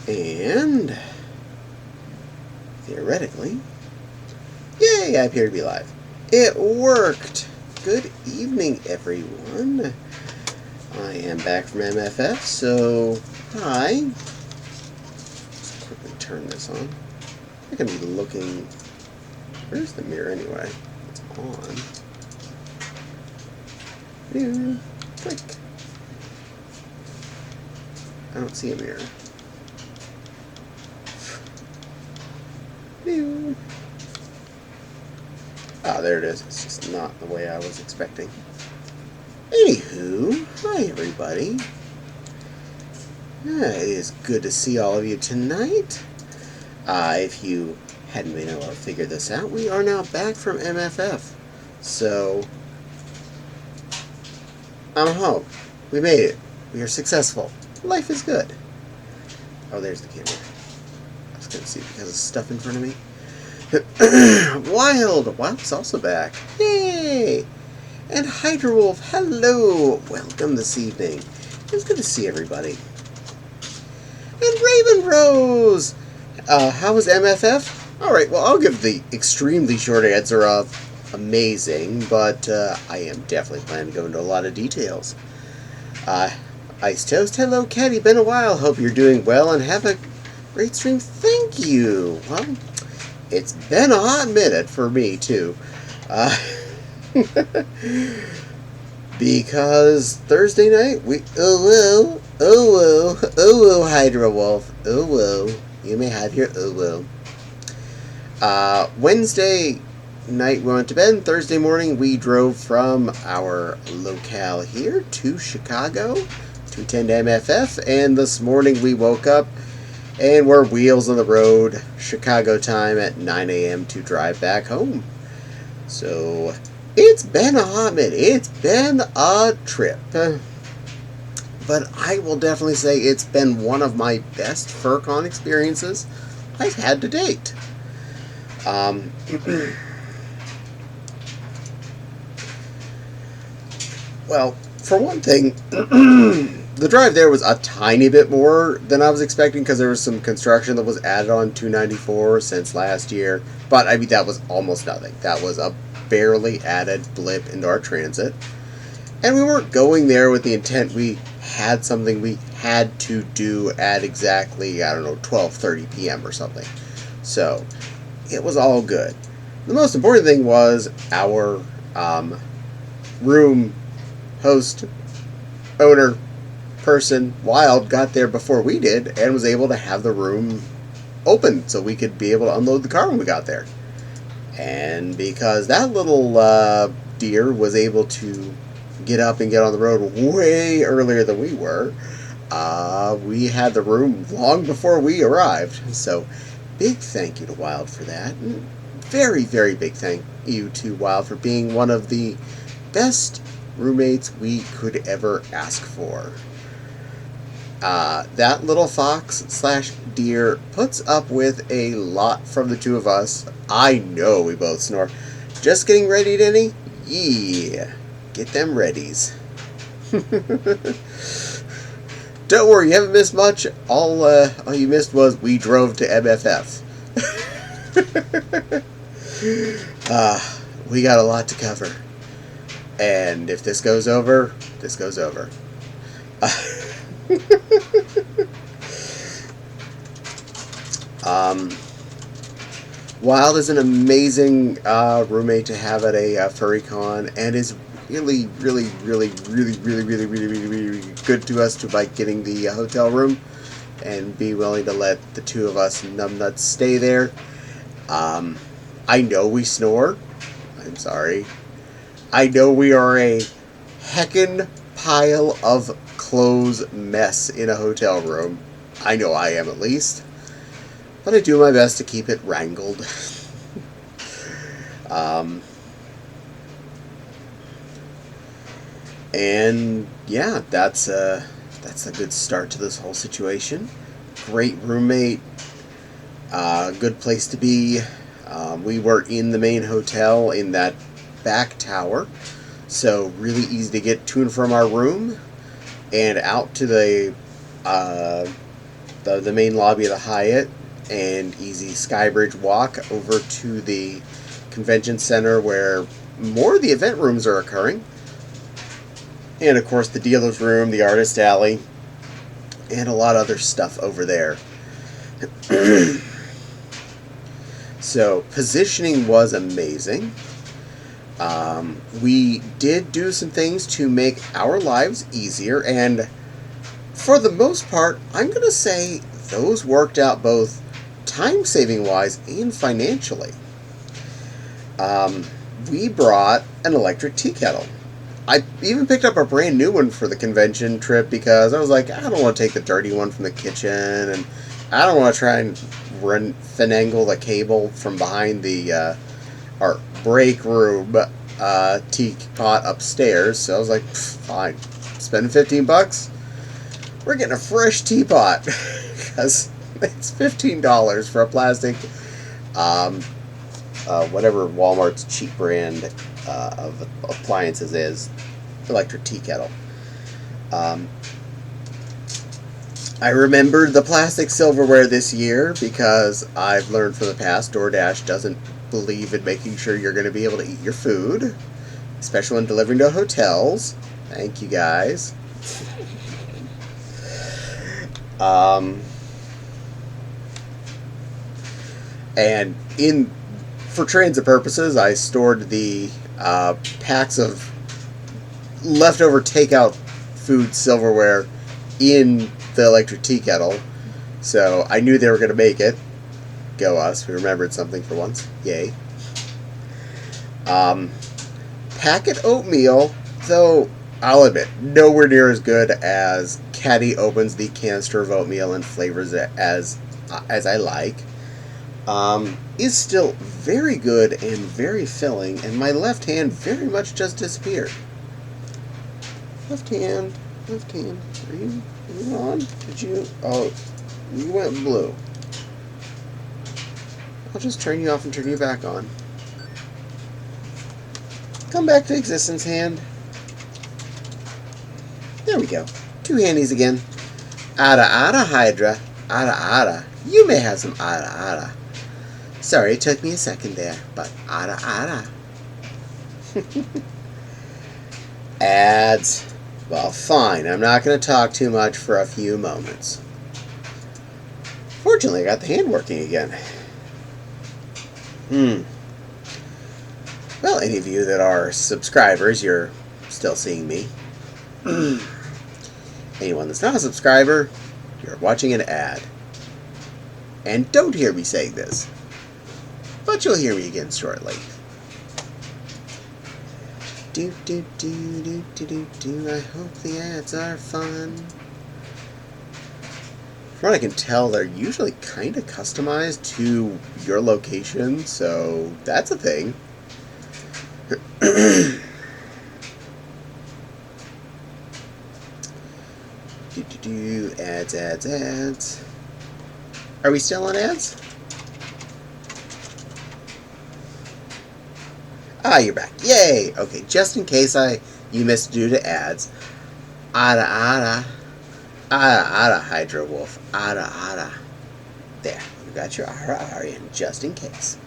And theoretically, yay, I appear to be live. It worked! Good evening, everyone. I am back from MFF, so hi. Let's quickly turn this on. I can be looking. Where's the mirror anyway? It's on. Mirror. Click. I don't see a mirror. Ah, there it is. It's just not the way I was expecting. Anywho, hi everybody. It is good to see all of you tonight. If you hadn't been able to figure this out, we are now back from MFF. So, I'm home. We made it. We are successful. Life is good. Oh, there's the camera. I was going to see it because of stuff in front of me. Wild's also back. Yay! And Hydrowolf, hello! Welcome this evening. It's good to see everybody. And Raven Rose! How was MFF? Alright, well, I'll give the extremely short answer of amazing, but I am definitely planning to go into a lot of details. Ice Toast, hello, Caddie, been a while. Hope you're doing well and have a great stream. Thank you. Well, it's been a hot minute for me, too. Because Thursday night, oh whoa, Hydra Wolf, oh whoa, you may have your oh whoa. Wednesday night we went to bed, and Thursday morning we drove from our locale here to Chicago to attend MFF, and this morning we woke up and we're wheels on the road, Chicago time at 9 a.m. to drive back home. So, it's been a hot minute. It's been a trip. But I will definitely say it's been one of my best FurCon experiences I've had to date. Well, for one thing, the drive there was a tiny bit more than I was expecting because there was some construction that was added on 294 since last year. But, I mean, that was almost nothing. That was a barely added blip into our transit. And we weren't going there with the intent we had something we had to do at exactly, 12:30 p.m. or something. So, it was all good. The most important thing was our room host, owner, person, Wild, got there before we did and was able to have the room open so we could be able to unload the car when we got there. And because that little deer was able to get up and get on the road way earlier than we were, we had the room long before we arrived. So, big thank you to Wild for that. Very, very big thank you to Wild for being one of the best roommates we could ever ask for. That little fox / deer puts up with a lot from the two of us. I know we both snore. Just getting ready, Denny? Yeah. Get them readies. Don't worry, you haven't missed much. All you missed was we drove to MFF. We got a lot to cover. And if this goes over, this goes over. Wild is an amazing roommate to have at a FurryCon, and is really good to us to by getting the hotel room and be willing to let the two of us numbnuts stay there. I know we snore. I'm sorry. I know we are a heckin' pile of clothes mess in a hotel room. I know I am, at least. But I do my best to keep it wrangled. And yeah, that's a good start to this whole situation. Great roommate, good place to be. We were in the main hotel in that back tower, so really easy to get to and from our room and out to the the main lobby of the Hyatt, and easy Skybridge walk over to the convention center where more of the event rooms are occurring. And of course the dealer's room, the artist alley, and a lot of other stuff over there. So positioning was amazing. We did do some things to make our lives easier, and for the most part, I'm going to say those worked out both time-saving wise and financially. We brought an electric tea kettle. I even picked up a brand new one for the convention trip because I was like, I don't want to take the dirty one from the kitchen, and I don't want to try and finagle the cable from behind the our break room teapot upstairs. So I was like, fine, spending $15. We're getting a fresh teapot because it's $15 for a plastic, whatever Walmart's cheap brand of appliances is, electric tea kettle. I remembered the plastic silverware this year because I've learned from the past DoorDash doesn't believe in making sure you're going to be able to eat your food, especially when delivering to hotels. Thank you guys. And for transit purposes, I stored the packs of leftover takeout food silverware in the electric tea kettle, so I knew they were going to make it. Go us, we remembered something for once. Yay. Packet oatmeal, though I'll admit, nowhere near as good as Caddie opens the canister of oatmeal and flavors it as I like, is still very good and very filling, and my left hand very much just disappeared. Left hand, are you on? Did you? Oh, you went blue. I'll just turn you off and turn you back on. Come back to existence, hand. There we go. Two handies again. Ada Hydra. Ada. You may have some Ada. Sorry, it took me a second there, but Ada. Ads. Well, fine. I'm not going to talk too much for a few moments. Fortunately, I got the hand working again. Well, any of you that are subscribers, you're still seeing me. Anyone that's not a subscriber, you're watching an ad. And don't hear me saying this, but you'll hear me again shortly. I hope the ads are fun. From what I can tell, they're usually kind of customized to your location, so that's a thing. Ads. Are we still on ads? Ah, you're back. Yay! Okay, just in case you missed due to ads. Ada, Hydra Wolf. Ada. There, you got your Ara in, just in case.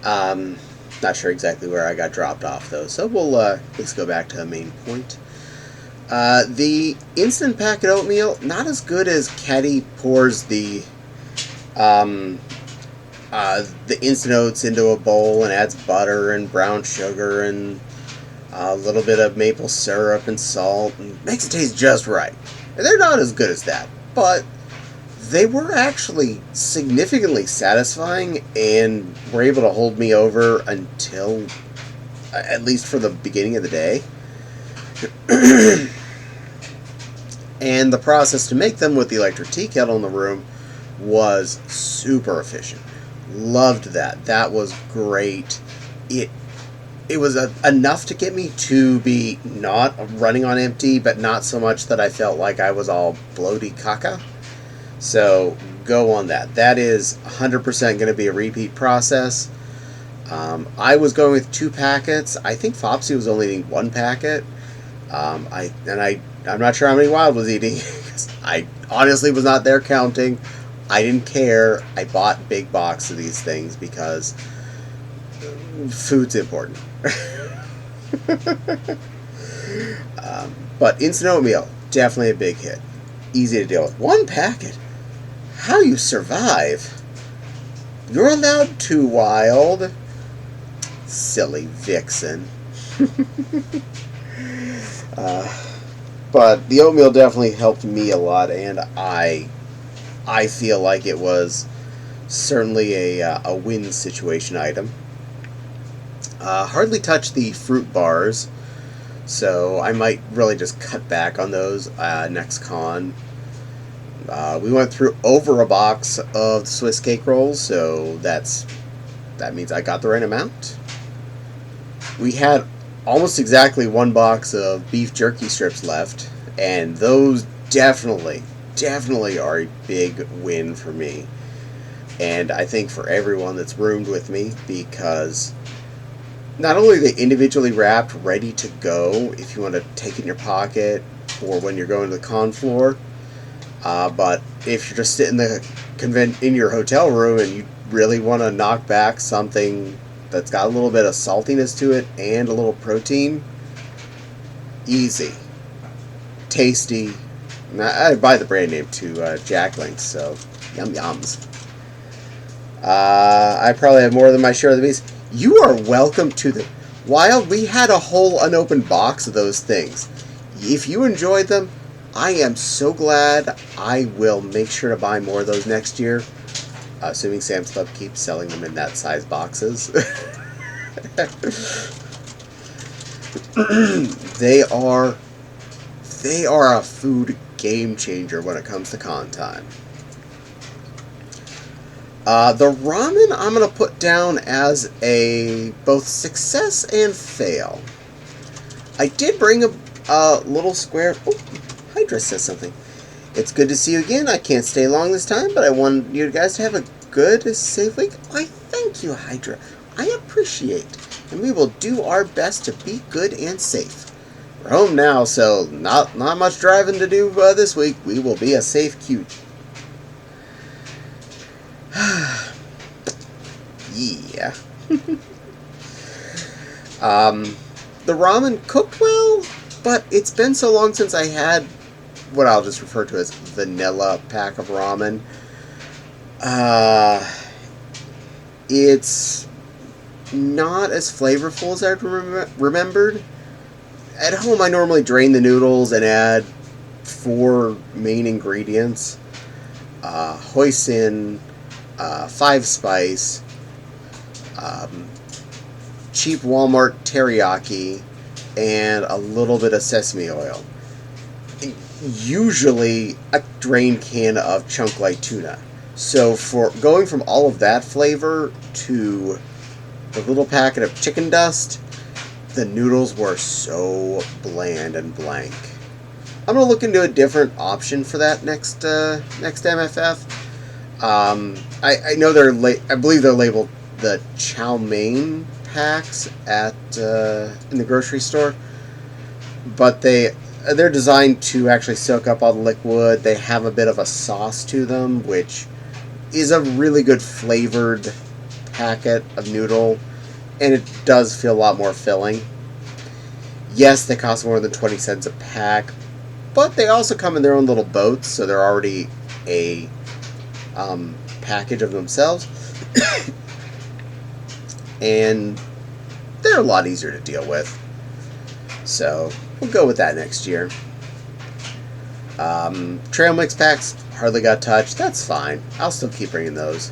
Not sure exactly where I got dropped off, though, so we'll let's go back to the main point. The instant packet oatmeal, not as good as Caddie pours the instant oats into a bowl and adds butter and brown sugar and a little bit of maple syrup and salt and makes it taste just right. And they're not as good as that, but they were actually significantly satisfying and were able to hold me over until, at least for the beginning of the day. And the process to make them with the electric tea kettle in the room was super efficient. Loved that. That was great. It was enough to get me to be not running on empty, but not so much that I felt like I was all bloaty caca. So go on that. That is 100% going to be a repeat process. I was going with 2 packets. I think Fopsy was only eating 1 packet. I'm not sure how many Wild was eating. I honestly was not there counting. I didn't care. I bought big box of these things because food's important. But instant oatmeal, definitely a big hit. Easy to deal with. One packet. How you survive? You're allowed 2 wild. Silly vixen. But the oatmeal definitely helped me a lot, and I feel like it was certainly a win situation item. Hardly touched the fruit bars, so I might really just cut back on those next con. We went through over a box of Swiss cake rolls, so that means I got the right amount. We had almost exactly 1 box of beef jerky strips left, and those definitely are a big win for me. And I think for everyone that's roomed with me, because not only are they individually wrapped, ready to go if you want to take in your pocket or when you're going to the con floor, but if you're just sitting in your hotel room and you really want to knock back something that's got a little bit of saltiness to it and a little protein, easy, tasty. I buy the brand name too, Jack Links, so yum yums. I probably have more than my share of the beast. You are welcome to the Wild. We had a whole unopened box of those things. If you enjoyed them, I am so glad. I will make sure to buy more of those next year, assuming Sam's Club keeps selling them in that size boxes. They are a food game changer when it comes to con time. The ramen I'm going to put down as a both success and fail. I did bring a little square. Oh, Hydra says something. It's good to see you again. I can't stay long this time, but I want you guys to have a good, safe week. Why, thank you, Hydra. I appreciate, and we will do our best to be good and safe. We're home now, so not much driving to do this week. We will be a safe cute. Yeah. The ramen cooked well, but it's been so long since I had what I'll just refer to as vanilla pack of ramen. It's not as flavorful as I remembered. At home, I normally drain the noodles and add 4 main ingredients: hoisin, 5 spice, cheap Walmart teriyaki, and a little bit of sesame oil. Usually a drained can of chunk light tuna. So for going from all of that flavor to the little packet of chicken dust, the noodles were so bland and blank. I'm gonna look into a different option for that next MFF. I know I believe they're labeled the chow mein packs at in the grocery store, but they're designed to actually soak up all the liquid. They have a bit of a sauce to them, which is a really good flavored packet of noodle, and it does feel a lot more filling. Yes, they cost more than 20 cents a pack, but they also come in their own little boats, so they're already a package of themselves. And they're a lot easier to deal with. So we'll go with that next year. Trail mix packs hardly got touched. That's fine. I'll still keep bringing those.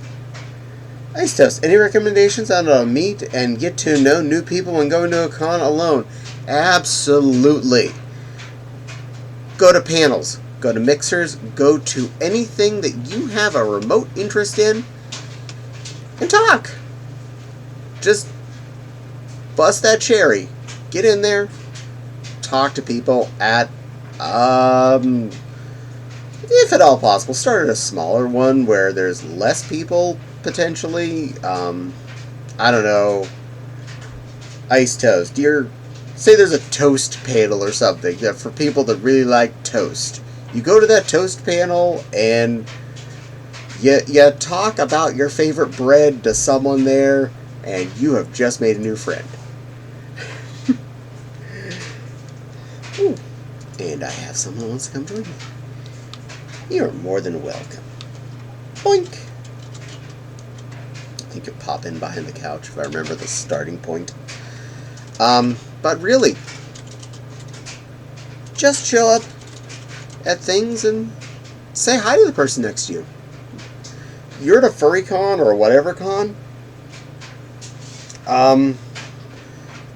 Ice Toast, any recommendations on how to meet and get to know new people when going to a con alone? Absolutely. Go to panels. Go to mixers. Go to anything that you have a remote interest in and talk. Just bust that cherry. Get in there. Talk to people at, if at all possible, start at a smaller one where there's less people, potentially. I don't know. Ice Toast. Say there's a toast panel or something that for people that really like toast. You go to that toast panel and you talk about your favorite bread to someone there, and you have just made a new friend. Ooh. And I have someone who wants to come join me. You're more than welcome. Boink! I think you pop in behind the couch if I remember the starting point. But really, just show up at things and say hi to the person next to you. You're at a furry con or whatever con.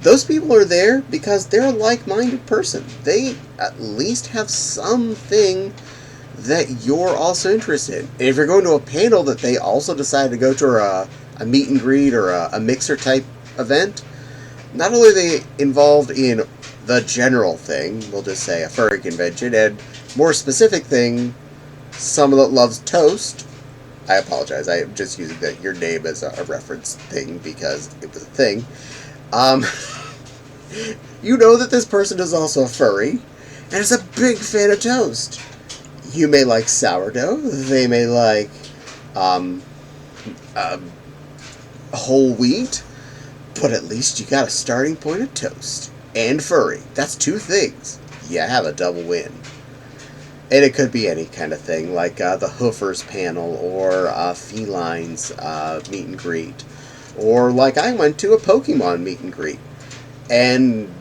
Those people are there because they're a like-minded person. They at least have something that you're also interested in. And if you're going to a panel that they also decide to go to, or a meet and greet or a mixer type event, not only are they involved in the general thing, we'll just say a furry convention, and more specific thing, someone that loves toast. I apologize, I am just using your name as a reference thing because it was a thing. You know that this person is also a furry and is a big fan of toast. You may like sourdough, they may like whole wheat, but at least you got a starting point of toast and furry. That's two things. You have a double win. And it could be any kind of thing, like the Hoofers panel, or Felines meet and greet. Or like I went to a Pokemon meet and greet. And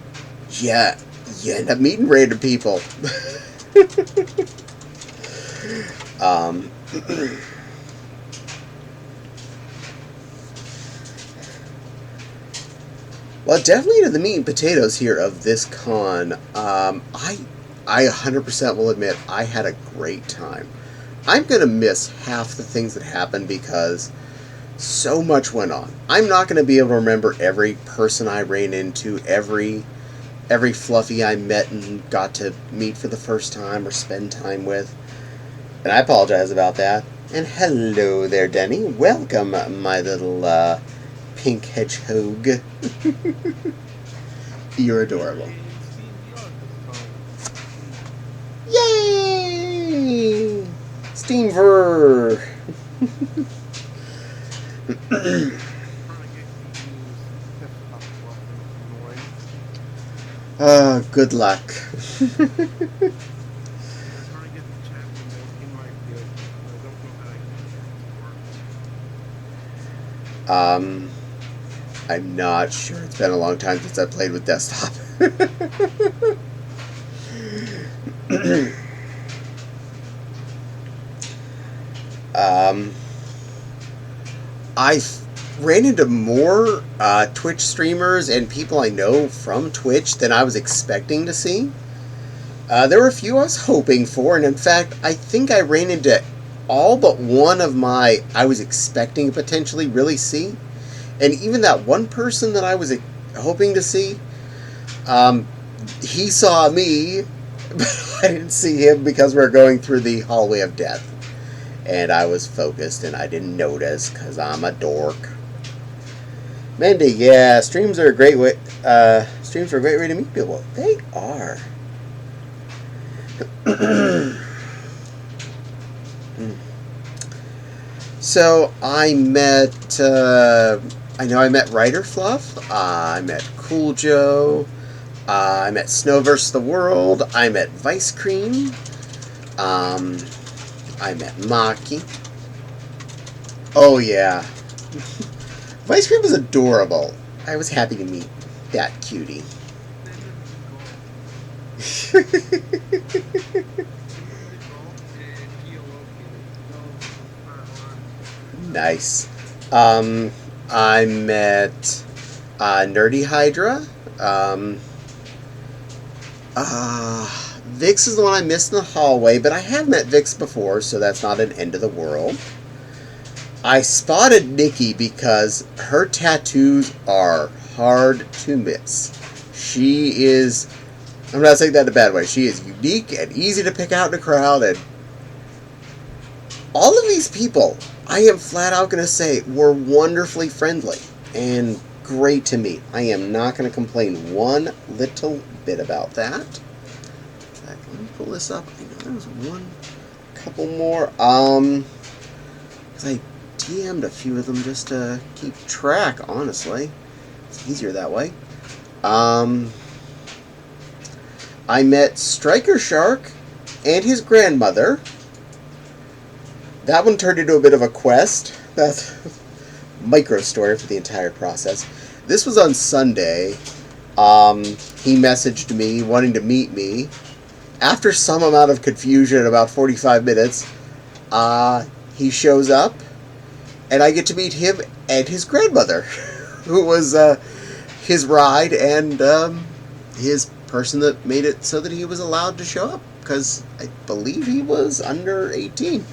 yeah, you end up meeting random people. Well, definitely to the meat and potatoes here of this con, I 100% will admit I had a great time. I'm going to miss half the things that happened because so much went on. I'm not going to be able to remember every person I ran into, every fluffy I met and got to meet for the first time or spend time with. And I apologize about that. And hello there, Denny. Welcome, my little pink hedgehog. You're adorable. Yay! Steam VR! Good luck. I'm not sure. It's been a long time since I played with desktop. I ran into more Twitch streamers and people I know from Twitch than I was expecting to see. There were a few I was hoping for, and in fact, I think I ran into all but one of my I was expecting to potentially really see. And even that one person that I was hoping to see, he saw me, but I didn't see him because we were going through the hallway of death. And I was focused and I didn't notice because I'm a dork. Mindy, yeah, streams are a great way. Streams are a great way to meet people. They are. So I met. I met Ryder Fluff. I met Cool Joe. I met Snow vs. the World. I met Vice Cream. I met Maki. Oh yeah. Vice Cream was adorable. I was happy to meet that cutie. Nice. I met Nerdy Hydra. Vix is the one I missed in the hallway, but I have met Vix before, so that's not an end of the world. I spotted Nikki because her tattoos are hard to miss. She is, I'm not saying that in a bad way, she is unique and easy to pick out in a crowd, and all of these people, I am flat out going to say, were wonderfully friendly and great to meet. I am not going to complain one little bit about that. I let me pull this up. I know there was couple more. Because I DM'd a few of them just to keep track, honestly. It's easier that way. I met Striker Shark and his grandmother. That one turned into a bit of a quest. That's micro story for the entire process. This was on Sunday. He messaged me wanting to meet me. After some amount of confusion at about 45 minutes, he shows up, and I get to meet him and his grandmother, who was his ride and his person that made it so that he was allowed to show up, because I believe he was under 18.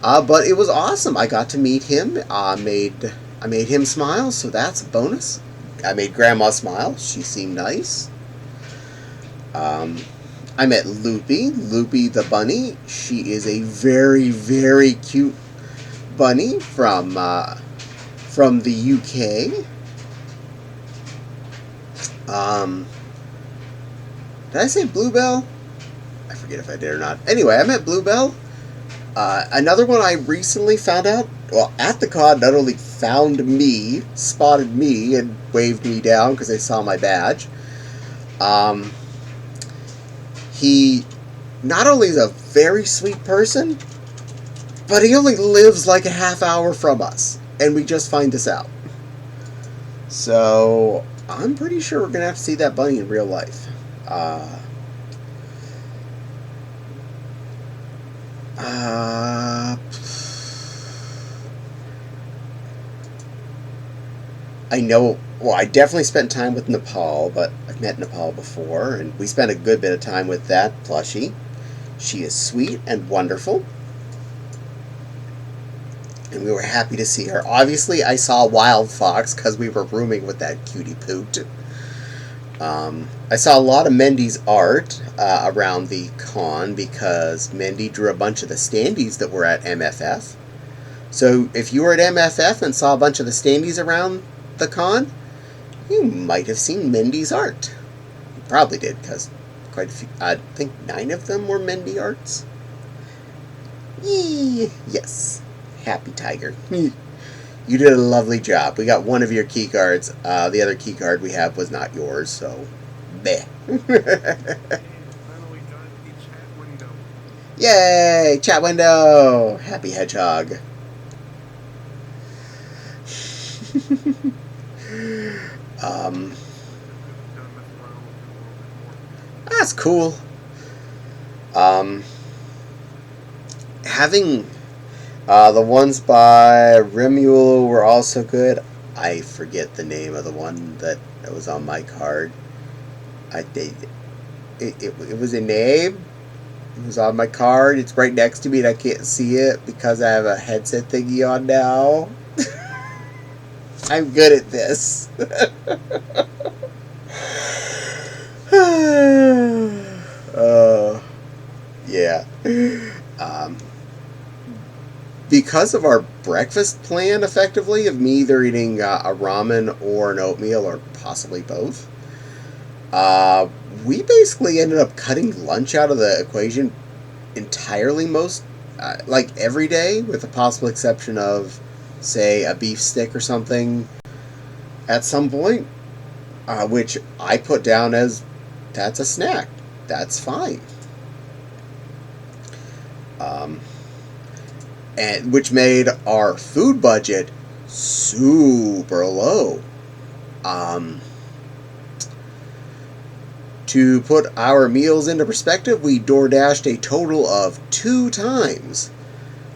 But it was awesome. I got to meet him. I made him smile, so that's a bonus. I made Grandma smile. She seemed nice. I met Loopy the bunny. She is a very, very cute bunny from the UK. Did I say Bluebell? I forget if I did or not. Anyway, I met Bluebell. Another one I recently found out, well, at the con, not only found me, spotted me, and waved me down because they saw my badge. He not only is a very sweet person, but he only lives like a half hour from us, and we just find this out. So, I'm pretty sure we're going to have to see that bunny in real life. I know, well, I definitely spent time with Nepal, but I've met Nepal before, and we spent a good bit of time with that plushie. She is sweet and wonderful, and we were happy to see her. Obviously, I saw Wild Fox because we were rooming with that cutie poot. I saw a lot of Mendy's art around the con because Mendy drew a bunch of the standees that were at MFF. So if you were at MFF and saw a bunch of the standees around the con, you might have seen Mendy's art. You probably did, because quite a few, I think 9 of them were Mendy arts. Yee, yes. Happy Tiger. You did a lovely job. We got one of your key cards. The other key card we have was not yours, so bleh. Yay! Chat window! Happy Hedgehog. That's cool. Having the ones by Remuel were also good. I forget the name of the one that was on my card. It was a name. It was on my card. It's right next to me and I can't see it because I have a headset thingy on now. I'm good at this. Yeah. Because of our breakfast plan, effectively, of me either eating a ramen or an oatmeal, or possibly both, we basically ended up cutting lunch out of the equation entirely like every day, with the possible exception of, say, a beef stick or something at some point, which I put down as, that's a snack. That's fine. And which made our food budget super low. To put our meals into perspective, we DoorDashed a total of 2 times.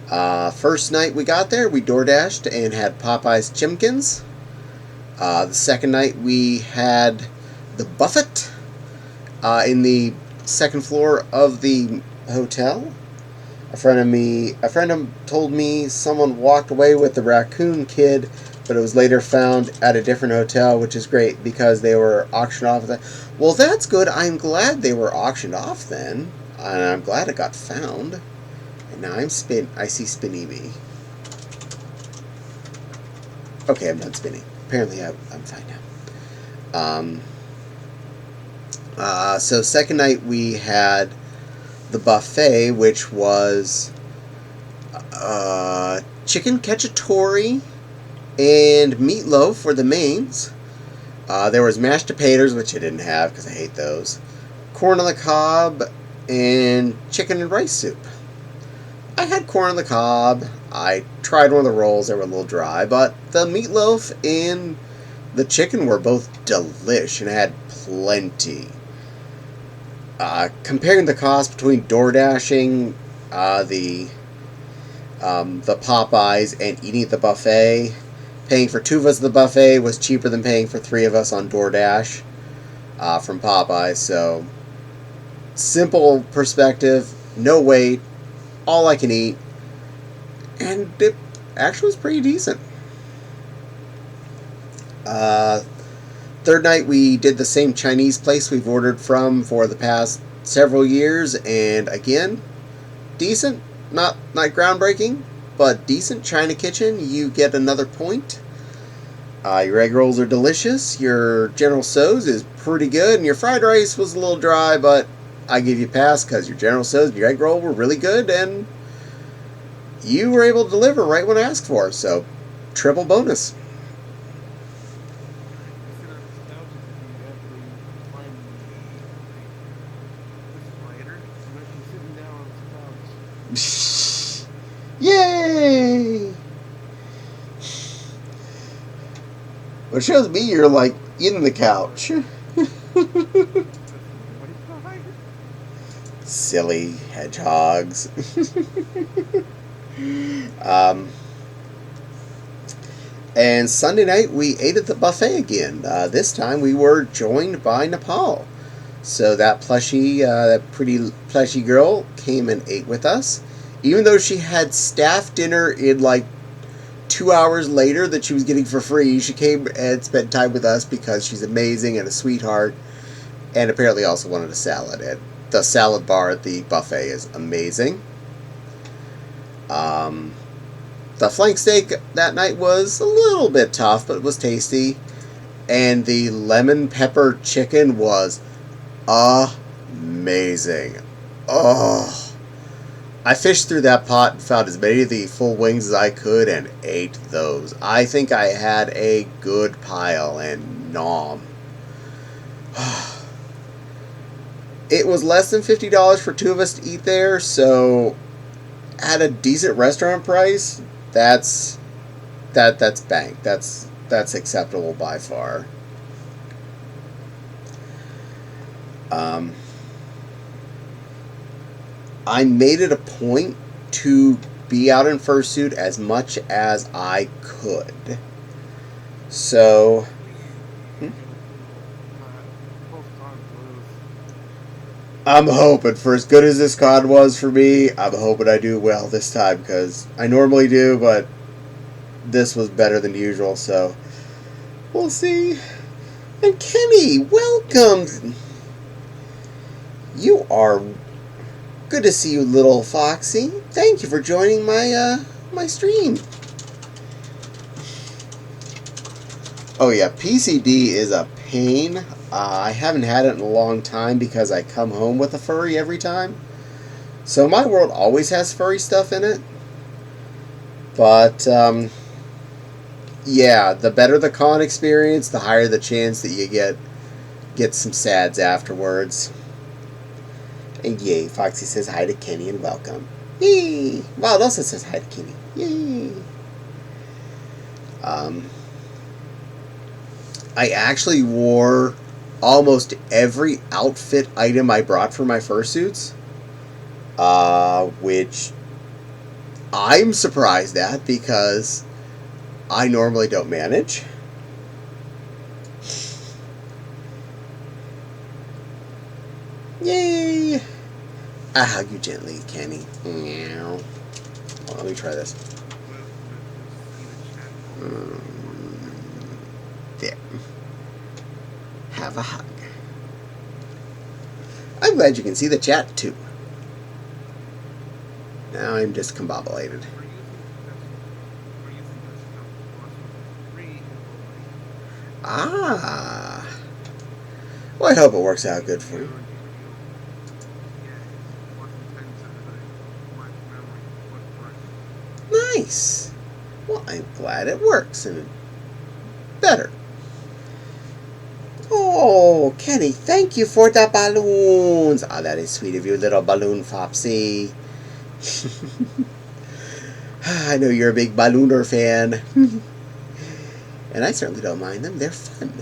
First night we got there, we DoorDashed and had Popeye's Chimkins. The second night we had the buffet in the second floor of the hotel. A friend told me someone walked away with the raccoon kid, but it was later found at a different hotel, which is great because they were auctioned off. Well, that's good. I'm glad they were auctioned off then, and I'm glad it got found. And now I see Spinny Me. Okay, I'm done spinning. Apparently, I'm fine now. So second night we had the buffet, which was chicken cacciatore and meatloaf for the mains. There was mashed potatoes, which I didn't have because I hate those. Corn on the cob and chicken and rice soup. I had corn on the cob. I tried one of the rolls. They were a little dry, but the meatloaf and the chicken were both delish, and I had plenty. Comparing the cost between door dashing the Popeyes and eating at the buffet, paying for two of us at the buffet was cheaper than paying for three of us on DoorDash from Popeyes. So, simple perspective, no wait, all I can eat, and it actually was pretty decent. Uh, Third night we did the same Chinese place we've ordered from for the past several years, and again, decent, not groundbreaking, but decent. China Kitchen, you get another point. Your egg rolls are delicious. Your General Tso's is pretty good, and your fried rice was a little dry, but I give you a pass because your General Tso's and your egg roll were really good, and you were able to deliver right when I asked for. So, triple bonus. Yay! Well, it shows me you're like in the couch. Silly hedgehogs. And Sunday night we ate at the buffet again. This time we were joined by Nepal. So that that pretty plushy girl came and ate with us. Even though she had staff dinner in like 2 hours later that she was getting for free, she came and spent time with us because she's amazing and a sweetheart, and apparently also wanted a salad. And the salad bar at the buffet is amazing. The flank steak that night was a little bit tough, but it was tasty. And the lemon pepper chicken was amazing. Oh, I fished through that pot and found as many of the full wings as I could and ate those. I think I had a good pile and nom. It was less than $50 for two of us to eat there, so at a decent restaurant price, that's bank. That's acceptable by far. I made it a point to be out in fursuit as much as I could. So, I'm hoping, for as good as this con was for me, I'm hoping I do well this time, because I normally do, but this was better than usual, so we'll see. And Kenny, welcome! You are... Good to see you, little Foxy. Thank you for joining my stream. Oh yeah, PCD is a pain. I haven't had it in a long time because I come home with a furry every time. So my world always has furry stuff in it. But, yeah, the better the con experience, the higher the chance that you get some sads afterwards. And yay, Foxy says hi to Kenny and welcome. Yay! Wild also says hi to Kenny. Yay! I actually wore almost every outfit item I brought for my fursuits, which I'm surprised at because I normally don't manage. Yay! I hug you gently, Kenny. Meow. Well, let me try this. There. Have a hug. I'm glad you can see the chat, too. Now I'm discombobulated. Ah. Well, I hope it works out good for you. Nice. Well, I'm glad it works and better. Oh, Kenny, thank you for the balloons. Ah, that is sweet of you, little balloon Fopsy. I know you're a big ballooner fan. And I certainly don't mind them. They're fun.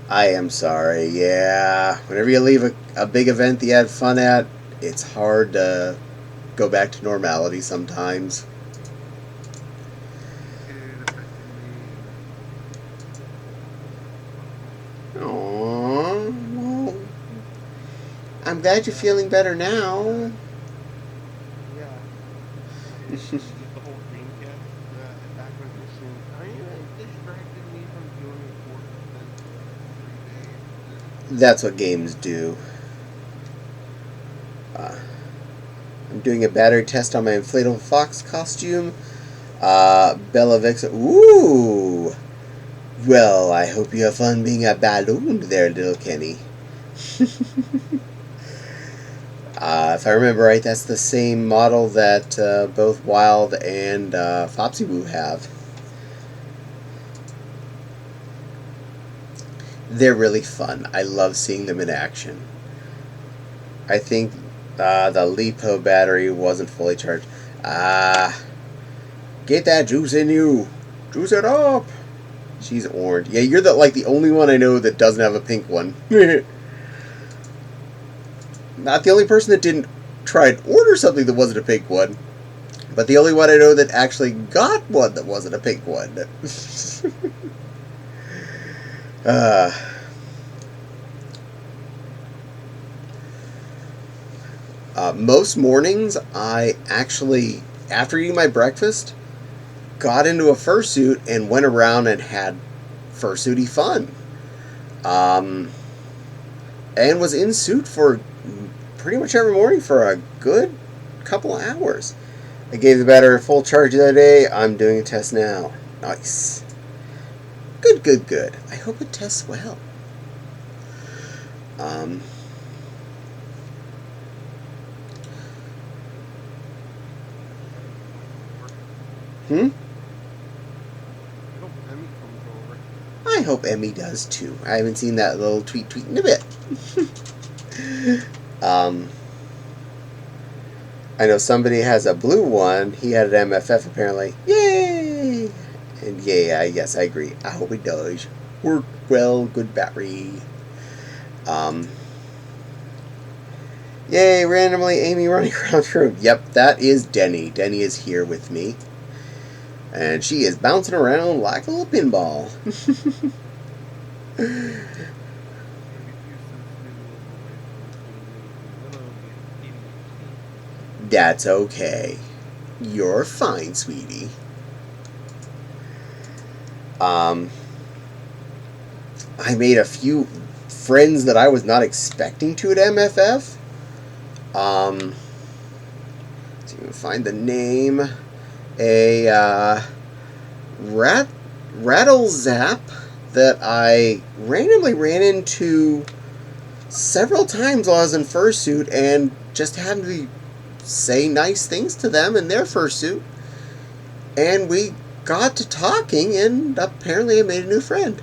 I am sorry, yeah. Whenever you leave a big event that you had fun at, it's hard to go back to normality sometimes. Aww. Well, I'm glad you're feeling better now. That's what games do. I'm doing a battery test on my inflatable fox costume. Bella Vixen. Ooh! Well, I hope you have fun being a balloon there, little Kenny. If I remember right, that's the same model that both Wild and Fopsy Woo have. They're really fun. I love seeing them in action. I think the LiPo battery wasn't fully charged. Get that juice in you. Juice it up. She's orange. Yeah, you're the only one I know that doesn't have a pink one. Not the only person that didn't try and order something that wasn't a pink one, but the only one I know that actually got one that wasn't a pink one. Most mornings, I actually, after eating my breakfast, got into a fursuit and went around and had fursuity fun. And was in suit for pretty much every morning for a good couple of hours. I gave the battery a full charge the other day. I'm doing a test now. Nice. Good, good, good. I hope it tests well. I hope Emmy does too. I haven't seen that little tweet in a bit. I know somebody has a blue one. He had an MFF apparently. Yay! And yeah, yes, I agree. I hope it does. Work well, good battery. Yay, randomly Amy running around the room. Yep, that is Denny. Denny is here with me. And she is bouncing around like a little pinball. That's okay. You're fine, sweetie. I made a few friends that I was not expecting to at MFF. Let's even find the name. A rattle zap that I randomly ran into several times while I was in fursuit and just happened to say nice things to them in their fursuit. And we got to talking, and apparently I made a new friend.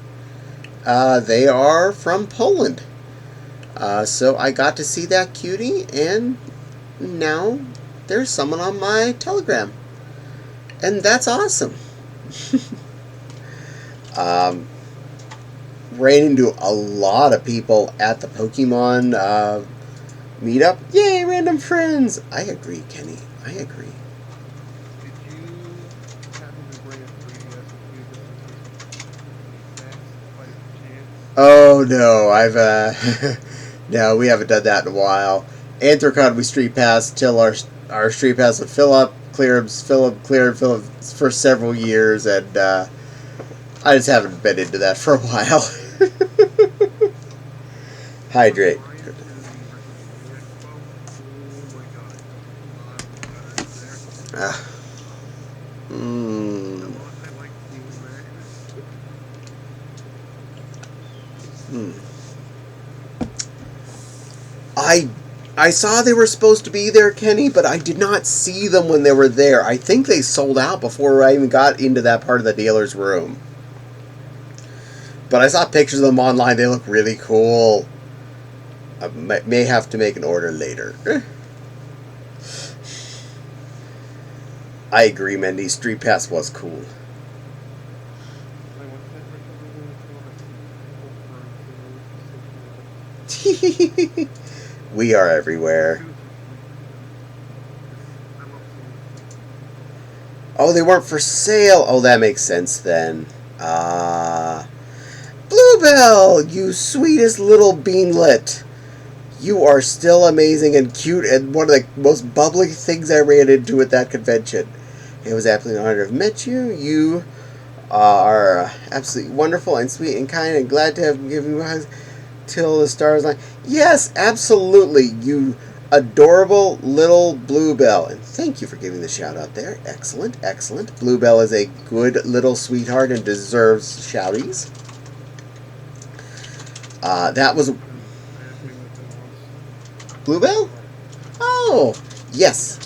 They are from Poland. So I got to see that cutie, and now there's someone on my Telegram. And that's awesome. Ran into a lot of people at the Pokemon meetup. Yay, random friends! I agree, Kenny. I agree. Oh no, I've no, we haven't done that in a while. Anthrocon we street passed till our street pass would fill up for several years, and I just haven't been into that for a while. Hydrate. I I saw they were supposed to be there, Kenny, but I did not see them when they were there. I think they sold out before I even got into that part of the dealer's room. But I saw pictures of them online. They look really cool. I may have to make an order later. I agree, Mendy. Street Pass was cool. We are everywhere. Oh, they weren't for sale. Oh, that makes sense then. Bluebell, you sweetest little beanlet. You are still amazing and cute and one of the most bubbly things I ran into at that convention. It was absolutely an honor to have met you. You are absolutely wonderful and sweet and kind and glad to have given you hugs till the stars line. Yes, absolutely, you adorable little Bluebell. And thank you for giving the shout out there. Excellent, excellent. Bluebell is a good little sweetheart and deserves shouties. That was Bluebell? Oh, yes.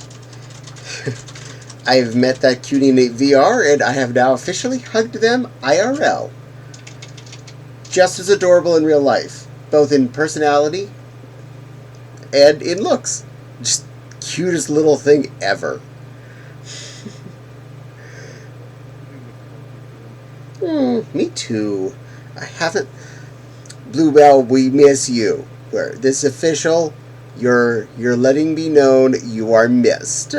I've met that cutie in VR, and I have now officially hugged them IRL. Just as adorable in real life, both in personality and in looks. Just cutest little thing ever. Me too. I haven't... Bluebell, we miss you. Where this is official... You're letting me known you are missed.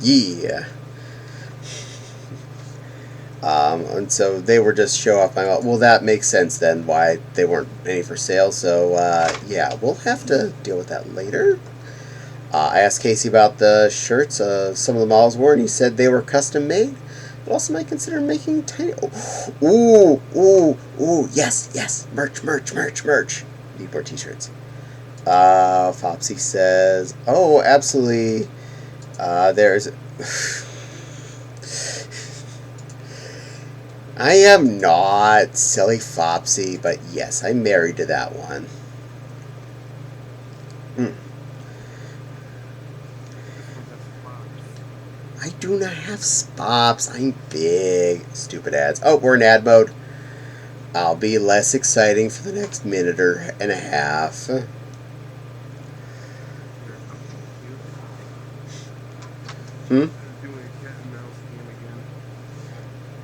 Yeah. And so they were just show off my... Well, that makes sense then why they weren't any for sale. So, yeah, we'll have to deal with that later. I asked Casey about the shirts some of the models wore, and he said they were custom made. But also might consider making tiny... Ooh, yes. Merch. Need more t-shirts. Fopsy says... Oh, absolutely. There's... I am not silly Fopsy, but yes, I'm married to that one. I do not have spops. I'm big. Stupid ads. Oh, we're in ad mode. I'll be less exciting for the next minute and a half.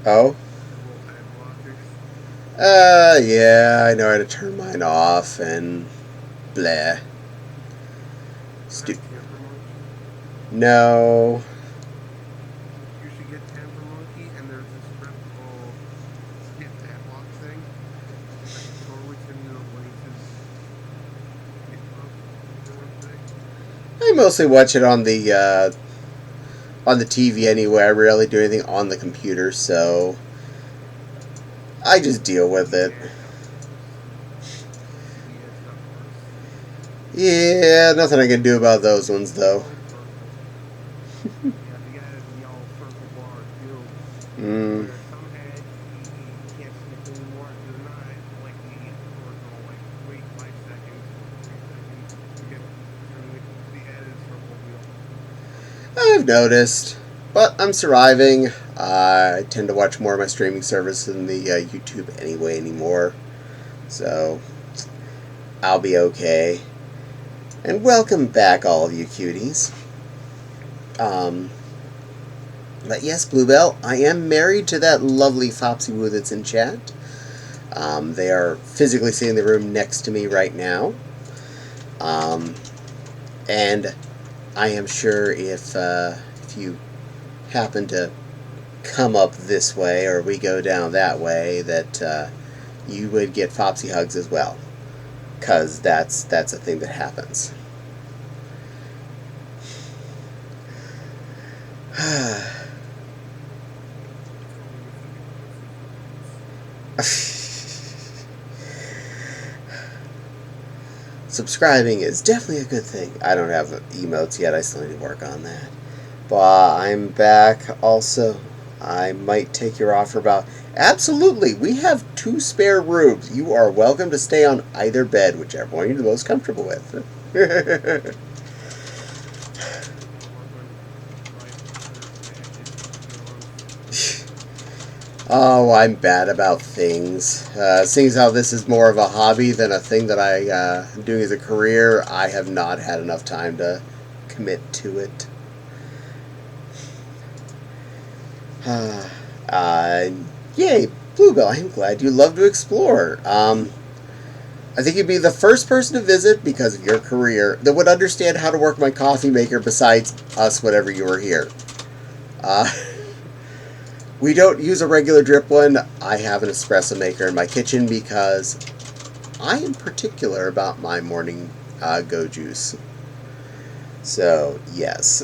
Oh? Yeah, I know how to turn mine off and blah. No. You should get Tamper Monkey, and there's this reputable skip padlock thing. I can totally send you a link to I mostly watch it on the TV anyway. I rarely do anything on the computer, so I just deal with it. Yeah, nothing I can do about those ones, though. I've noticed, but I'm surviving. I tend to watch more of my streaming service than the YouTube anyway anymore, so I'll be okay. And welcome back, all of you cuties. But yes, Bluebell, I am married to that lovely Fopsy Woo that's in chat. They are physically sitting in the room next to me right now. And I am sure if you happen to come up this way or we go down that way, that you would get Fopsy hugs as well. Because that's a thing that happens. Subscribing is definitely a good thing. I don't have emotes yet. I still need to work on that. But I'm back also. I might take your offer about. Absolutely, we have 2 spare rooms. You are welcome to stay on either bed, whichever one you're the most comfortable with. We're going to try Thursday. I did put Oh, I'm bad about things. Seeing as how this is more of a hobby than a thing that I'm doing as a career, I have not had enough time to commit to it. uh, Yay, Bluebell, I'm glad you love to explore. I think you'd be the first person to visit because of your career that would understand how to work my coffee maker besides us whenever you were here. Uh, we don't use a regular drip one. I have an espresso maker in my kitchen because I am particular about my morning go juice. So, yes.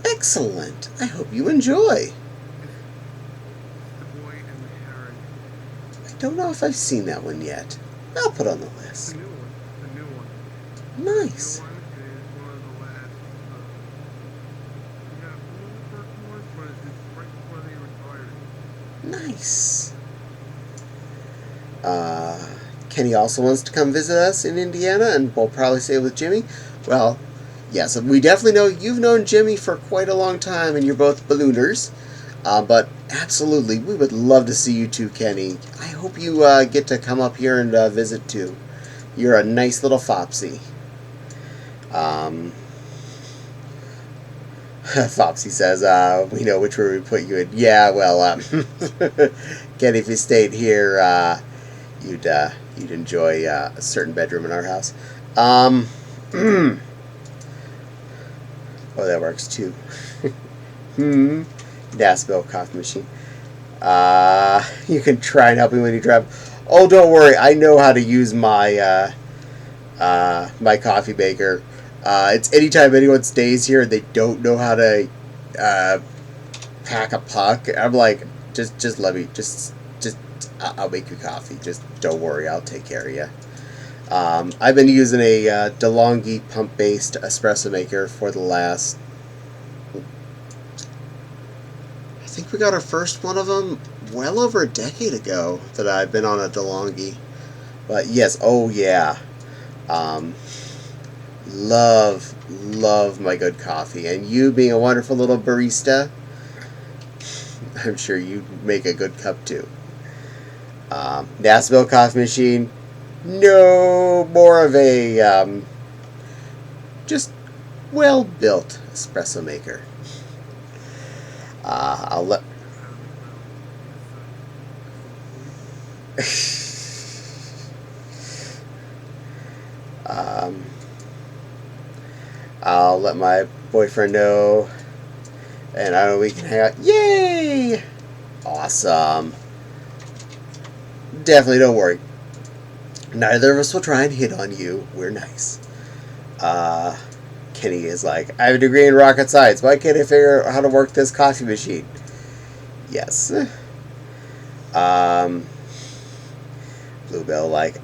Excellent. I hope you enjoy. The Boy and the Heron. I don't know if I've seen that one yet. I'll put on the list. The new one. The new one. Nice. The new one is one of the last. Yeah, one of the first ones, but it's right before they retired. Nice. Kenny also wants to come visit us in Indiana, and we'll probably stay with Jimmy. Well, yes, we definitely know you've known Jimmy for quite a long time, and you're both ballooners. But absolutely, we would love to see you too, Kenny. I hope you get to come up here and visit too. You're a nice little fopsy. Fopsy says, we know which room we put you in. Yeah, well, Kenny, if you stayed here, you'd enjoy a certain bedroom in our house. Oh, that works too. Dasbell coffee machine. You can try and help me when you drop. Oh, don't worry. I know how to use my my coffee maker. It's anytime anyone stays here and they don't know how to pack a puck. I'm like, just let me, I'll make you coffee. Just don't worry. I'll take care of you. I've been using a DeLonghi pump-based espresso maker for the last. I think we got our first one of them well over a decade ago that I've been on a DeLonghi. But yes, oh yeah. Love my good coffee. And you being a wonderful little barista, I'm sure you make a good cup too. Nashville coffee machine, no, more of a just well-built espresso maker. I'll let. I'll let my boyfriend know, and I know we can hang out. Yay! Awesome. Definitely, don't worry. Neither of us will try and hit on you. We're nice. Kenny is like, I have a degree in rocket science. Why can't I figure out how to work this coffee machine? Yes. Bluebell, like,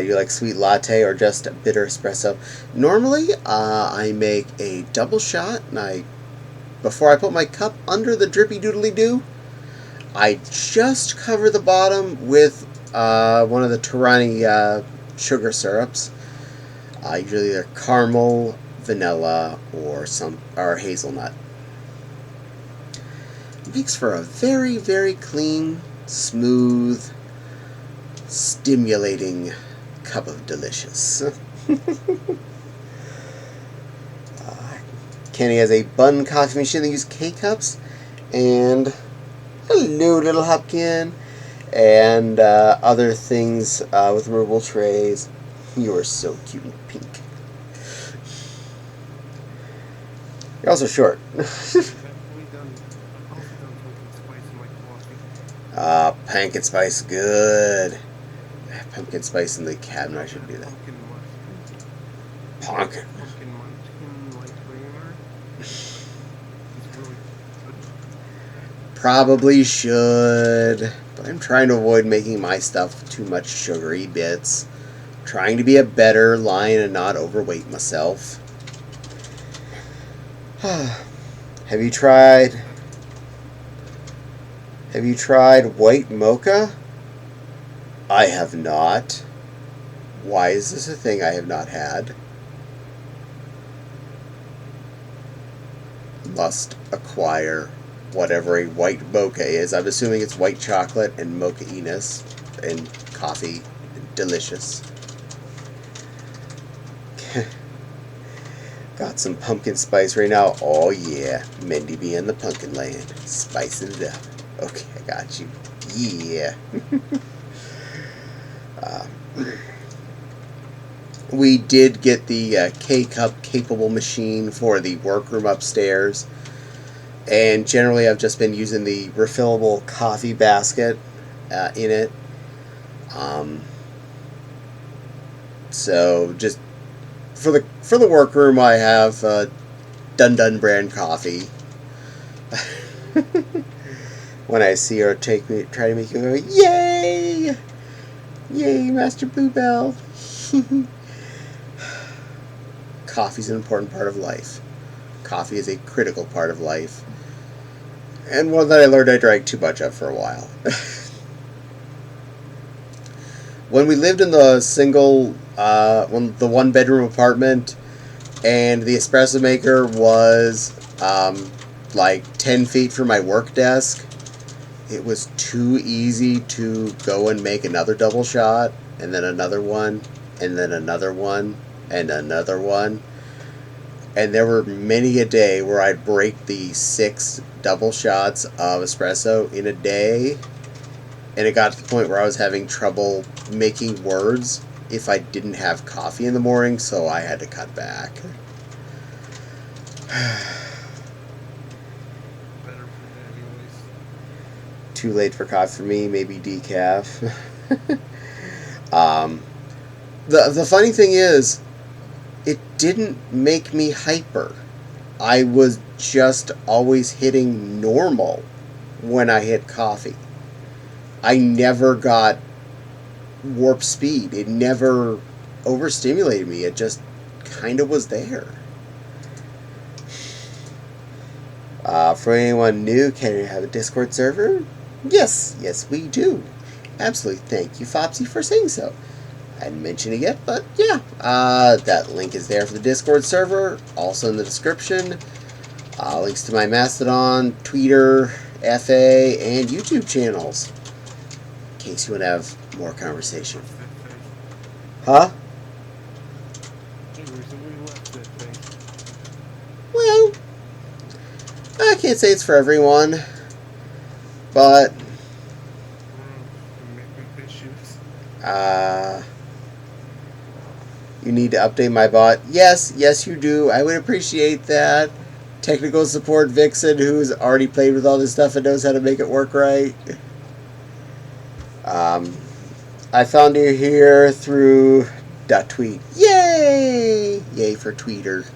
you like sweet latte or just a bitter espresso? Normally, I make a double shot, and before I put my cup under the drippy doodly doo, I just cover the bottom with one of the Torani sugar syrups. Usually they're caramel, vanilla, or hazelnut. It makes for a very, very clean, smooth, stimulating cup of delicious. Kenny has a bun coffee machine that uses K-cups, and hello, little Hopkin, and other things with removable trays. You are so cute and pink. You're also short. Pumpkin spice, good. Pumpkin spice in the cabinet. I should do that. Pumpkin. Probably should, but I'm trying to avoid making my stuff too much sugary bits. Trying to be a better lion and not overweight myself. Have you tried white mocha? I have not. Why is this a thing I have not had? Must acquire whatever a white mocha is. I'm assuming it's white chocolate and mocha-iness and coffee. Delicious. Got some pumpkin spice right now. Oh yeah, Mindy be in the pumpkin land, spicing it up. Okay, I got you. Yeah. We did get the K-Cup capable machine for the workroom upstairs. And generally I've just been using the refillable coffee basket in it. So just for the workroom I have Dun Dun brand coffee. When I see her try to make you go, yay! Yay, Master Bluebell! Coffee's an important part of life. Coffee is a critical part of life. And one that I learned I drank too much of for a while. When we lived in the the one-bedroom apartment, and the espresso maker was like 10 feet from my work desk, it was too easy to go and make another double shot, and then another one, and then another one, and another one. And there were many a day where I'd break the 6 double shots of espresso in a day, and it got to the point where I was having trouble making words if I didn't have coffee in the morning, so I had to cut back. Too late for coffee for me, maybe decaf. The funny thing is, it didn't make me hyper. I was just always hitting normal when I hit coffee. I never got warp speed. It never overstimulated me. It just kind of was there. For anyone new, can you have a Discord server? Yes, we do. Absolutely. Thank you, Fopsy, for saying so. I hadn't mentioned it yet, but yeah. That link is there for the Discord server, also in the description. Links to my Mastodon, Twitter, FA, and YouTube channels, in case you want to have more conversation. Huh? Well, I can't say it's for everyone, but you need to update my bot. Yes, you do. I would appreciate that. Technical support Vixen, who's already played with all this stuff and knows how to make it work right. I found you here through .tweet. Yay! Yay for Tweeter.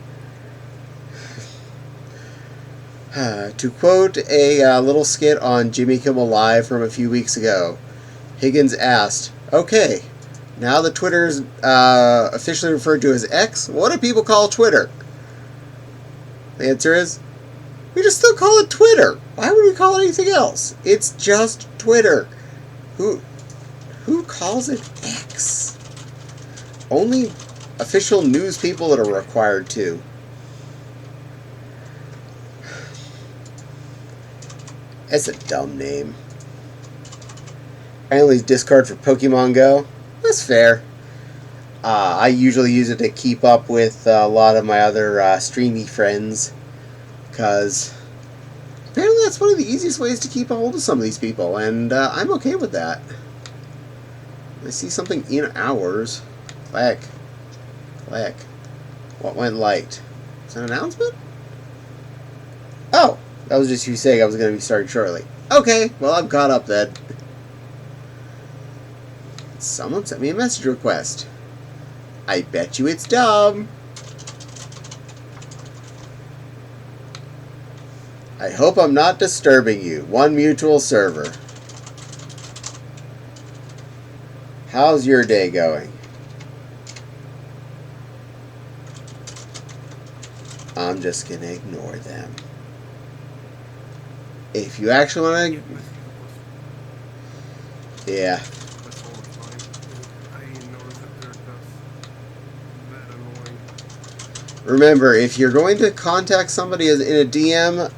To quote a little skit on Jimmy Kimmel Live from a few weeks ago, Higgins asked, okay, now that Twitter is officially referred to as X, what do people call Twitter? The answer is, we just still call it Twitter. Why would we call it anything else? It's just Twitter. Who calls it X? Only official news people that are required to. That's a dumb name. Apparently it's Discord for Pokemon Go. That's fair. I usually use it to keep up with a lot of my other streamy friends, because apparently that's one of the easiest ways to keep a hold of some of these people, and I'm okay with that. I see something in ours. Click. What went light? Is that an announcement? Oh, that was just you saying I was going to be starting shortly. Okay, well, I'm caught up then. Someone sent me a message request. I bet you it's dumb. I hope I'm not disturbing you. One mutual server. How's your day going? I'm just gonna ignore them. If you actually want Yeah, to, I see the yeah. plus all the time. I notice that they're just that annoying. Remember, if you're going to contact somebody in a DM,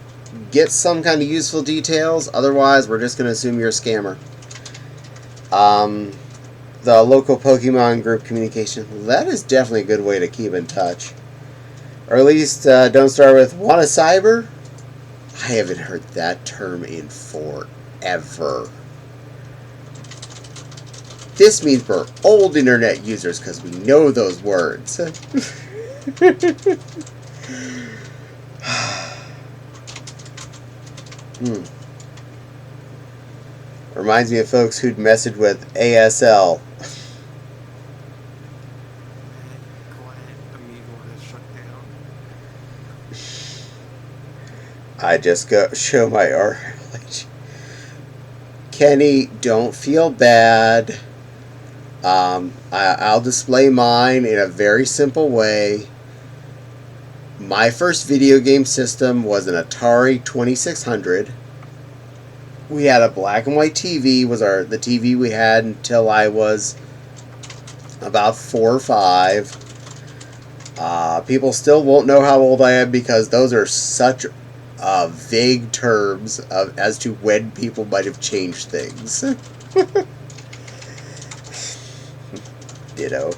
get some kind of useful details. Otherwise, we're just gonna assume you're a scammer. The local Pokemon group communication. That is definitely a good way to keep in touch. Or at least don't start with "want a cyber." I haven't heard that term in forever. This means we're old internet users because we know those words. Hmm. Reminds me of folks who'd message with ASL. Glad Amigo has shut down. I just go show my RLH. Kenny, don't feel bad. I'll display mine in a very simple way. My first video game system was an Atari 2600. We had a black and white TV. Was the TV we had until I was about 4 or 5. People still won't know how old I am because those are such vague terms as to when people might have changed things. Ditto.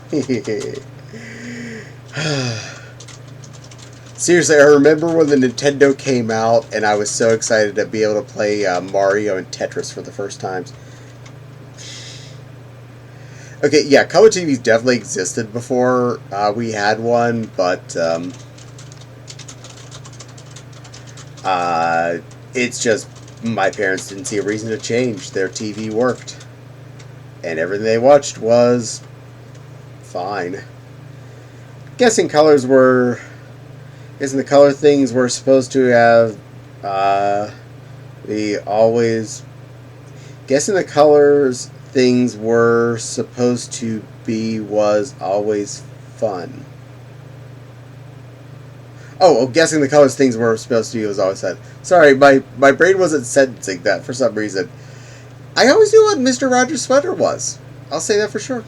Seriously, I remember when the Nintendo came out and I was so excited to be able to play Mario and Tetris for the first times. Okay, yeah, color TVs definitely existed before we had one, but it's just my parents didn't see a reason to change. Their TV worked, and everything they watched was fine. Guessing the color things were supposed to have the always. Guessing the colors things were supposed to be was always fun. Oh, guessing the colors things were supposed to be was always fun. Sorry, my brain wasn't sentencing that for some reason. I always knew what Mr. Rogers' sweater was. I'll say that for sure.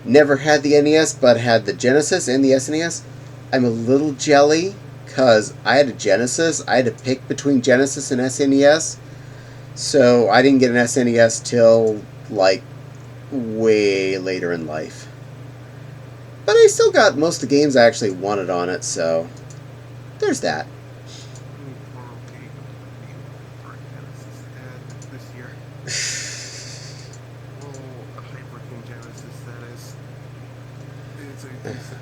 Never had the NES, but had the Genesis and the SNES. I'm a little jelly, because I had a Genesis. I had to pick between Genesis and SNES. So I didn't get an SNES till, like, way later in life. But I still got most of the games I actually wanted on it, so there's that. This year. Well, a Hyper King Genesis, that is. It's a decent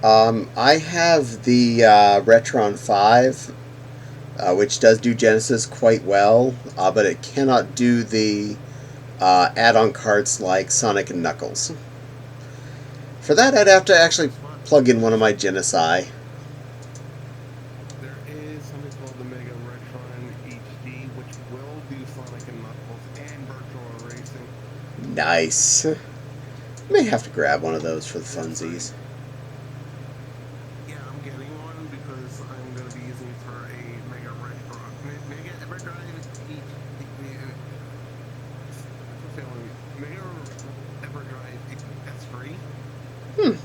one. I have the Retron 5, which does do Genesis quite well, but it cannot do the add-on carts like Sonic and Knuckles. For that, I'd have to actually plug in one of my Genesi. There is something called the Mega Retron HD, which will do Sonic and Knuckles and Virtual Racing. Nice. May have to grab one of those for the funsies. Yeah, I'm getting one because I'm going to be using it for a Mega Retron. Mega Everdrive Mega Everdrive S3. Hmm. And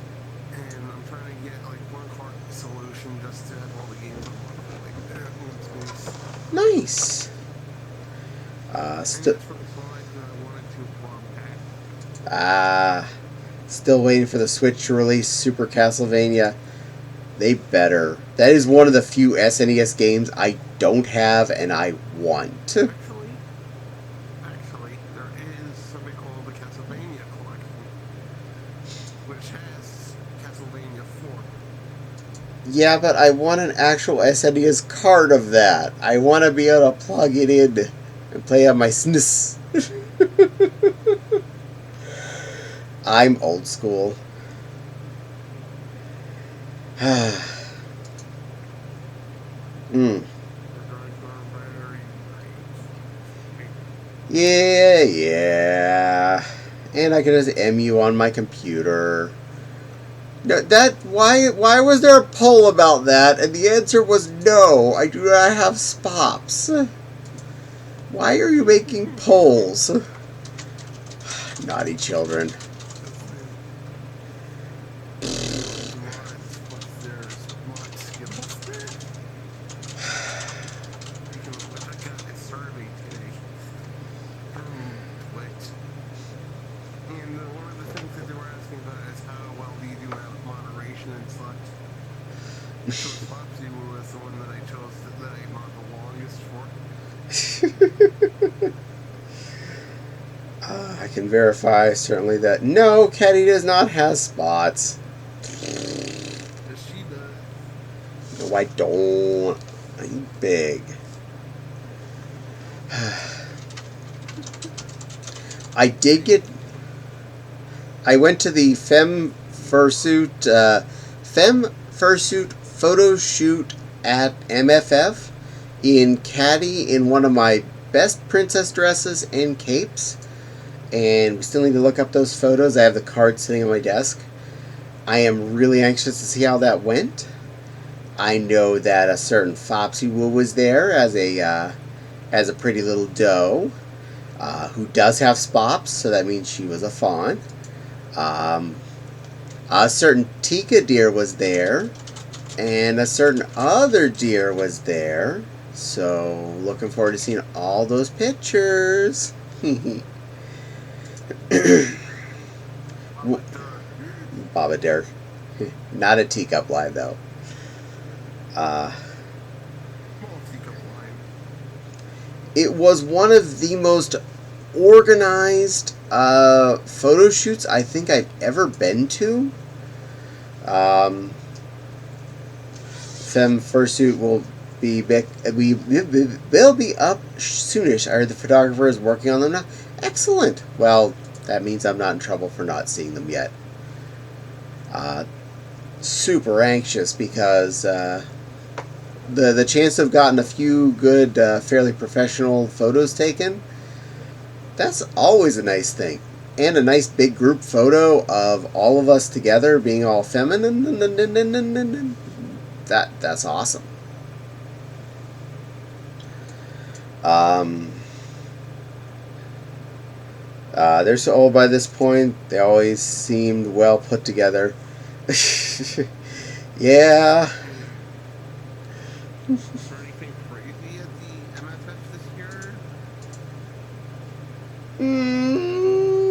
I'm trying to get like one cart solution just to have all the games on one space. Nice. And that's for the slides that I wanted to compact. Still waiting for the Switch to release Super Castlevania. They better. That is one of the few SNES games I don't have and I want. Actually, there is something called the Castlevania Collection, which has Castlevania 4. Yeah, but I want an actual SNES card of that. I want to be able to plug it in and play on my SNES. I'm old school. Yeah. And I can just MU on my computer. No, why was there a poll about that? And the answer was no, I do not have spops. Why are you making polls? Naughty children. So Popsy was the one that I chose that I marked the longest for. I can verify certainly that no, Caddie does not have spots. Yes, she does. No, I don't. I'm big. I went to the Femme Fursuit photo shoot at MFF in Caddie in one of my best princess dresses and capes. And we still need to look up those photos. I have the card sitting on my desk. I am really anxious to see how that went. I know that a certain Fopsy Woo was there as a pretty little doe who does have spops, so that means she was a fawn. A certain Tika deer was there, and a certain other deer was there. So looking forward to seeing all those pictures. Baba Dare. Not a teacup line, though. It was one of the most organized photo shoots I think I've ever been to. Femme Fursuit will be back. They'll be up soonish. Are the photographers working on them now? Excellent. Well, that means I'm not in trouble for not seeing them yet. Super anxious because the chance to have gotten a few good, fairly professional photos taken, that's always a nice thing. And a nice big group photo of all of us together being all feminine. That's awesome. They're so old by this point, they always seemed well put together. Yeah. Is there anything crazy at the MFF this year?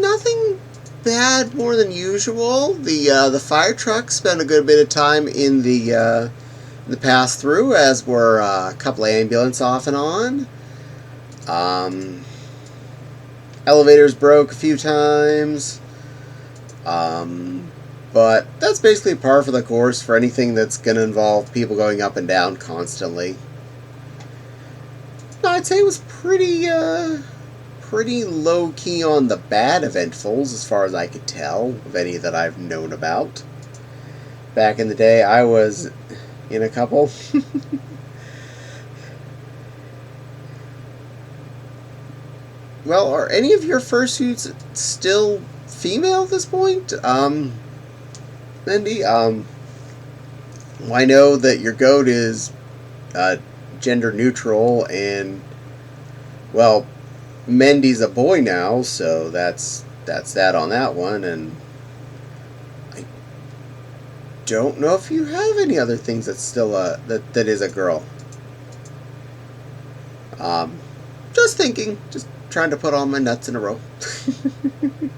Nothing bad more than usual. The fire truck spent a good bit of time in the pass through, as were a couple of ambulances off and on. Elevators broke a few times. But that's basically par for the course for anything that's going to involve people going up and down constantly. I'd say it was pretty low-key on the bad eventfuls, as far as I could tell, of any that I've known about. Back in the day, I was in a couple. Well, are any of your fursuits still female at this point? Mindy, well, I know that your goat is gender neutral, and, well, Mendy's a boy now, so that's that on that one, and I don't know if you have any other things that's still that is a girl. Just thinking, just trying to put all my nuts in a row.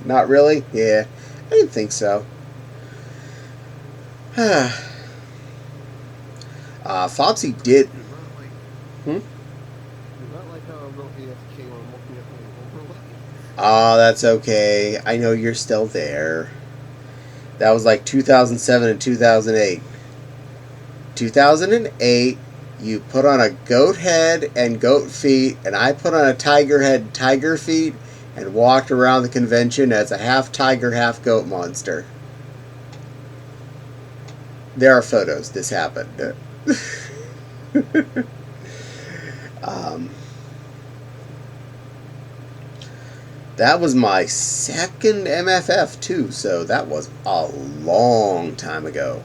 Not really? Yeah, I didn't think so. Foxy did. You're not like how I'm real AFK when I'm looking at my overlay. Oh, that's okay. I know you're still there. That was like 2007 and 2008. 2008, you put on a goat head and goat feet, and I put on a tiger head and tiger feet, and walked around the convention as a half tiger, half goat monster. There are photos. This happened. That was my second MFF too, so that was a long time ago.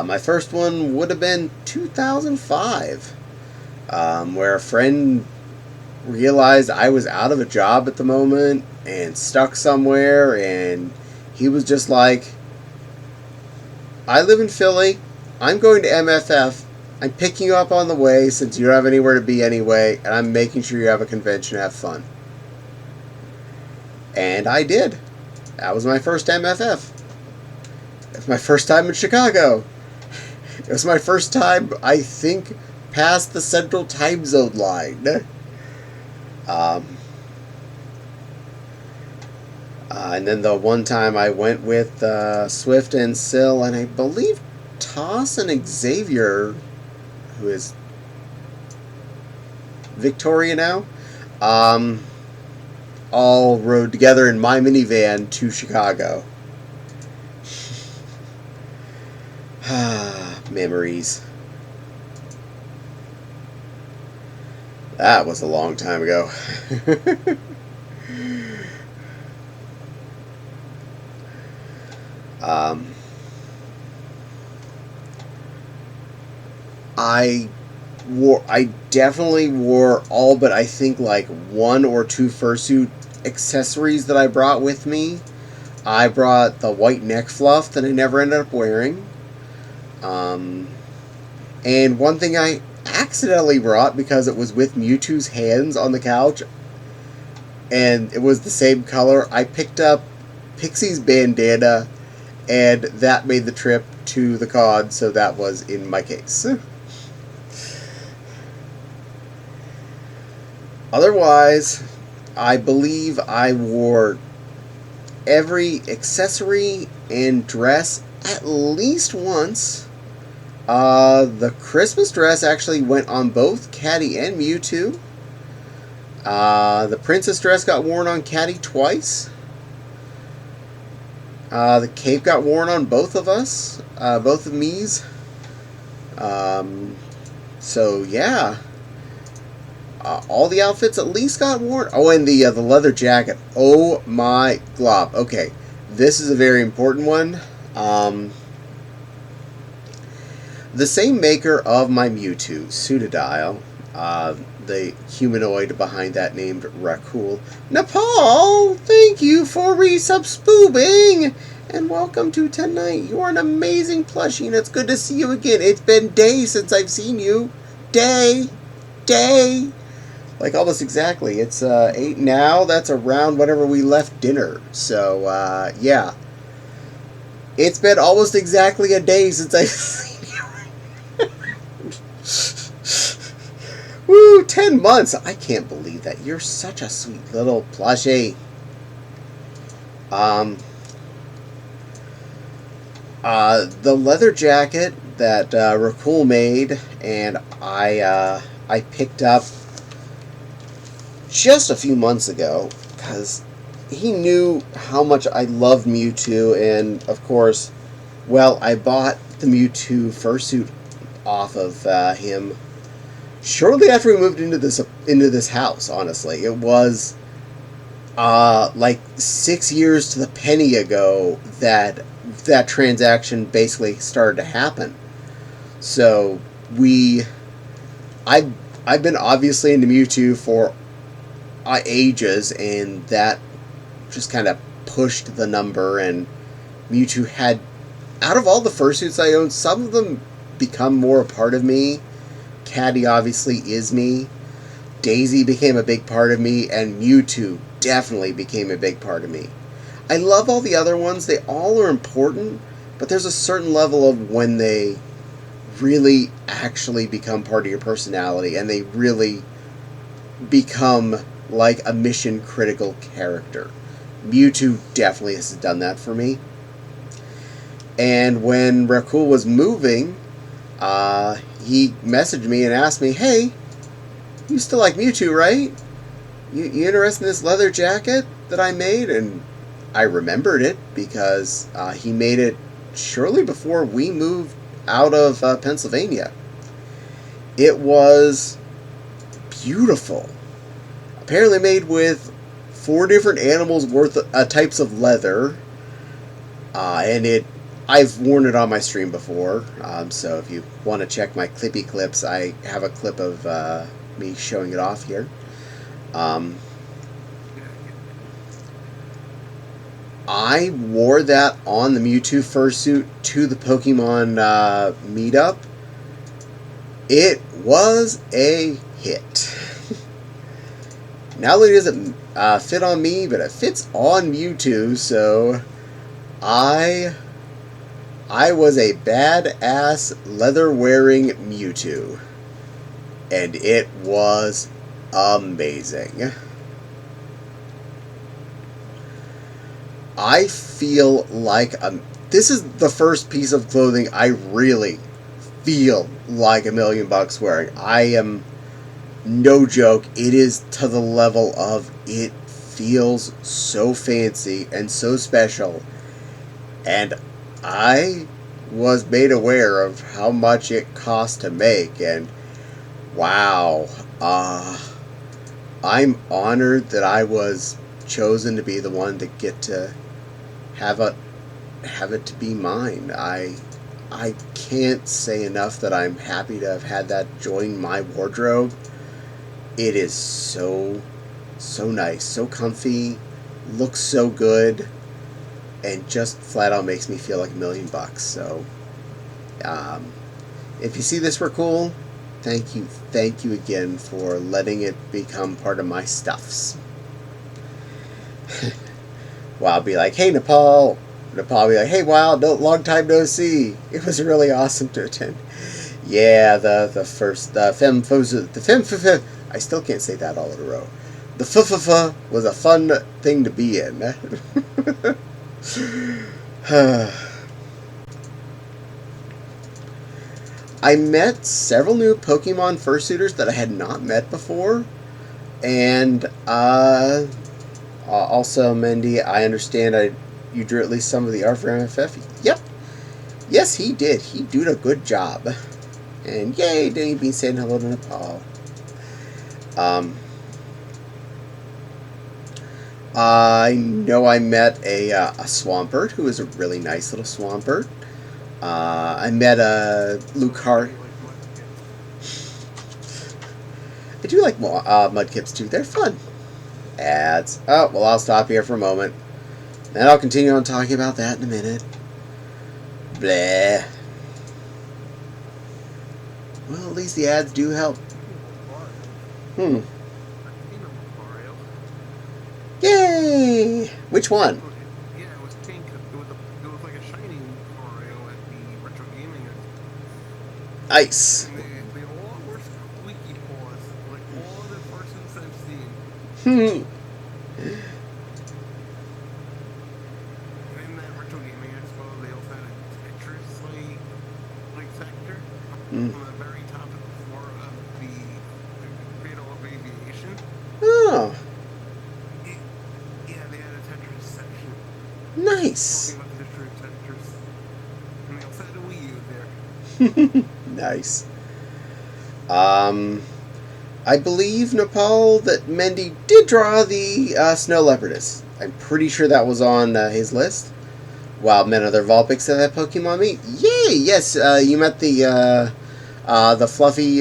My first one would have been 2005, where a friend realized I was out of a job at the moment and stuck somewhere, and he was just like, I live in Philly, I'm going to MFF, I'm picking you up on the way since you don't have anywhere to be anyway, and I'm making sure you have a convention, have fun. And I did. That was my first MFF. It was my first time in Chicago. It was my first time, I think, past the Central Time Zone line. And then the one time I went with Swift and Sill, and I believe Toss and Xavier, who is Victoria now, all rode together in my minivan to Chicago. Memories. That was a long time ago. I definitely wore all but I think like one or two fursuit accessories that I brought with me. I brought the white neck fluff that I never ended up wearing. And one thing I accidentally brought because it was with Mewtwo's hands on the couch and it was the same color, I picked up Pixie's bandana, and that made the trip to the con, so that was in my case. Otherwise, I believe I wore every accessory and dress at least once. The Christmas dress actually went on both Caddie and Mewtwo. The princess dress got worn on Caddie twice. The cape got worn on both of us, both of me's. So yeah, all the outfits at least got worn. Oh, and the leather jacket. Oh my glop. Okay, this is a very important one. The same maker of my Mewtwo, Pseudodile, the humanoid behind that named Rakul. Nepal, thank you for resubscribing, and welcome to tonight. You are an amazing plushie, and it's good to see you again. It's been days since I've seen you. Day. Like almost exactly. It's 8 now. That's around whenever we left dinner. So, yeah. It's been almost exactly a day since I've seen you. Woo, 10 months. I can't believe that. You're such a sweet little plushie. The leather jacket that Rakul made, and I picked up just a few months ago, because he knew how much I loved Mewtwo, and of course, well, I bought the Mewtwo fursuit off of him shortly after we moved into this house. Honestly, it was like 6 years to the penny ago that transaction basically started to happen. So I've been obviously into Mewtwo for ages, and that just kind of pushed the number, and Mewtwo had, out of all the fursuits I own, some of them become more a part of me. Caddie obviously is me. Daisy became a big part of me, and Mewtwo definitely became a big part of me. I love all the other ones. They all are important, but there's a certain level of when they really actually become part of your personality, and they really become like a mission critical character. Mewtwo definitely has done that for me. And when Rakul was moving, he messaged me and asked me, hey, you still like Mewtwo, right? You interested in this leather jacket that I made? And I remembered it because he made it shortly before we moved out of Pennsylvania. It was beautiful. Apparently made with 4 different animals worth types of leather, and I've worn it on my stream before. So if you want to check my clippy clips, I have a clip of me showing it off here. I wore that on the Mewtwo fursuit to the Pokemon meetup. It was a hit. Not only does it fit on me, but it fits on Mewtwo, so I was a badass leather-wearing Mewtwo. And it was amazing. I feel like this is the first piece of clothing I really feel like $1,000,000 wearing. I am, no joke, it is to the level of it feels so fancy and so special. And I was made aware of how much it cost to make, and wow, I'm honored that I was chosen to be the one to get to have it to be mine. I can't say enough that I'm happy to have had that join my wardrobe. It is so nice, so comfy, looks so good, and just flat out makes me feel like $1,000,000. So, if you see this for cool, thank you again for letting it become part of my stuffs. Well, I'll be like, hey, Nepal. Nepal will be like, hey, wow, long time no see. It was really awesome to attend. Yeah, the FemFF, I still can't say that all in a row. The FFF was a fun thing to be in. I met several new Pokemon fursuiters that I had not met before. And, also, Mendy, I understand you drew at least some of the art for MFF. Yep. Yes, he did. He did a good job. And yay, did he be saying hello to Nepal? I know I met a Swampert, who is a really nice little Swampert. I met a Lucario. I do like Mudkips too. They're fun. Ads. Oh, well, I'll stop here for a moment. And I'll continue on talking about that in a minute. Blah. Well, at least the ads do help. Yay! Which one? Yeah, it was pink. It was like a shiny Lucario at the Retro Gaming. Nice. And they all were squeaky paws, like all the persons I've seen. Hmm. In that Retro Gaming Expo, they also had a Tetris like sector Mm. on the very top of the floor of the Cradle of Aviation. Oh, Yeah, they had a Tetris section. nice. Talking about the history of Tetris. And they also had a Wii U there. Nice. I believe, Nepal, that Mendy did draw the Snow Leopardess. I'm pretty sure that was on his list. Wow, men other Vulpix at that Pokemon meet. Yay! Yes, you met the fluffy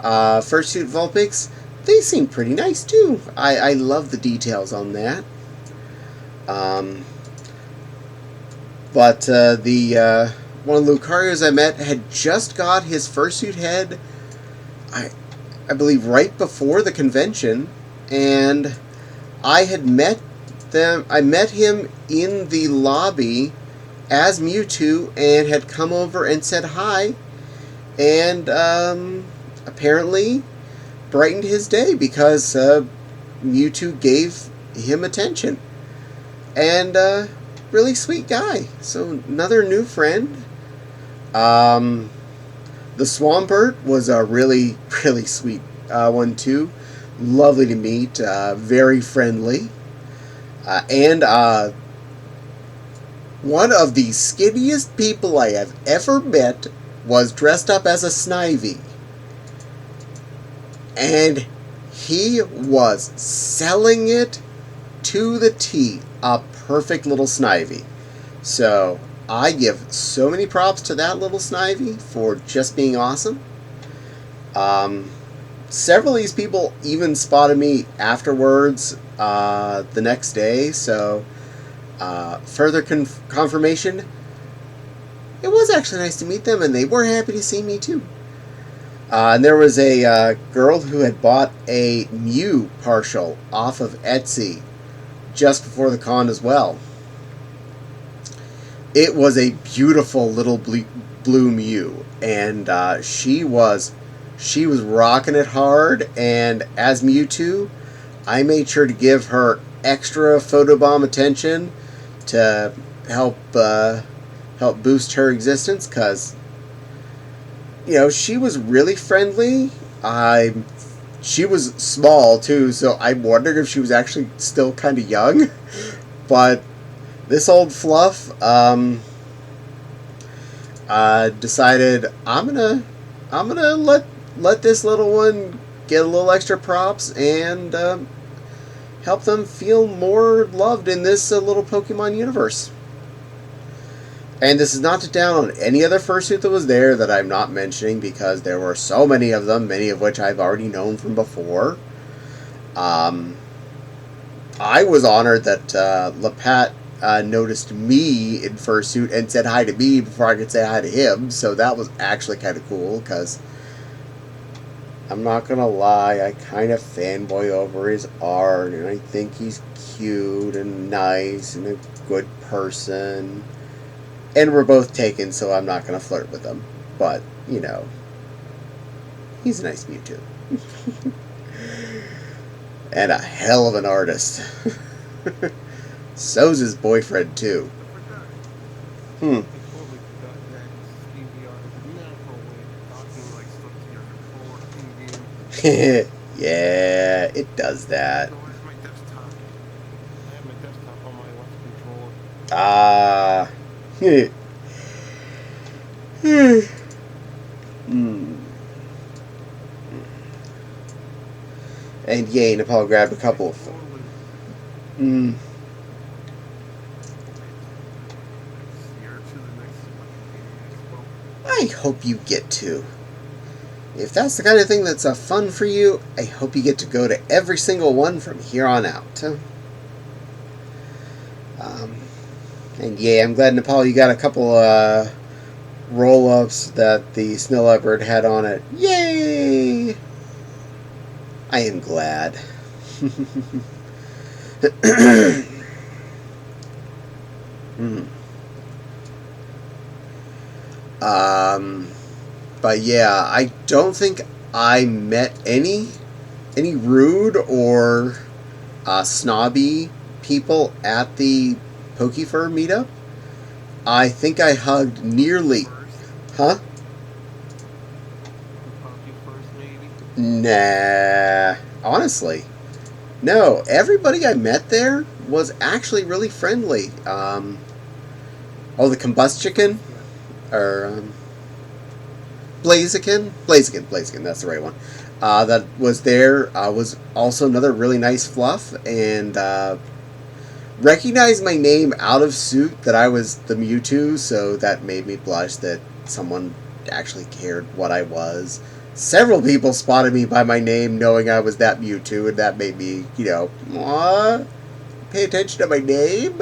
fursuit Vulpix. They seem pretty nice too. I love the details on that. But the one of the Lucarios I met had just got his fursuit head, I believe, right before the convention, and I had met them. I met him in the lobby as Mewtwo and had come over and said hi, and apparently brightened his day because Mewtwo gave him attention. And really sweet guy. So another new friend. The Swampert was a really sweet one too. Lovely to meet. Very friendly. And one of the skinniest people I have ever met was dressed up as a Snivy. And He was selling it to the T. A perfect little Snivy. So I give so many props to that little Snivy for just being awesome. Several of these people even spotted me afterwards the next day, so further confirmation, it was actually nice to meet them, and they were happy to see me too. And there was a girl who had bought a Mew partial off of Etsy just before the con as well. It was a beautiful little blue Mew, and she was rocking it hard. And as Mewtwo, I made sure to give her extra photobomb attention to help boost her existence, because she was really friendly. She was small too, so I wondered if she was actually still kind of young. But this old fluff decided I'm gonna let this little one get a little extra props and help them feel more loved in this little Pokemon universe. And this is not to down on any other fursuit that was there that I'm not mentioning, because there were so many of them, many of which I've already known from before. I was honored that Lapat noticed me in fursuit and said hi to me before I could say hi to him, so that was actually kind of cool, because I'm not gonna lie, I kind of fanboy over his art, and I think he's cute and nice and a good person. And we're both taken, so I'm not going to flirt with him. But, he's a nice Mewtwo. And a hell of an artist. So's his boyfriend, too. I totally forgot that Caddie VR is a natural way of talking like stuff to your controller in game. Yeah, it does that. So where's my desktop? I have my desktop on my left controller. Ah. And yay, Nepal grabbed a couple of. I hope you get to. If that's the kind of thing that's fun for you, I hope you get to go to every single one from here on out. And yeah, I'm glad, Nepal, you got a couple roll-ups that the Snow Leopard had on it. Yay! I am glad. But yeah, I don't think I met any rude or snobby people at the Pokefur meetup. I think I hugged nearly... Huh? Nah. Honestly. No, everybody I met there was actually really friendly. The Combuschicken? Or, Blaziken, that's the right one. That was there, was also another really nice fluff, and recognized my name out of suit that I was the Mewtwo, so that made me blush that someone actually cared what I was. Several people spotted me by my name knowing I was that Mewtwo, and that made me, what? Pay attention to my name?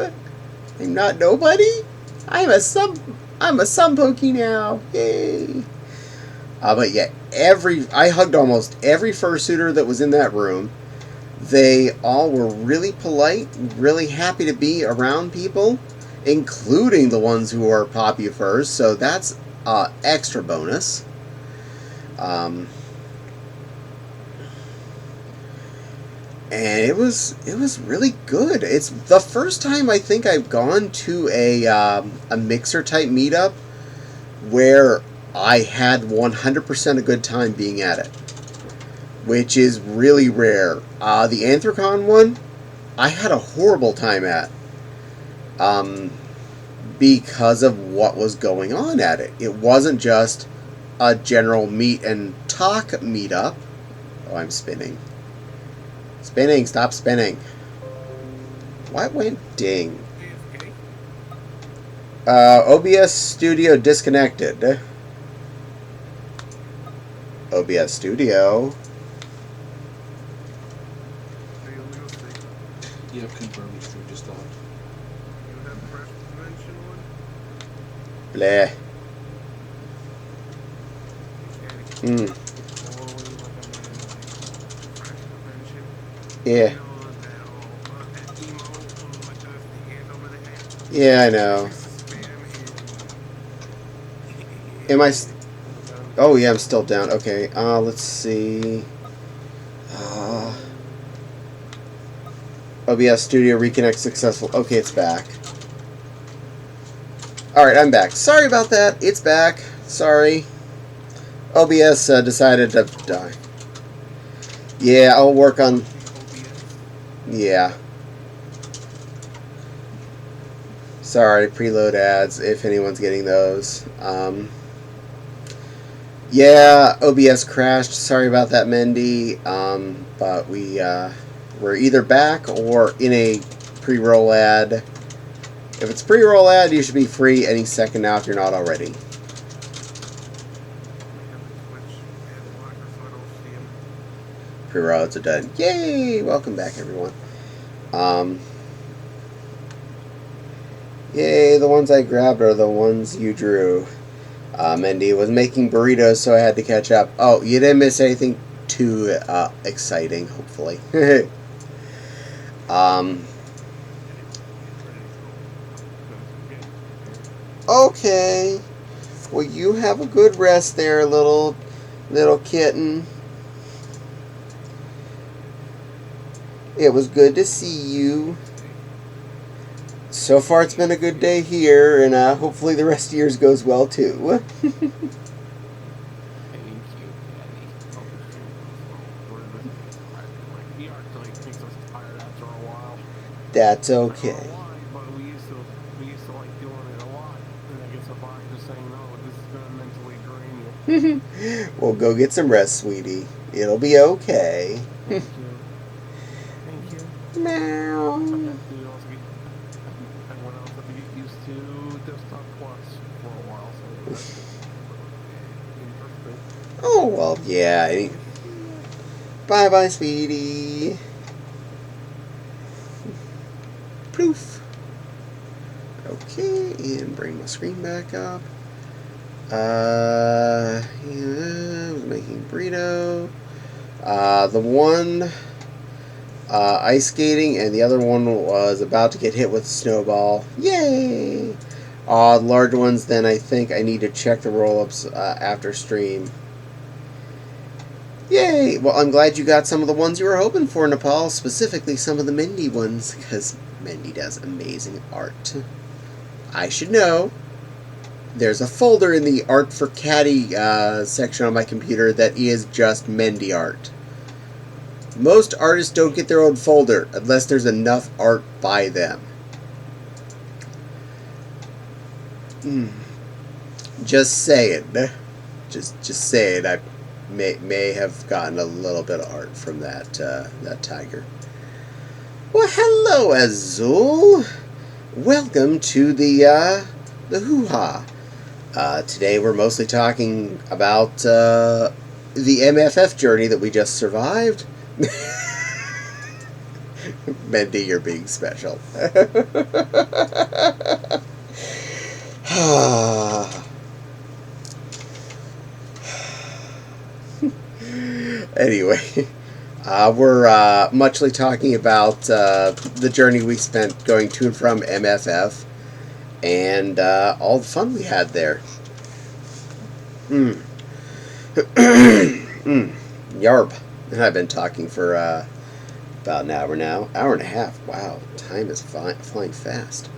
I'm not nobody? I'm a Sunpokey now. Yay. But yeah, I hugged almost every fursuiter that was in that room. They all were really polite, really happy to be around people, including the ones who are Popufurs, so that's extra bonus. And it was really good. It's the first time I think I've gone to a mixer type meetup where I had 100% a good time being at it, which is really rare. The Anthrocon one, I had a horrible time at, because of what was going on at it. It wasn't just a general meet and talk meetup. Oh, I'm spinning. Spinning, stop spinning. What went ding? AFK? OBS Studio disconnected. OBS Studio. Hey, let me go see. Yep, confirmed. Stream just stopped. You have Crash Convention one? Bleh. Caddie. Hmm. Following like a man, like Crash Convention. Yeah. You know that emo with the hand over the head. Yeah, I know. Used to spam Am I? in. Oh yeah, I'm still down. Okay. Let's see. OBS Studio reconnect successful. Okay, it's back. Alright, I'm back. Sorry about that. It's back. Sorry. OBS decided to die. Yeah, I'll work on... Yeah. Sorry, preload ads, if anyone's getting those. Yeah, OBS crashed. Sorry about that, Mendy. But we're either back or in a pre-roll ad. If it's pre-roll ad, you should be free any second now if you're not already. Pre-rolls are done. Yay! Welcome back, everyone. Yay, the ones I grabbed are the ones you drew. Mendy was making burritos, so I had to catch up. Oh, you didn't miss anything too exciting, hopefully. Okay. Well, you have a good rest there, little kitten. It was good to see you. So far, it's been a good day here, and hopefully the rest of yours goes well, too. Thank you, Caddie. That's okay. But we used to like doing it a lot, and I guess if I'm just saying no, this is gonna mentally drain you. Well, go get some rest, sweetie. It'll be okay. Thank you. Thank you. Meow. I went out to get used to Desktop Plus for a while, so interesting. Oh, well, yeah. Bye-bye, sweetie. Poof. Okay, and bring my screen back up. Yeah, I was making burrito. The one ice skating, and the other one was about to get hit with a snowball. Yay! The large ones, then I think I need to check the roll-ups after stream. Yay! Well, I'm glad you got some of the ones you were hoping for, Nepal, specifically some of the Mendy ones, because Mendy does amazing art. I should know. There's a folder in the Art for Caddie section on my computer that is just Mendy art. Most artists don't get their own folder unless there's enough art by them. Just saying. Just saying. I may have gotten a little bit of art from that tiger. Well, hello, Azul. Welcome to the hoo-ha. Today we're mostly talking about the MFF journey that we just survived. Mendy, you're being special. Anyway, we're muchly talking about the journey we spent going to and from MFF and all the fun we had there. Yarp. And I've been talking for about an hour now. Hour and a half. Wow, time is flying fast.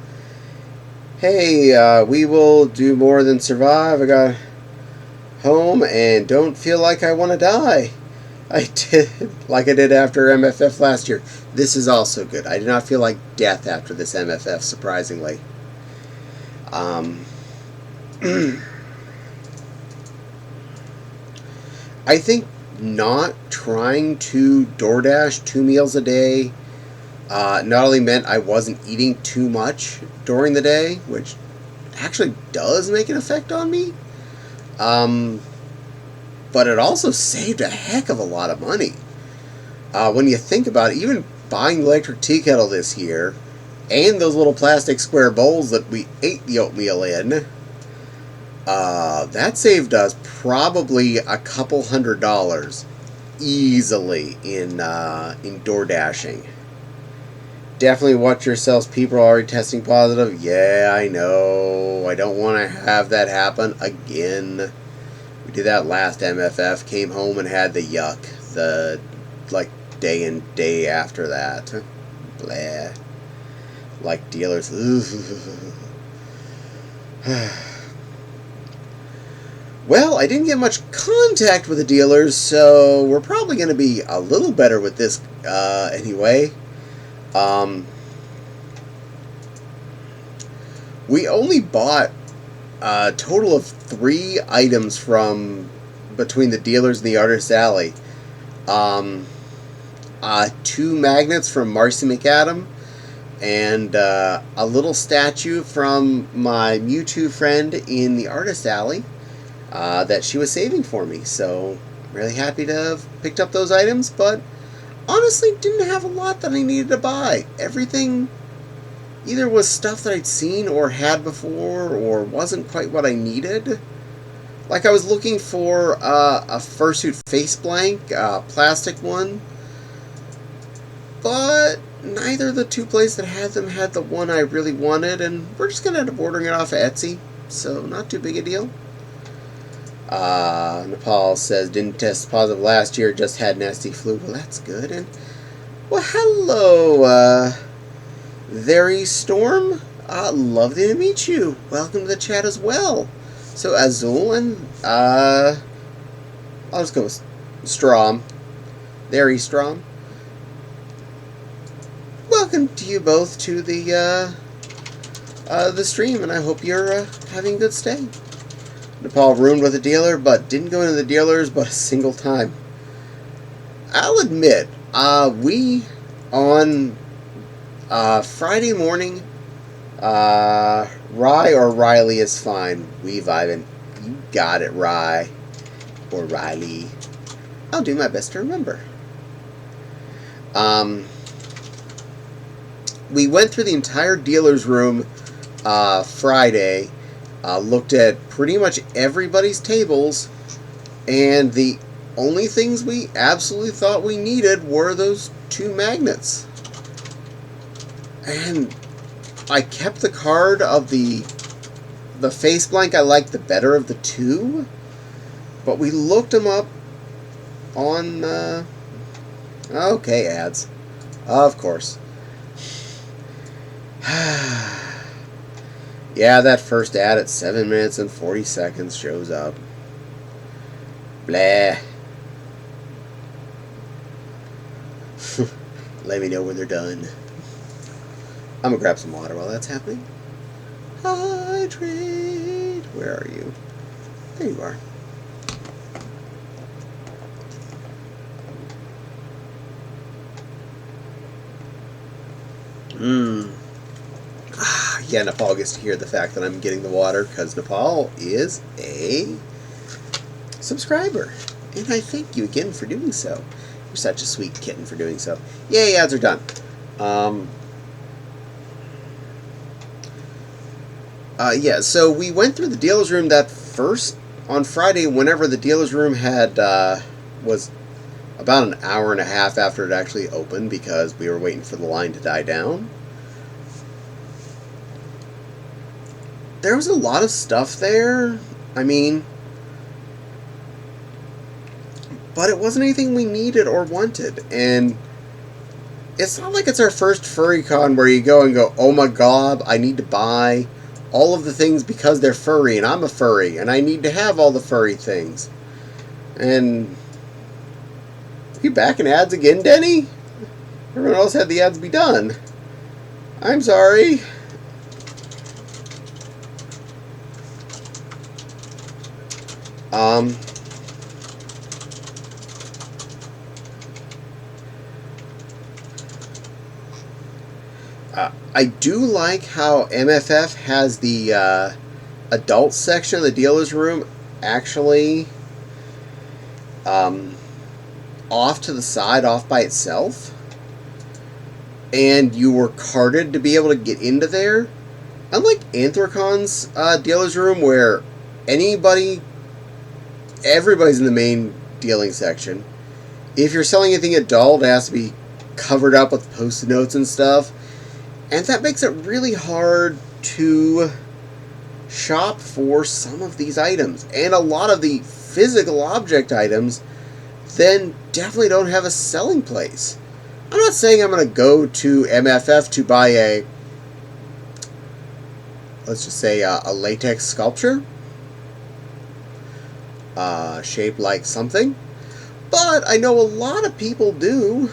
Hey, we will do more than survive. I got home and don't feel like I want to die. I did, like I did after MFF last year. This is also good. I did not feel like death after this MFF, surprisingly. I think not trying to DoorDash 2 meals a day not only meant I wasn't eating too much during the day, which actually does make an effect on me, but it also saved a heck of a lot of money. When you think about it, even buying the electric tea kettle this year, and those little plastic square bowls that we ate the oatmeal in, that saved us probably a couple $100 easily in door dashing. Definitely watch yourselves. People are already testing positive. Yeah, I know. I don't want to have that happen again. We did that last MFF. Came home and had the yuck. The day and day after that. Blah. Like dealers. Well, I didn't get much contact with the dealers, so we're probably going to be a little better with this anyway. We only bought a total of 3 items from between the dealers and the Artist Alley. 2 magnets from Marcy McAdam, and a little statue from my Mewtwo friend in the Artist Alley that she was saving for me. So, I'm really happy to have picked up those items, but honestly didn't have a lot that I needed to buy. Everything either was stuff that I'd seen or had before, or wasn't quite what I needed. Like I was looking for a fursuit face blank, plastic one, but neither of the 2 places that had them had the one I really wanted, and we're just going to end up ordering it off of Etsy, so not too big a deal. Nepal says, didn't test positive last year, just had nasty flu. Well, that's good. And, well, hello, Very Storm. Lovely to meet you. Welcome to the chat as well. So, Azul and, I'll just go with Strom. Very Strom. Welcome to you both to the stream, and I hope you're having a good stay. Nepal roomed with a dealer, but didn't go into the dealers but a single time. I'll admit, we on Friday morning, Rye or Riley is fine. We vibing. You got it, Rye or Riley. I'll do my best to remember. We went through the entire dealer's room Friday. Looked at pretty much everybody's tables, and the only things we absolutely thought we needed were those 2 magnets. And I kept the card of the face blank I liked the better of the 2, but we looked them up on okay, ads, of course. Yeah, that first ad at 7 minutes and 40 seconds shows up. Blah. Let me know when they're done. I'm gonna grab some water while that's happening. Hydrate. Where are you? There you are. Yeah, Nepal gets to hear the fact that I'm getting the water because Nepal is a subscriber. And I thank you again for doing so. You're such a sweet kitten for doing so. Yay, ads are done. Yeah, so we went through the dealer's room that first on Friday whenever the dealer's room had was about an hour and a half after it actually opened because we were waiting for the line to die down. There was a lot of stuff there. I mean, but it wasn't anything we needed or wanted. And it's not like it's our first furry con where you go and go, oh my god, I need to buy all of the things because they're furry and I'm a furry and I need to have all the furry things. And you back in ads again, Denny? Everyone else had the ads be done. I'm sorry. I do like how MFF has the adult section of the dealer's room actually um, off to the side, off by itself. And you were carded to be able to get into there. Unlike Anthracon's dealer's room, where everybody's in the main dealing section. If you're selling anything adult, it has to be covered up with post-it notes and stuff. And that makes it really hard to shop for some of these items. And a lot of the physical object items then definitely don't have a selling place. I'm not saying I'm going to go to MFF to buy let's just say a latex sculpture shaped like something. But I know a lot of people do.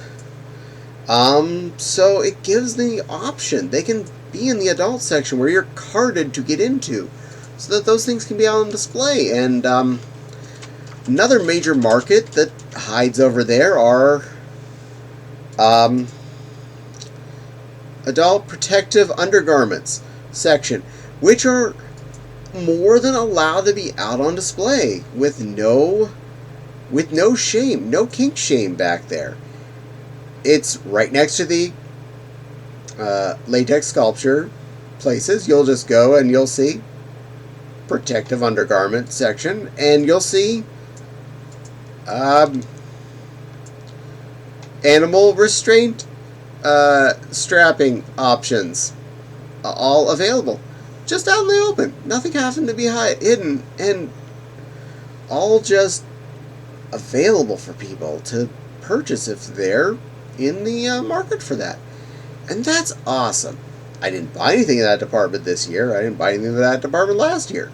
So it gives the option. They can be in the adult section where you're carded to get into, so that those things can be out on display. And another major market that hides over there are adult protective undergarments section, which are more than allowed to be out on display with no shame, no kink shame back there. It's right next to the latex sculpture places. You'll just go and you'll see protective undergarment section, and you'll see animal restraint strapping options all available. Just out in the open. Nothing having to be hidden, and all just available for people to purchase if they're in the market for that. And that's awesome. I didn't buy anything in that department this year. I didn't buy anything in that department last year.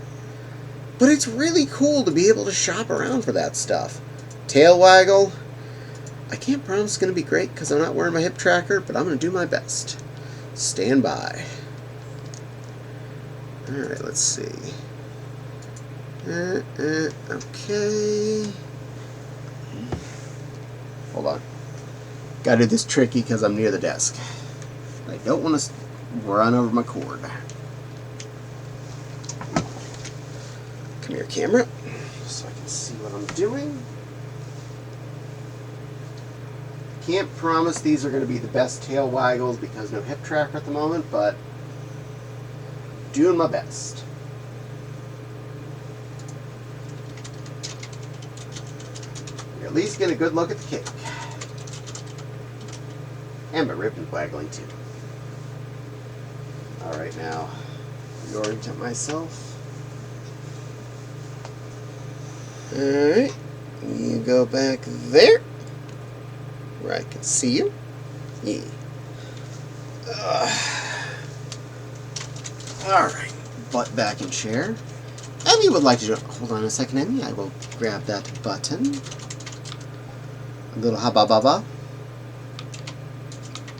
But it's really cool to be able to shop around for that stuff. Tail waggle. I can't promise it's going to be great because I'm not wearing my hip tracker, but I'm going to do my best. Stand by. Alright, let's see. Okay. Hold on. Gotta do this tricky because I'm near the desk. I don't want to run over my cord. Come here, camera, so I can see what I'm doing. Can't promise these are going to be the best tail waggles because no hip tracker at the moment, but doing my best. You at least get a good look at the cake. And my ribbon waggling too. Alright, now reorient myself. Alright, you go back there where I can see you. Yeah. Alright, butt back in chair. Emmy would like to join. Hold on a second, Emmy. I will grab that button. A little ha-ba-ba-ba.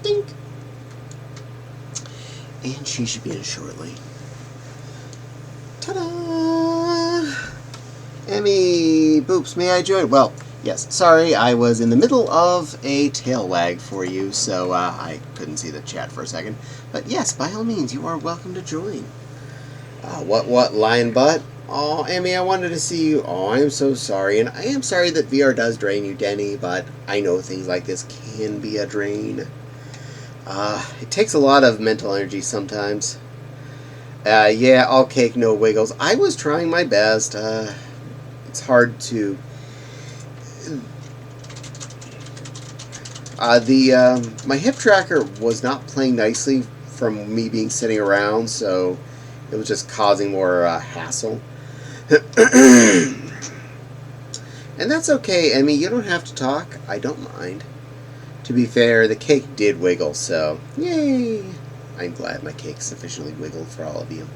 Dink. And she should be in shortly. Ta-da! Emmy, Boops, may I join? Well, yes, sorry, I was in the middle of a tail wag for you, so I couldn't see the chat for a second. But yes, by all means, you are welcome to join. What, lion butt? Oh, Emmy, I wanted to see you. Oh, I'm so sorry. And I am sorry that VR does drain you, Denny, but I know things like this can be a drain. It takes a lot of mental energy sometimes. Yeah, all cake, no wiggles. I was trying my best. It's hard to... my hip tracker was not playing nicely from me being sitting around, so it was just causing more hassle. And that's okay, Emmy. You don't have to talk. I don't mind. To be fair, the cake did wiggle, so yay! I'm glad my cake sufficiently wiggled for all of you.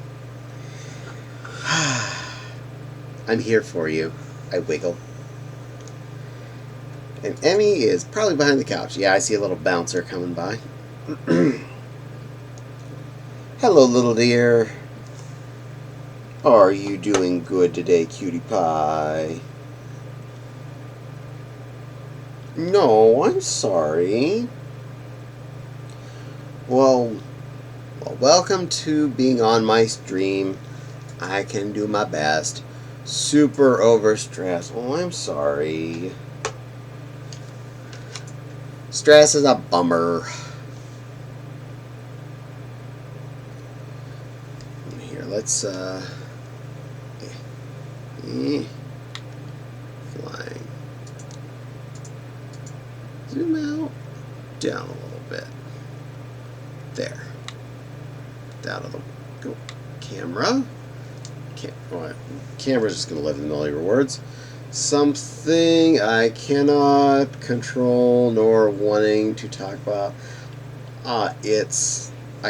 I'm here for you. I wiggle. And Emmy is probably behind the couch. Yeah, I see a little bouncer coming by. Hello, little dear. Are you doing good today, cutie pie? No, I'm sorry. Well, Well, welcome to being on my stream. I can do my best. Super overstressed. Oh, I'm sorry. Stress is a bummer. Here, let's flying. Zoom out. Down a little bit. There. Out of the go. Camera. Camera's just going to live in the middle of your words. Something I cannot control nor wanting to talk about. I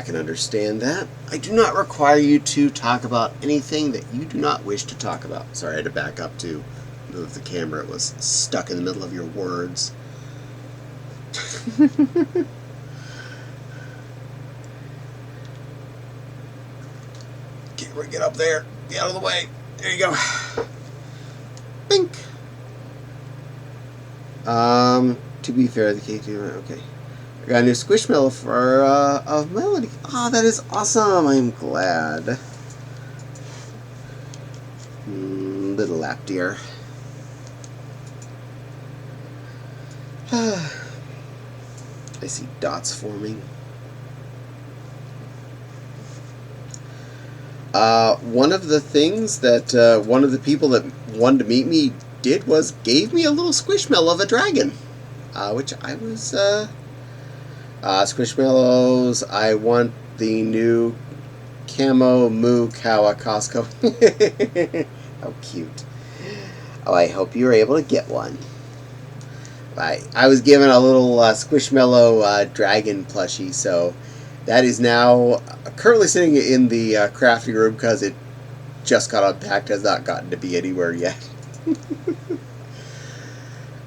can understand that. I do not require you to talk about anything that you do not wish to talk about. Sorry, I had to back up to move the camera. It was stuck in the middle of your words. Get up there. Get out of the way. There you go. Bink. To be fair, the K2. Okay. I got a new Squishmallow for of Melody. Oh, that is awesome. I'm glad. Little lap deer. I see dots forming. One of the things that one of the people that wanted to meet me did was gave me a little Squishmallow of a dragon, which I was Squishmallows. I want the new camo moo cow at Costco. How cute! Oh, I hope you were able to get one. I was given a little Squishmallow dragon plushie, so that is now currently sitting in the crafting room because it just got unpacked, has not gotten to be anywhere yet.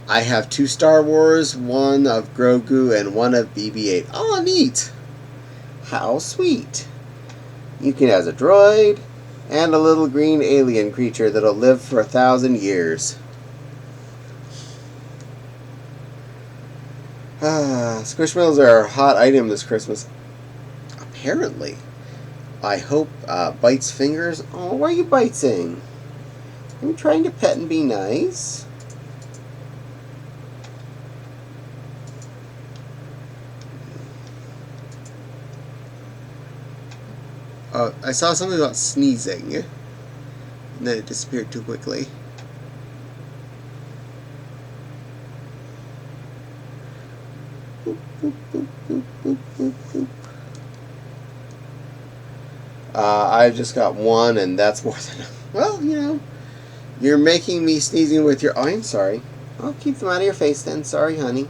I have 2 Star Wars, one of Grogu and one of BB-8. Oh, neat! How sweet! You can have a droid and a little green alien creature that'll live for 1,000 years. Squishmallows are a hot item this Christmas. Apparently. I hope Bite's fingers. Oh, why are you biting? I'm trying to pet and be nice. I saw something about sneezing, and then it disappeared too quickly. Boop, boop, boop, boop, boop, boop, boop. I just got one, and that's more than enough. Well, you know, you're making me sneezing with your. Oh, I'm sorry. I'll keep them out of your face then. Sorry, honey.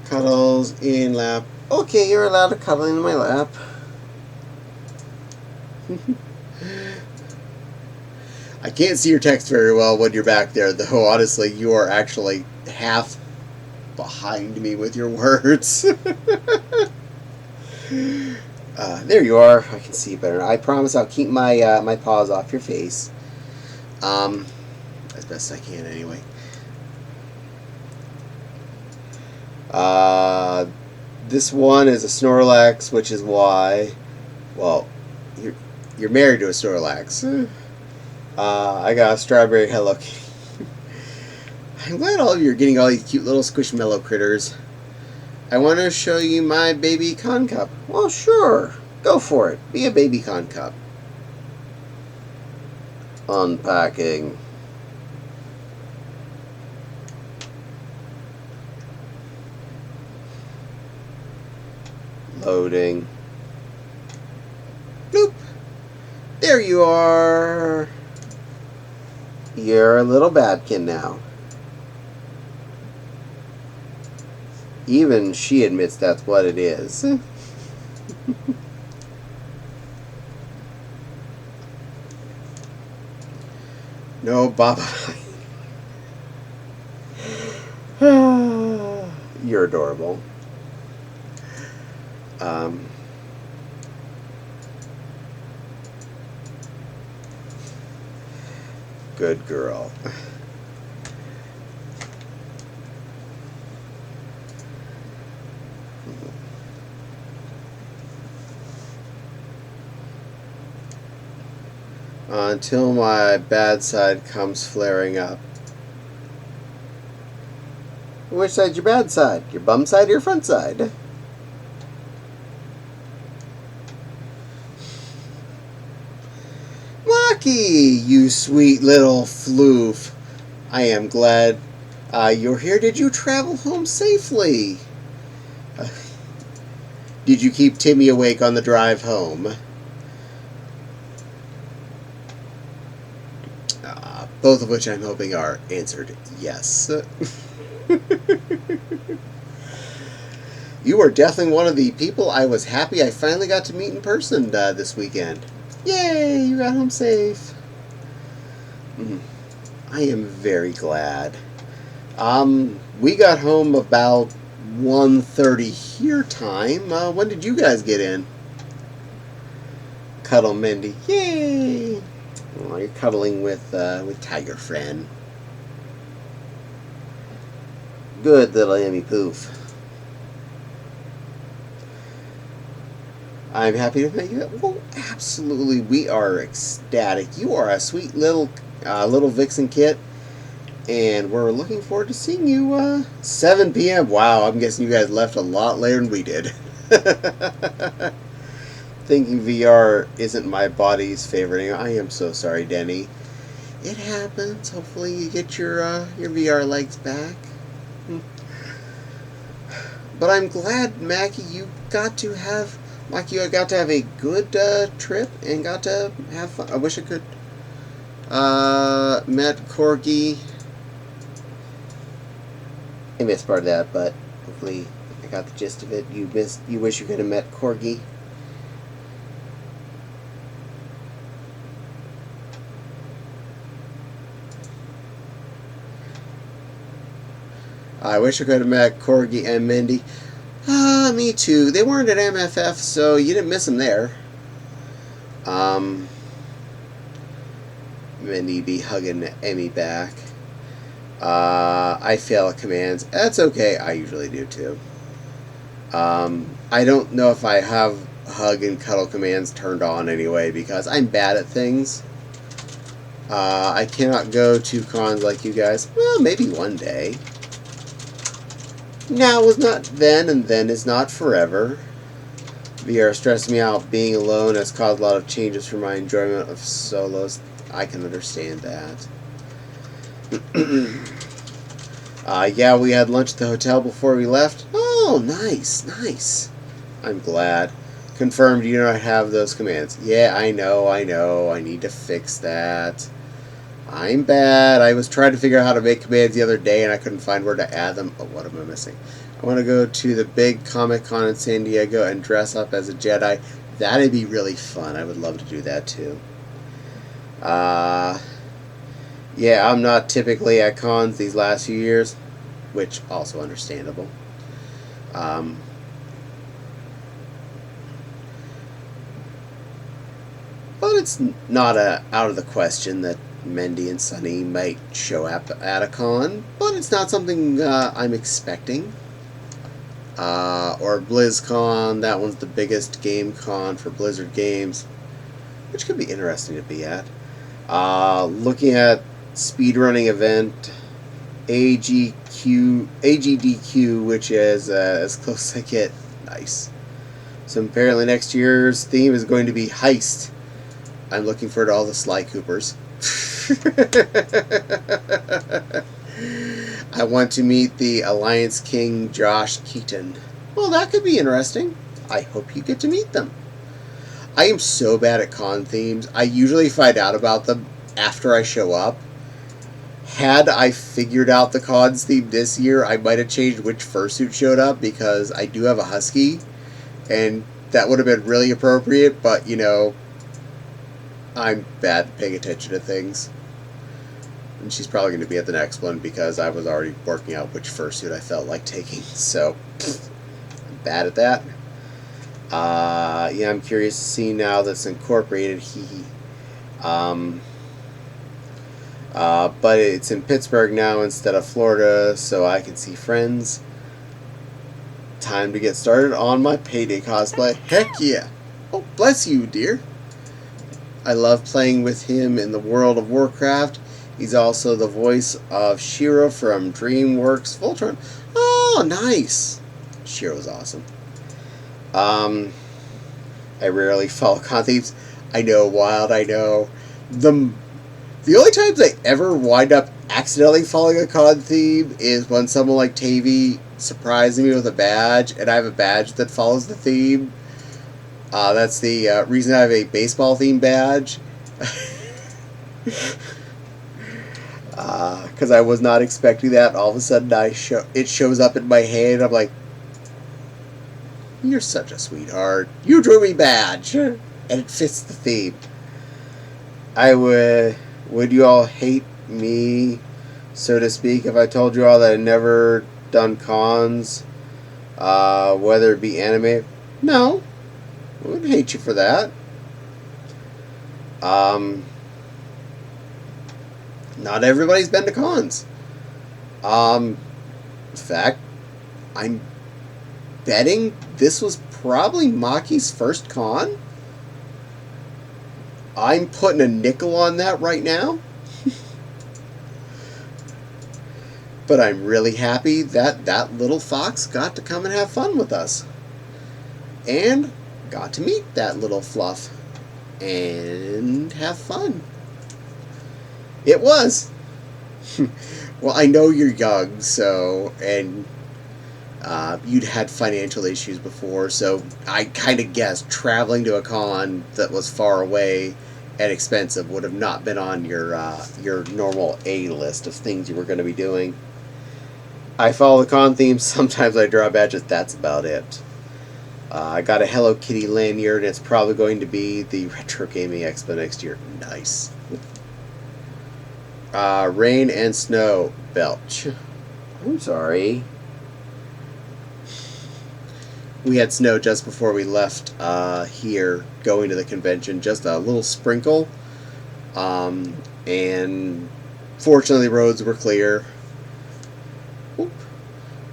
Cuddles in lap. Okay, you're allowed to cuddle in my lap. I can't see your text very well when you're back there, though. Honestly, you are actually half behind me with your words. There you are. I can see better. I promise I'll keep my my paws off your face. As best I can, anyway. This one is a Snorlax, which is why. Well, you're married to a Snorlax. I got a Strawberry Hello Kitty. I'm glad all of you are getting all these cute little Squishmallow critters. I want to show you my baby con cup. Well, sure. Go for it. Be a baby con cup. Unpacking. Loading. Bloop. There you are. You're a little badkin now. Even she admits that's what it is. No, Baba. You're adorable. Good girl. Until my bad side comes flaring up. Which side's your bad side? Your bum side or your front side? Maki, you sweet little floof. I am glad you're here. Did you travel home safely? Did you keep Timmy awake on the drive home? Both of which I'm hoping are answered yes. You are definitely one of the people I was happy I finally got to meet in person this weekend. Yay, you got home safe. I am very glad. We got home about 1:30 here time. When did you guys get in? Cuddle Mindy. Yay! Oh, you're cuddling with Tiger Friend. Good little Emmy Poof. I'm happy to meet you. Well, absolutely, we are ecstatic. You are a sweet little Vixen kit, and we're looking forward to seeing you 7 p.m. Wow, I'm guessing you guys left a lot later than we did. Thinking VR isn't my body's favorite. I am so sorry, Denny. It happens. Hopefully you get your VR legs back. But I'm glad, Mackie, you got to have a good trip and got to have fun. I wish I could met Corgi. I missed part of that, but hopefully I got the gist of it. You wish you could have met Corgi. I wish I could have met Corgi and Mindy. Me too. They weren't at MFF, so you didn't miss them there. Mindy be hugging Emmy back. I fail at commands. That's okay. I usually do too. I don't know if I have hug and cuddle commands turned on anyway because I'm bad at things. I cannot go to cons like you guys. Well, maybe one day. Now is not then, and then is not forever. VR stressed me out. Being alone has caused a lot of changes for my enjoyment of solos. I can understand that. Yeah, we had lunch at the hotel before we left. Oh, nice, nice. I'm glad. Confirmed you don't have those commands. Yeah, I know. I need to fix that. I'm bad. I was trying to figure out how to make commands the other day and I couldn't find where to add them. Oh, what am I missing? I want to go to the big Comic-Con in San Diego and dress up as a Jedi. That'd be really fun. I would love to do that too. Yeah, I'm not typically at cons these last few years, which also understandable. But it's not out of the question that Mendy and Sunny might show up at a con, but it's not something I'm expecting. Or BlizzCon, that one's the biggest game con for Blizzard games, which could be interesting to be at. Looking at speedrunning event AGDQ, which is as close as I get. Nice. So apparently next year's theme is going to be heist. I'm looking forward to all the Sly Coopers. I want to meet the Alliance King Josh Keaton. Well, that could be interesting. I hope you get to meet them. I am so bad at con themes. I usually find out about them after I show up. Had I figured out the cons theme this year, I might have changed which fursuit showed up because I do have a husky, and that would have been really appropriate, but, you know, I'm bad at paying attention to things. And she's probably going to be at the next one because I was already working out which fursuit I felt like taking. So, I'm bad at that. Yeah, I'm curious to see now that's incorporated. But it's in Pittsburgh now instead of Florida, so I can see friends. Time to get started on my payday cosplay. Heck yeah! Oh, bless you, dear. I love playing with him in the World of Warcraft. He's also the voice of Shiro from DreamWorks Voltron. Oh, nice! Shiro's awesome. I rarely follow con thieves. I know, wild, I know. The only times I ever wind up accidentally following a con theme is when someone like Tavy surprises me with a badge, and I have a badge that follows the theme. That's the reason I have a baseball theme badge. Because I was not expecting that. All of a sudden, it shows up in my hand. I'm like, "You're such a sweetheart. You drew me badge, and it fits the theme." Would you all hate me, so to speak, if I told you all that I'd never done cons, whether it be anime? No, I wouldn't hate you for that. Not everybody's been to cons. In fact, I'm betting this was probably Maki's first con. I'm putting a nickel on that right now. But I'm really happy that that little fox got to come and have fun with us. And got to meet that little fluff. And have fun. It was. Well, I know you're young, so... And you'd had financial issues before, so I kind of guessed traveling to a con that was far away and expensive would have not been on your normal A list of things you were going to be doing. I follow the con themes. Sometimes I draw badges. That's about it. I got a Hello Kitty lanyard, and it's probably going to be the Retro Gaming Expo next year. Nice. Rain and snow. Belch. I'm sorry. We had snow just before we left here going to the convention. Just a little sprinkle. And fortunately the roads were clear. Oop.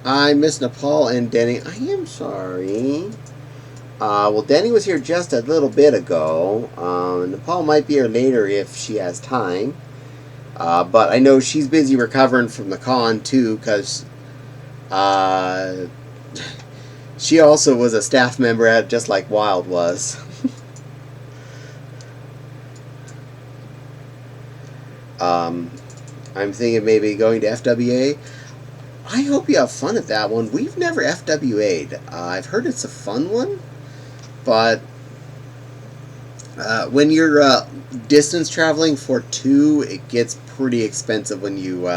I miss Nepal and Denny. I am sorry. Well, Denny was here just a little bit ago. Nepal might be here later if she has time. But I know she's busy recovering from the con too, because she also was a staff member at just like Wild was. I'm thinking maybe going to FWA. I hope you have fun at that one. We've never FWA'd. I've heard it's a fun one, but when you're distance traveling for two, it gets pretty expensive when you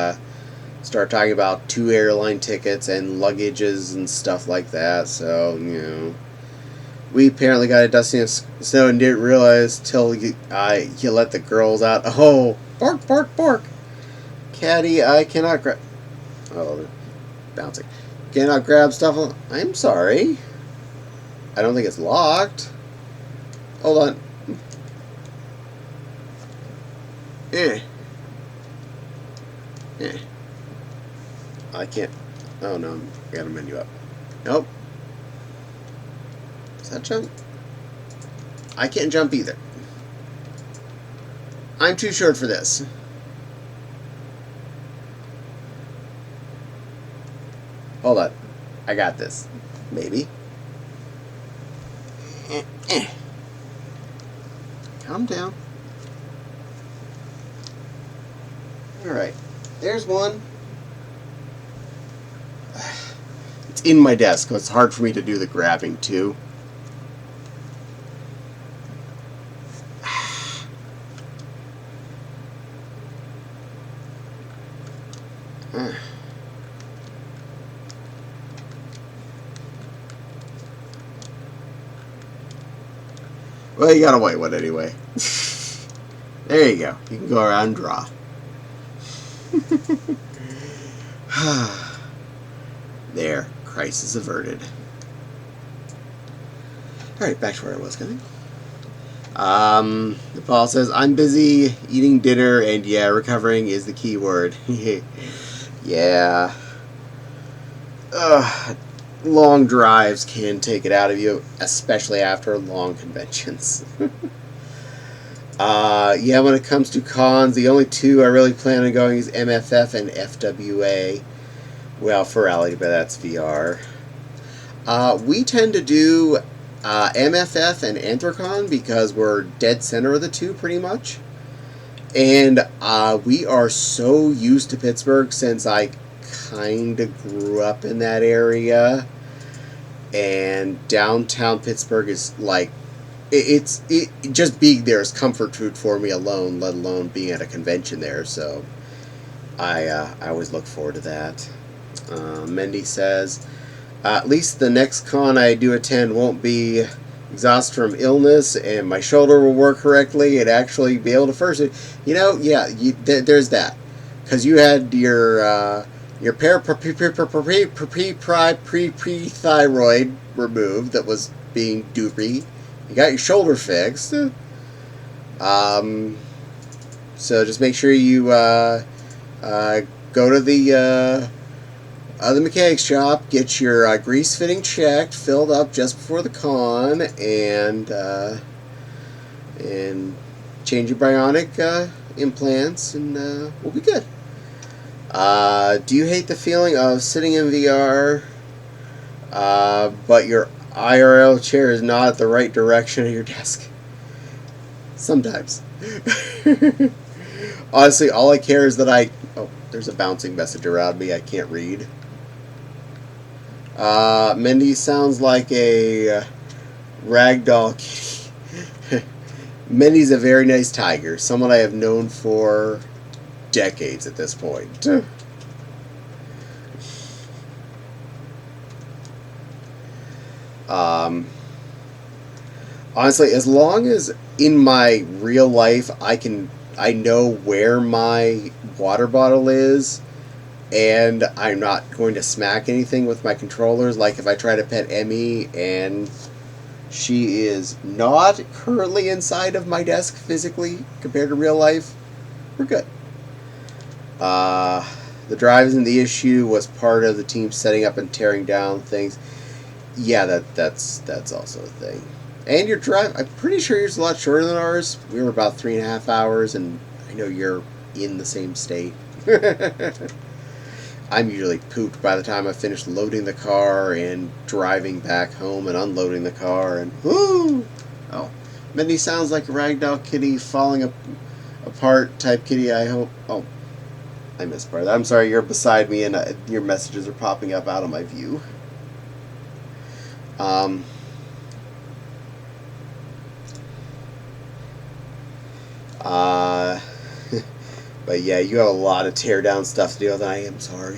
start talking about 2 airline tickets and luggages and stuff like that. So, you know, we apparently got a dusting of snow and didn't realize till you let the girls out. Oh, bark, bark, bark. Caddie, I cannot grab... Oh, they're bouncing. Cannot grab stuff. I'm sorry. I don't think it's locked. Hold on. Eh. I can't. Oh no, I gotta menu up. Nope. Does that jump? I can't jump either. I'm too short for this. Hold on. I got this. Maybe. Calm down. Alright. There's one. It's in my desk, so it's hard for me to do the grabbing too. Well, you got a white one anyway. There you go. You can go around and draw. There. Crisis averted. Alright, back to where I was going. Paul says, I'm busy eating dinner, and yeah, recovering is the key word. Yeah. Long drives can take it out of you, especially after long conventions. Yeah, when it comes to cons, the only two I really plan on going is MFF and FWA. Well, Ferality, but that's VR. We tend to do MFF and Anthrocon because we're dead center of the two, pretty much. And we are so used to Pittsburgh since I kind of grew up in that area. And downtown Pittsburgh is like it just being there is comfort food for me alone, let alone being at a convention there. So I always look forward to that. Mendy says, at least the next con I do attend won't be exhausted from illness, and my shoulder will work correctly and actually be able to first. You know, yeah, there's that because you had your pre-thyroid removed that was being doopy. You got your shoulder fixed. So just make sure you go to the mechanic shop, get your grease fitting checked, filled up just before the con, and change your bionic implants, and we'll be good. Do you hate the feeling of sitting in VR, but your IRL chair is not at the right direction of your desk? Sometimes. Honestly, all I care is that oh, there's a bouncing message around me I can't read. Mindy sounds like a ragdoll kitty. Mindy's a very nice tiger, someone I have known for decades at this point. Honestly, as long as in my real life I know where my water bottle is, and I'm not going to smack anything with my controllers. Like if I try to pet Emmy and she is not currently inside of my desk physically compared to real life, we're good. The drive isn't the issue, was part of the team setting up and tearing down things. Yeah, that's also a thing. And your drive, I'm pretty sure yours is a lot shorter than ours. We were about 3.5 hours, and I know you're in the same state. I'm usually pooped by the time I finish loading the car and driving back home and unloading the car, and whoo! Oh, Mindy sounds like a ragdoll kitty falling apart type kitty, I hope. Oh, I missed part of that. I'm sorry, you're beside me and your messages are popping up out of my view. But yeah, you have a lot of tear down stuff to deal with. I am sorry.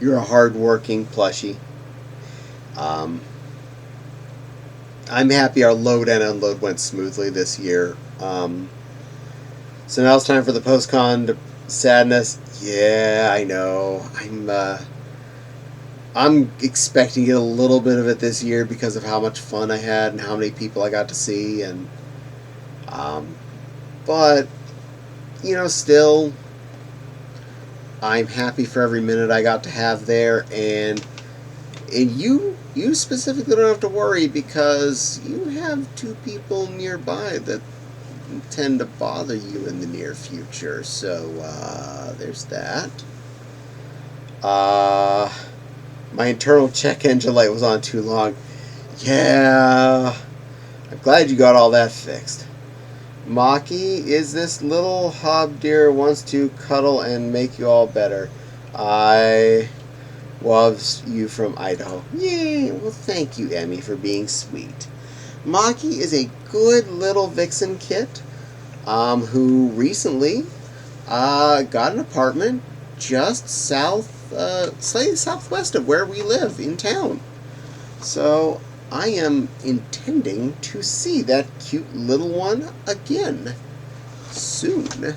You're a hard-working plushie. I'm happy our load and unload went smoothly this year. So now it's time for the post-con sadness. Yeah, I know. I'm expecting to get a little bit of it this year because of how much fun I had and how many people I got to see, and but still, I'm happy for every minute I got to have there, and you specifically don't have to worry because you have two people nearby that tend to bother you in the near future. So there's that. My internal check engine light was on too long. Yeah, I'm glad you got all that fixed. Maki, is this little hob deer wants to cuddle and make you all better. I loves you from Idaho. Yay! Well, thank you, Emmy, for being sweet. Maki is a good little vixen kit who recently got an apartment just slightly southwest of where we live in town. So I am intending to see that cute little one again soon.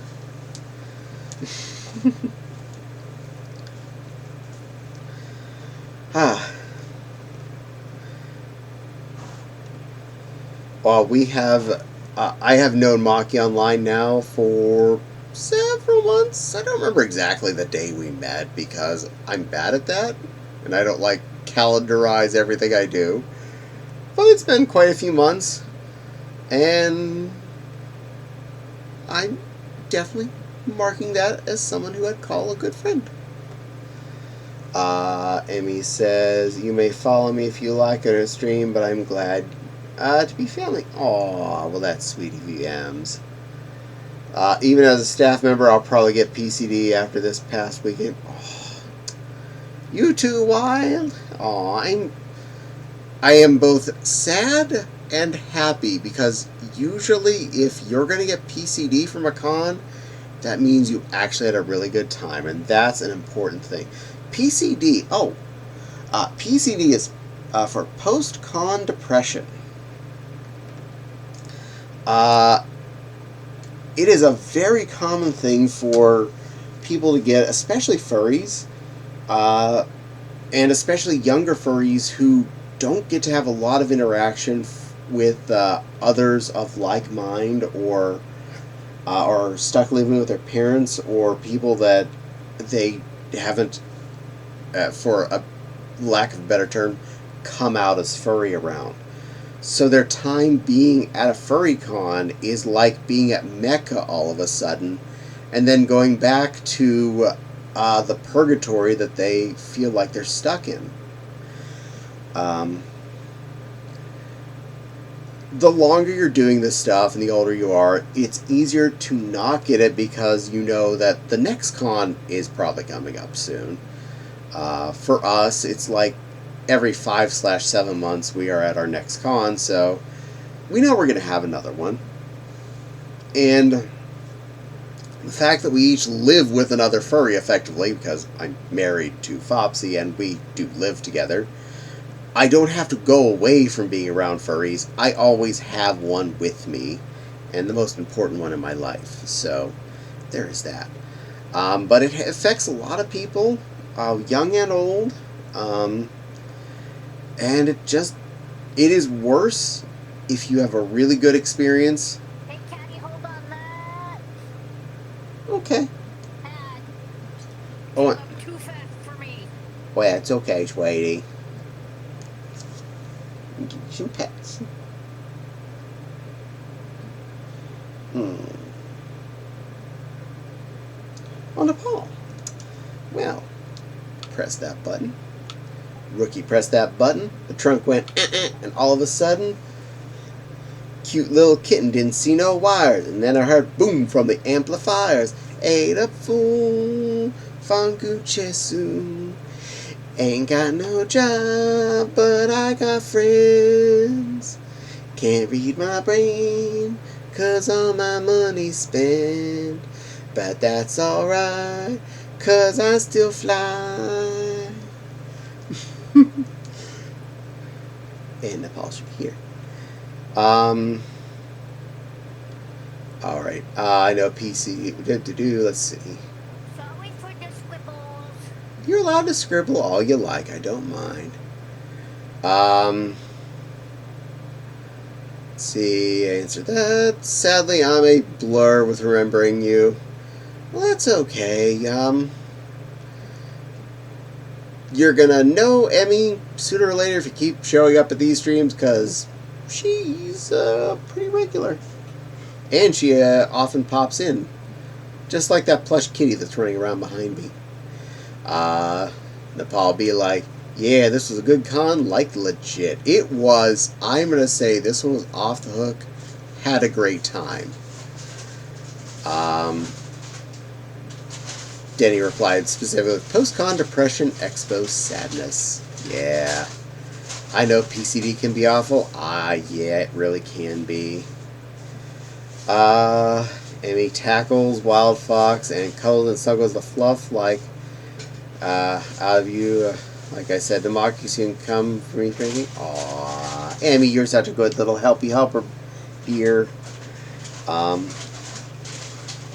Well, we have I have known Maki online now for several months. I don't remember exactly the day we met because I'm bad at that, and I don't like calendarize everything I do. But it's been quite a few months, and I'm definitely marking that as someone who I'd call a good friend. Emmy says, you may follow me if you like on a stream, but I'm glad to be family. Aw, well that's sweet of you, Ems. Even as a staff member, I'll probably get PCD after this past weekend. Aw, you too, Wild. Aw, I am both sad and happy because usually if you're going to get PCD from a con, that means you actually had a really good time, and that's an important thing. PCD, PCD is for post-con depression. It is a very common thing for people to get, especially furries, and especially younger furries who don't get to have a lot of interaction with others of like mind, or are stuck living with their parents, or people that they haven't, for a lack of a better term, come out as furry around. So their time being at a furry con is like being at Mecca all of a sudden, and then going back to the purgatory that they feel like they're stuck in. The longer you're doing this stuff and the older you are, it's easier to not get it because you know that the next con is probably coming up soon. For us, it's like every 5/7 months we are at our next con, so we know we're going to have another one. And the fact that we each live with another furry effectively, because I'm married to Fopsy and we do live together, I don't have to go away from being around furries. I always have one with me, and the most important one in my life. So there is that. But it affects a lot of people, young and old. And it is worse if you have a really good experience. Hey, Caddie, hold on that. Okay. Oh, too fast for me. Well, it's okay, sweetie. Give you some pets. On Nepal. Well, press that button. Rookie pressed that button, the trunk went and all of a sudden, cute little kitten didn't see no wires, and then I heard boom from the amplifiers. Ada fool, fanguchesu. Ain't got no job, but I got friends. Can't read my brain, 'cause all my money's spent. But that's alright, 'cause I still fly. And Nepal should be here. Alright, I know PC. Let's see. Sorry for the scribbles. You're allowed to scribble all you like, I don't mind. Let's see, answer that. Sadly, I'm a blur with remembering you. Well, that's okay. You're gonna know Emmy sooner or later if you keep showing up at these streams, because she's pretty regular. And she often pops in. Just like that plush kitty that's running around behind me. Nepal be like, yeah, this was a good con, like legit. It was. I'm gonna say this one was off the hook. Had a great time. Denny replied specifically, post-con depression, expo sadness. Yeah. I know PCD can be awful. Yeah, it really can be. Emmy tackles Wild Fox and cuddles and snuggles the fluff like out of you. Like I said, democracy can come from me drinking. Aw, Emmy, you're such a good little helpy helper here.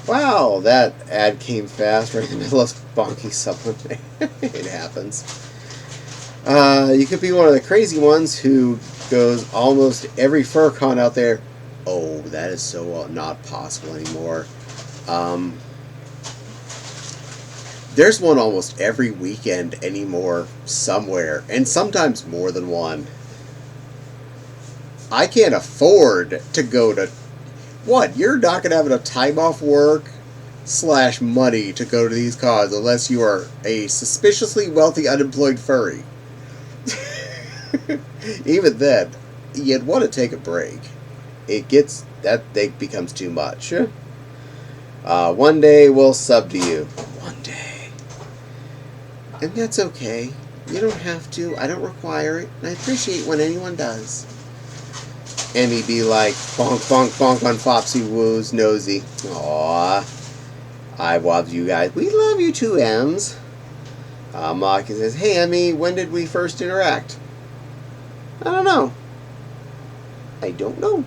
Wow, that ad came fast right in the middle of bonking someone. It happens. You could be one of the crazy ones who goes almost every fur con out there Oh, that is so not possible anymore. Um, there's one almost every weekend anymore somewhere, and sometimes more than one. I can't afford to go to... What? You're not going to have enough time off work / money to go to these cons unless you are a suspiciously wealthy unemployed furry. Even then, you'd want to take a break. That thing becomes too much. One day we'll sub to you. One day. And that's okay. You don't have to. I don't require it. And I appreciate when anyone does. Emmy be like, bonk, bonk, bonk on Fopsy Woo's nosy. Aww. I love you guys. We love you too, Ems. Mocky says, hey, Emmy, when did we first interact? I don't know. I don't know.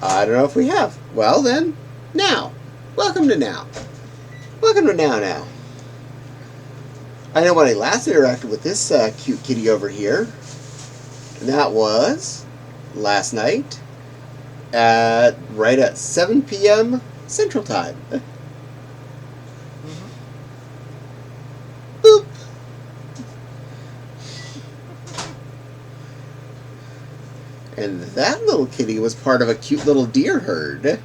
I don't know if we have. Well, then, now. Welcome to now. Welcome to now. I know when I last interacted with this cute kitty over here. And that was last night right at 7 p.m. Central Time. Boop. And that little kitty was part of a cute little deer herd,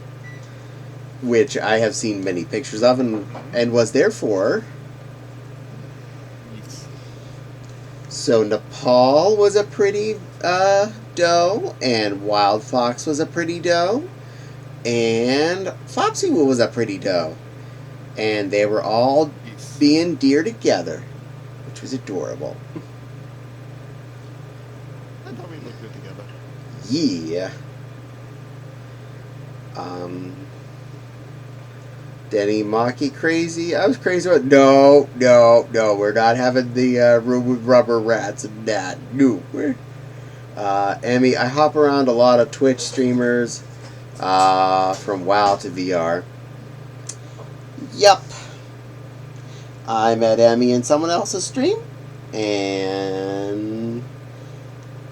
which I have seen many pictures of and was there for. So Nepal was a pretty doe, and Wild Fox was a pretty doe, and Flopsy Woo was a pretty doe. And they were all being deer together, which was adorable. I thought we looked good together. Yeah. Denny Maki crazy. I was crazy about no, we're not having the room with rubber rats and that. No. Emmy, I hop around a lot of Twitch streamers from WoW to VR. Yup. I met Emmy in someone else's stream, and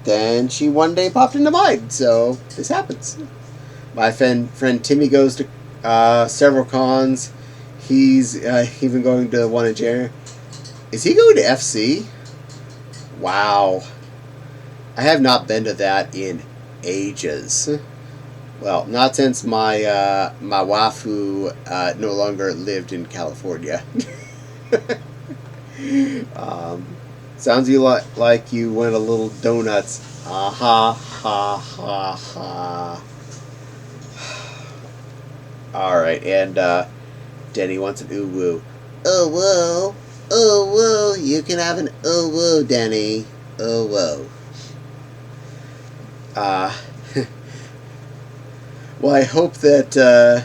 then she one day popped into mine, so this happens. My friend Timmy goes to several cons. He's even going to one in January. Is he going to FC? Wow. I have not been to that in ages. Well, not since my my waifu no longer lived in California. Sounds like you went a little donuts. Ha ha ha. Alright, and Denny wants an ooh-woo. Oh, whoa, you can have an ooh-woo, Denny. Oh, whoa. Well, I hope that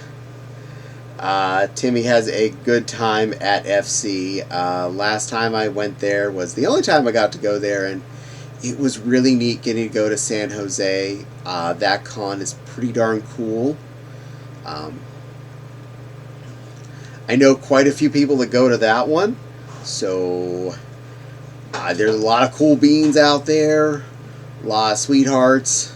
Timmy has a good time at FC. Last time I went there was the only time I got to go there, and it was really neat getting to go to San Jose. That con is pretty darn cool. I know quite a few people that go to that one, so there's a lot of cool beans out there, a lot of sweethearts.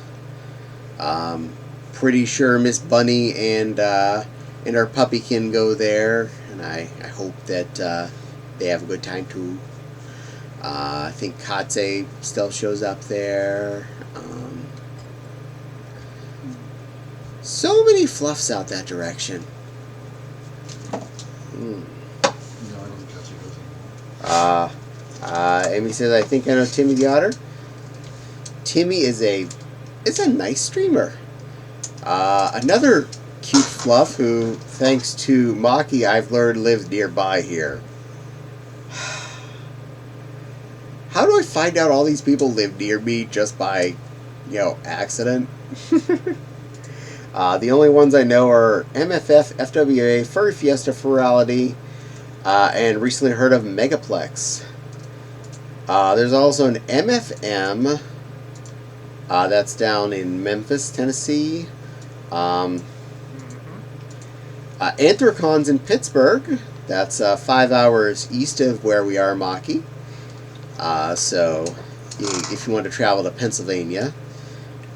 Pretty sure Miss Bunny and her puppy can go there, and I hope that they have a good time too. I think Katse still shows up there. So many fluffs out that direction. No, I don't think Katsu goes anymore. Amy says, I think I know Timmy the Otter. Timmy is a nice streamer. Another cute fluff who, thanks to Maki, I've learned lives nearby here. How do I find out all these people live near me just by, accident? The only ones I know are MFF, FWA, Furry Fiesta, Ferality, and recently heard of Megaplex. There's also an MFM, that's down in Memphis, Tennessee. Anthracon's in Pittsburgh. That's 5 hours east of where we are, Maki. So if you want to travel to Pennsylvania.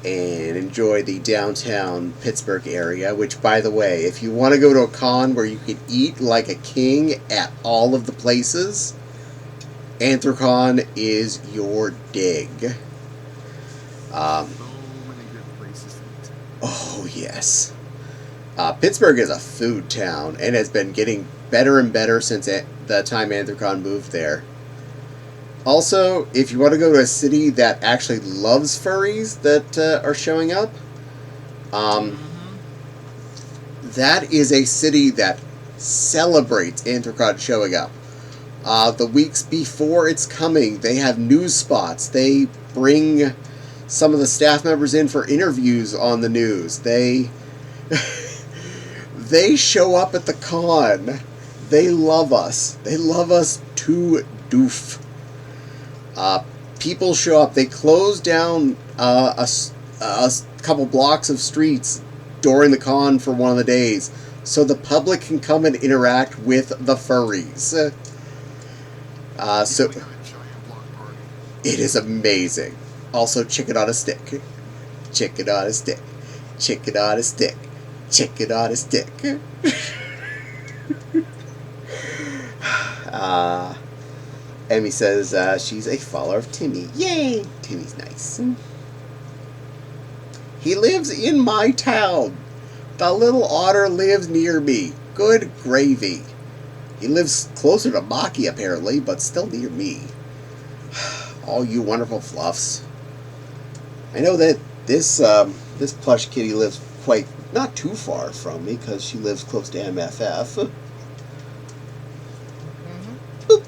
and enjoy the downtown Pittsburgh area, which, by the way, if you want to go to a con where you can eat like a king at all of the places, Anthrocon is your dig. So many good places to eat. Oh, yes. Pittsburgh is a food town and has been getting better and better since the time Anthrocon moved there. Also, if you want to go to a city that actually loves furries that are showing up, that is a city that celebrates Anthrocon showing up. The weeks before it's coming, they have news spots. They bring some of the staff members in for interviews on the news. They show up at the con. They love us. They love us to doof. People show up. They close down a couple blocks of streets during the con for one of the days so the public can come and interact with the furries. So it is amazing. Also, chicken on a stick. Chicken on a stick. Chicken on a stick. Chicken on a stick. Emmy says she's a follower of Timmy. Yay! Timmy's nice. He lives in my town. The little otter lives near me. Good gravy. He lives closer to Maki, apparently, but still near me. All you wonderful fluffs. I know that this plush kitty lives not too far from me, because she lives close to MFF. Boop.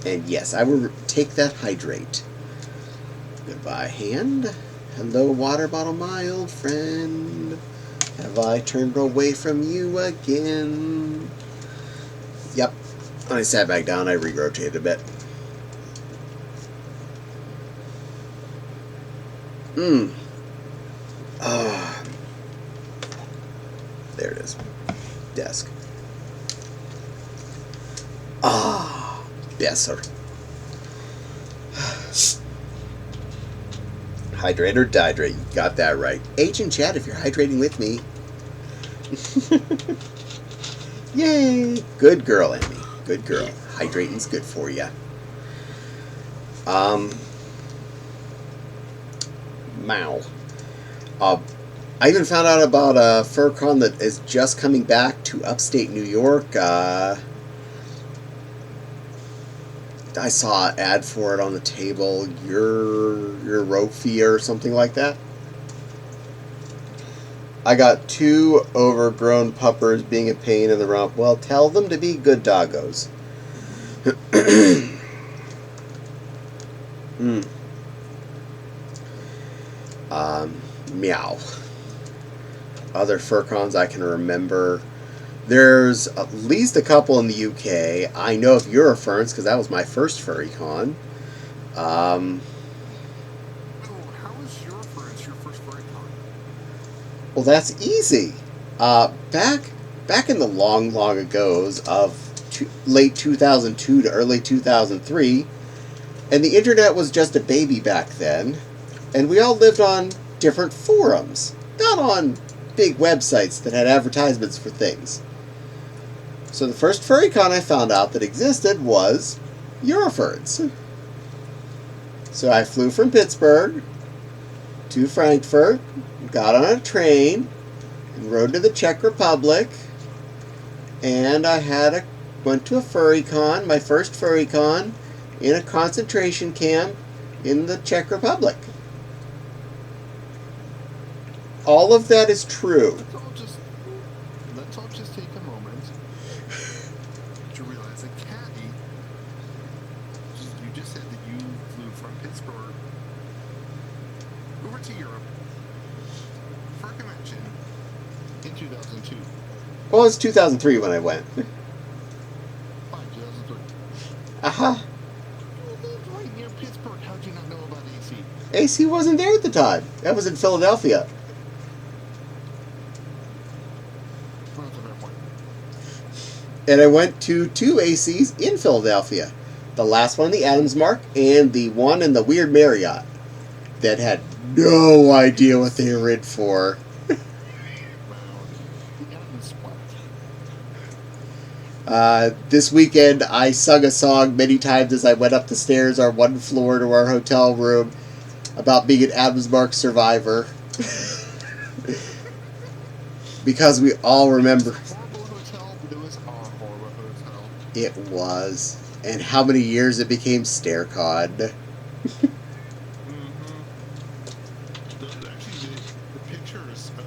And yes, I will take that hydrate. Goodbye, hand. Hello, water bottle, my old friend. Have I turned away from you again? Yep. When I sat back down, I re-rotated a bit. There it is. Desk. Yes, sir. Hydrate or dihydrate. You got that right. H in chat if you're hydrating with me. Yay! Good girl, Emmy. Good girl. Hydrating's good for you. Mow. I even found out about a FurCon that is just coming back to upstate New York. I saw an ad for it on the table. Europia or something like that. I got 2 overgrown puppers being a pain in the rump. Well, tell them to be good doggos. Meow. Other FurCons I can remember. There's at least a couple in the UK. I know of Euroference because that was my first furry con. How was Euroference your first furry con? Well, that's easy. Back in the long ago's of late 2002 to early 2003, and the internet was just a baby back then, and we all lived on different forums, not on big websites that had advertisements for things. So the first furry con I found out that existed was Euroference. So I flew from Pittsburgh to Frankfurt, got on a train, and rode to the Czech Republic, and I went to a furry con, my first furry con, in a concentration camp in the Czech Republic. All of that is true. Let's all just take a moment to realize that Caddie, you just said that you flew from Pittsburgh over to Europe for a convention in 2002. Well, it was 2003 when I went. Fine, 2003. Aha. You lived right near Pittsburgh. How'd you not know about AC? AC wasn't there at the time. That was in Philadelphia. And I went to 2 ACs in Philadelphia. The last one in the Adams Mark and the one in the Weird Marriott that had no idea what they were in for. Wow. He got in the spot. This weekend, I sung a song many times as I went up the stairs, our one floor to our hotel room, about being an Adams Mark survivor. Because we all remember. Horrible hotel, but it was our horrible hotel. It was. And how many years it became StairCon. Mm-hmm. Actually, the pictures of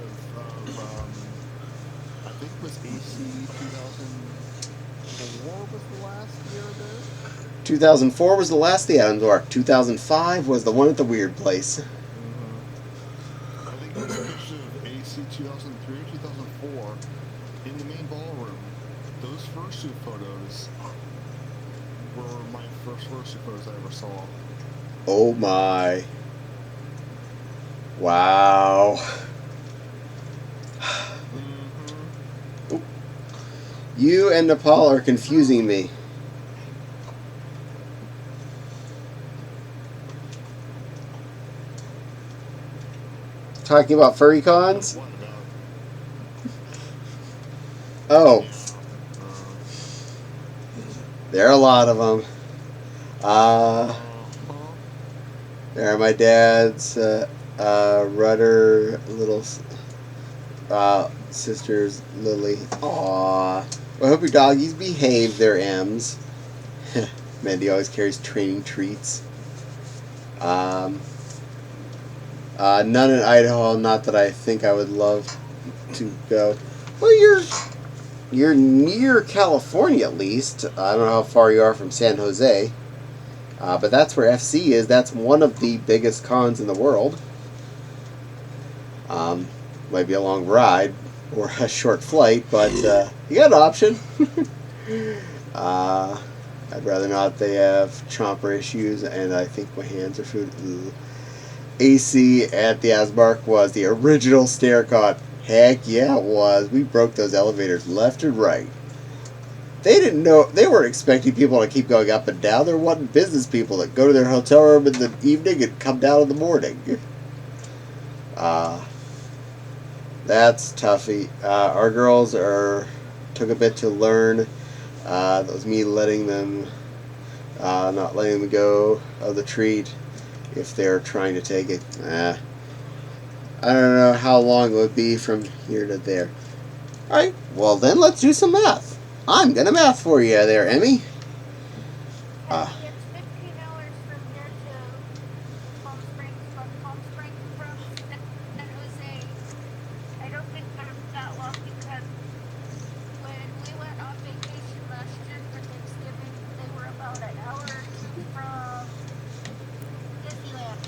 I think it was AC 2004 was the last year there. 2004 was the last the Adams Mark. 2005 was the one at the weird place. Mm-hmm. I think it was pictures of AC 2003 or 2004 in the main ballroom. Those first two photos were my first two photos I ever saw. Oh my. Wow. Mm-hmm. You and Nepal are confusing me. Talking about furry cons? What about? Oh, Yeah. there are a lot of them. There are my dad's rudder little sisters, Lily. Aww. Well, I hope your doggies behave their M's. Mandy always carries training treats. None in Idaho, not that I think I would love to go. Well, you're near California at least. I don't know how far you are from San Jose. But that's where FC is. That's one of the biggest cons in the world. Might be a long ride or a short flight, but you got an option. I'd rather not. They have chomper issues, and I think my hands are food. Ooh. AC at the Asmark was the original StairCon. Heck yeah, it was. We broke those elevators left and right. They didn't know. They weren't expecting people to keep going up and down. They were wanting business people that go to their hotel room in the evening and come down in the morning. That's toughy. Our girls took a bit to learn. That was me letting them, not letting them go of the treat if they're trying to take it. I don't know how long it would be from here to there. Alright, well then let's do some math. I'm gonna math for you there, Emmy. It's 15 hours from here to Palm Springs, from Palm Springs from San Jose. I don't think they're that long because when we went on vacation last year for Thanksgiving, they were about an hour or two from Disneyland.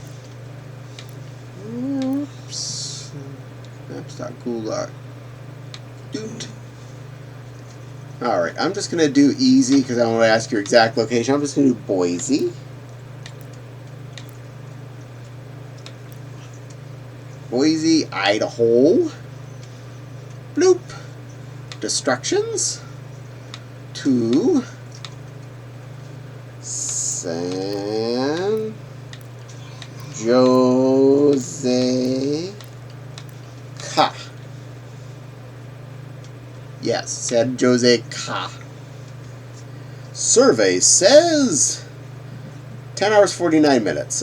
Oops. Maps.google. Doot. Alright, I'm just going to do easy because I don't want to ask your exact location. I'm just going to do Boise. Boise, Idaho. Bloop. Destructions. 2. San Jose. Ka. Yes, San Jose Ka. Survey says 10 hours 49 minutes.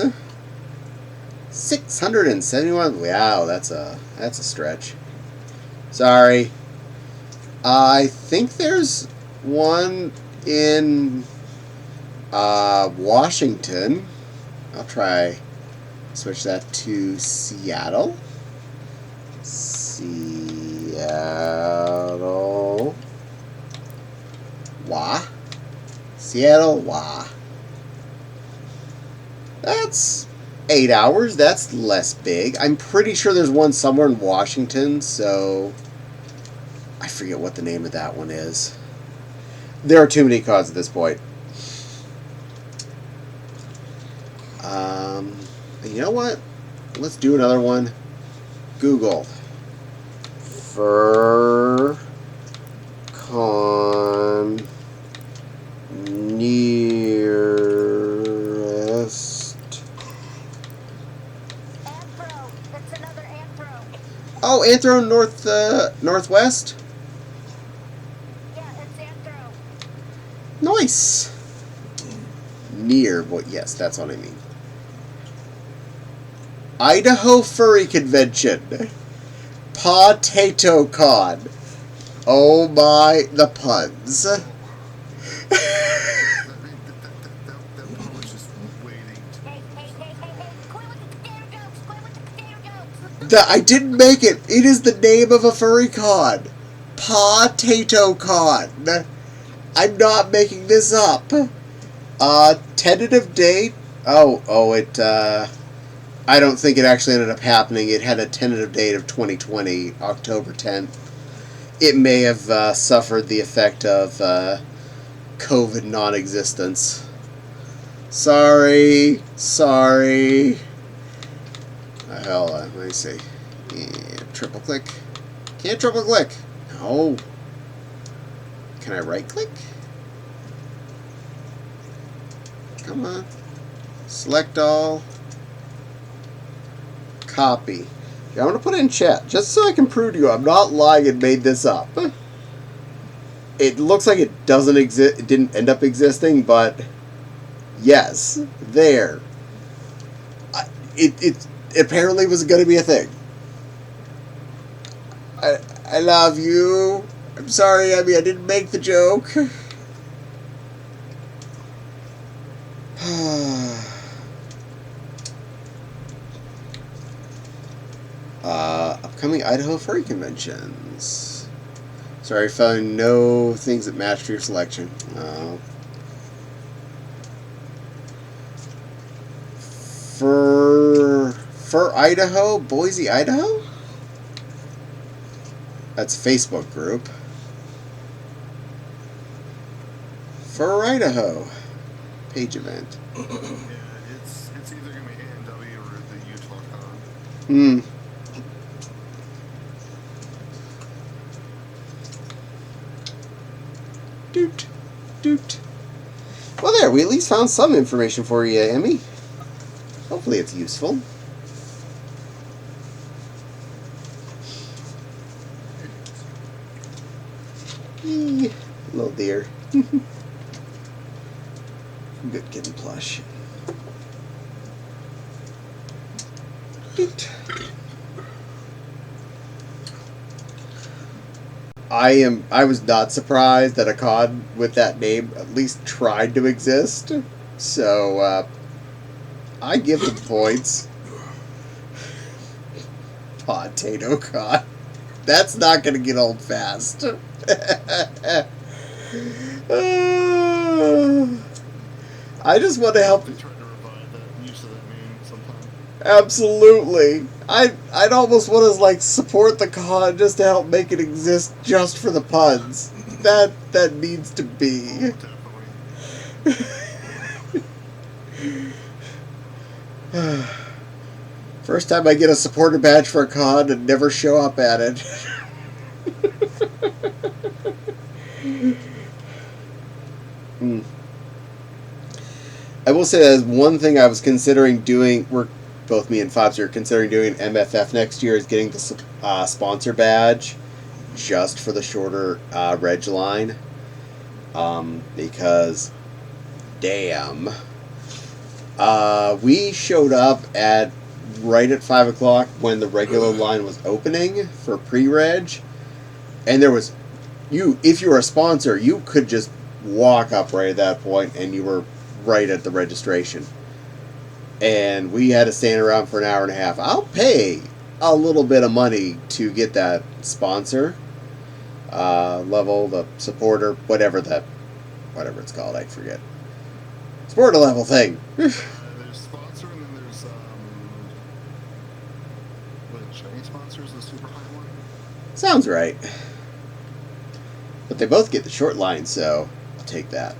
671. Wow, that's a stretch. Sorry. I think there's one in Washington. I'll try switch that to Seattle. Seattle. Wah. That's 8 hours. That's less big. I'm pretty sure there's one somewhere in Washington, so I forget what the name of that one is. There are too many cons at this point. You know what? Let's do another one. Google. FurCon nearest. And for Oh, Anthro Northwest? Yeah, it's Anthro. Nice. Near, but yes, that's what I mean. Idaho Furry Convention. Potato Con. Oh my, the puns. That part was just waiting to Hey, quit with the potato jokes! Quit with the potato jokes! I didn't make it. It is the name of a furry con. Potato Con. I'm not making this up. Tentative date. I don't think it actually ended up happening. It had a tentative date of 2020, October 10th. It may have suffered the effect of COVID non-existence. Sorry. Hell, let me see. Yeah, triple click. Can't triple click. No. Can I right click? Come on. Select all. Copy. I'm going to put it in chat, just so I can prove to you I'm not lying and made this up. It looks like it doesn't exist. It didn't end up existing, but yes, there. It apparently was going to be a thing. I love you. I'm sorry, I didn't make the joke. Upcoming Idaho Furry Conventions. Sorry, I found no things that matched your selection. For Idaho, Boise, Idaho? That's a Facebook group. For Idaho. Page event. Yeah, it's either gonna be A&W or the Utah Con. Doot. Well, there, we at least found some information for you, Emmy. Hopefully it's useful. Little dear. Good kitten plush. Doot. I was not surprised that a con with that name at least tried to exist. So, I give them points. Potato con. That's not going to get old fast. I just want to help. They tried to revive that use of that name sometime. Absolutely. I'd almost want to support the con just to help make it exist just for the puns. That needs to be. Definitely. First time I get a supporter badge for a con and never show up at it. I will say that one thing I was considering doing. Both me and Fobs are considering doing MFF next year is getting the sponsor badge just for the shorter reg line. Because, damn. We showed up right at 5 o'clock when the regular line was opening for pre-reg. And there was, if you were a sponsor, you could just walk up right at that point and you were right at the registration. And we had to stand around for an hour and a half. I'll pay a little bit of money to get that sponsor level, the supporter, whatever it's called, I forget. Supporter level thing. There's sponsor and then there's Chinese sponsors, the super high one. Sounds right. But they both get the short line, so I'll take that.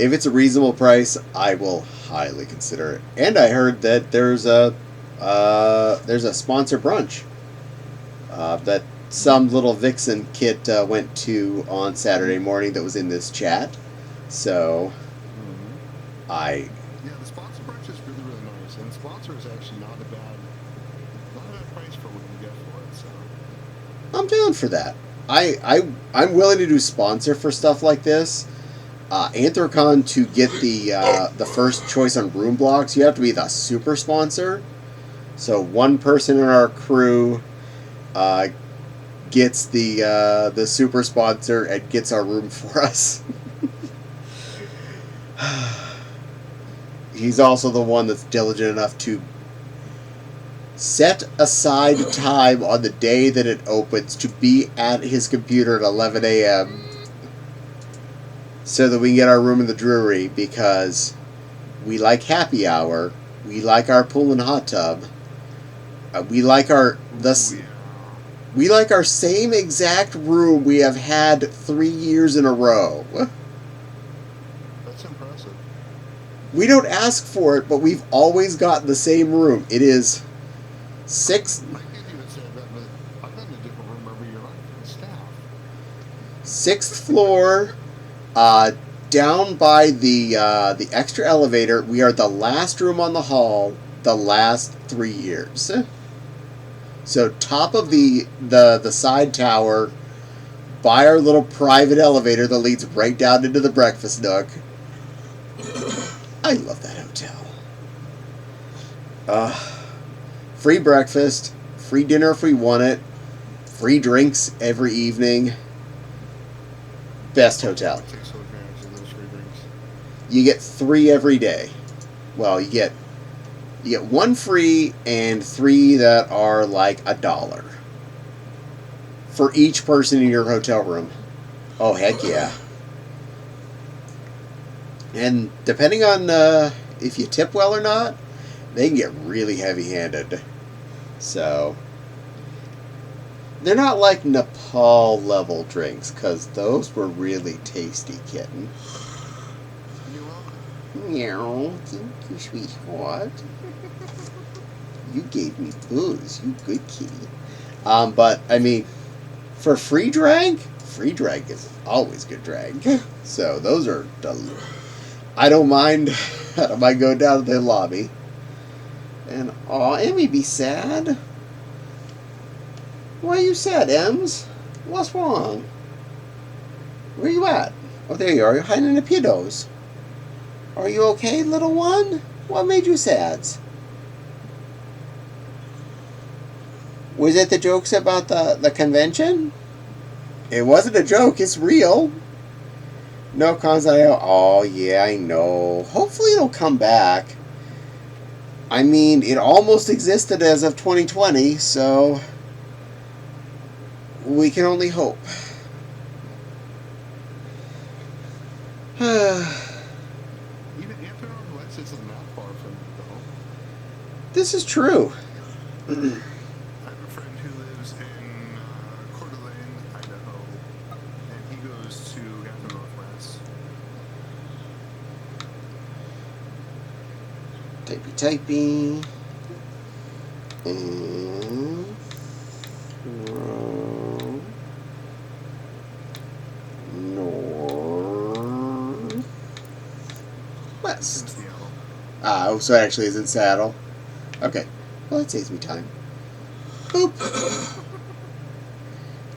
If it's a reasonable price, I will highly consider it. And I heard that there's a sponsor brunch that some little vixen kid went to on Saturday morning that was in this chat. So, Yeah, the sponsor brunch is really, really nice. sponsor is actually not a bad price for what you get for it. So I'm down for that. I'm willing to do sponsor for stuff like this. Anthrocon, to get the first choice on room blocks, you have to be the super sponsor. So one person in our crew gets the super sponsor and gets our room for us. He's also the one that's diligent enough to set aside time on the day that it opens to be at his computer at 11 a.m. so that we can get our room in the Drury, because we like happy hour, we like our pool and hot tub, we like our same exact room we have had 3 years in a row. that's impressive. We don't ask for it, but we've always gotten the same room. It is sixth I can't even say that, but I've gotten a different room every year. I've staff. 6th floor, down by the extra elevator. We are the last room on the hall the last 3 years. So top of the side tower, by our little private elevator that leads right down into the breakfast nook. I love that hotel. Free breakfast, free dinner if we want it, free drinks every evening. Best hotel. I take so advantage of those free drinks. You get 3 every day. Well, you get 1 free and 3 that are like $1 for each person in your hotel room. Oh, heck yeah. And depending on if you tip well or not, they can get really heavy-handed. So they're not like Nepal level drinks, because those were really tasty, kitten. You're welcome. Meow, thank you, sweetheart. You gave me booze, you good kitty. But I mean, for free drag is always good drag. So those are delicious. I don't mind. I don't mind going down to the lobby. And Emmy be sad. Why are you sad, Ems? What's wrong? Where you at? Oh, there you are. You're hiding in the pedos. Are you okay, little one? What made you sad? Was it the jokes about the convention? It wasn't a joke. It's real. No cons. Oh, yeah, I know. Hopefully it'll come back. I mean, it almost existed as of 2020, so we can only hope. Even Anthony West isn't that far from me, though. This is true. I have a friend who lives in Coeur d'Alene, Idaho, and he goes to Anthony Northwest. Typey. And northwest. Oh, so it actually is in Saddle. Okay. Well, that saves me time. Boop.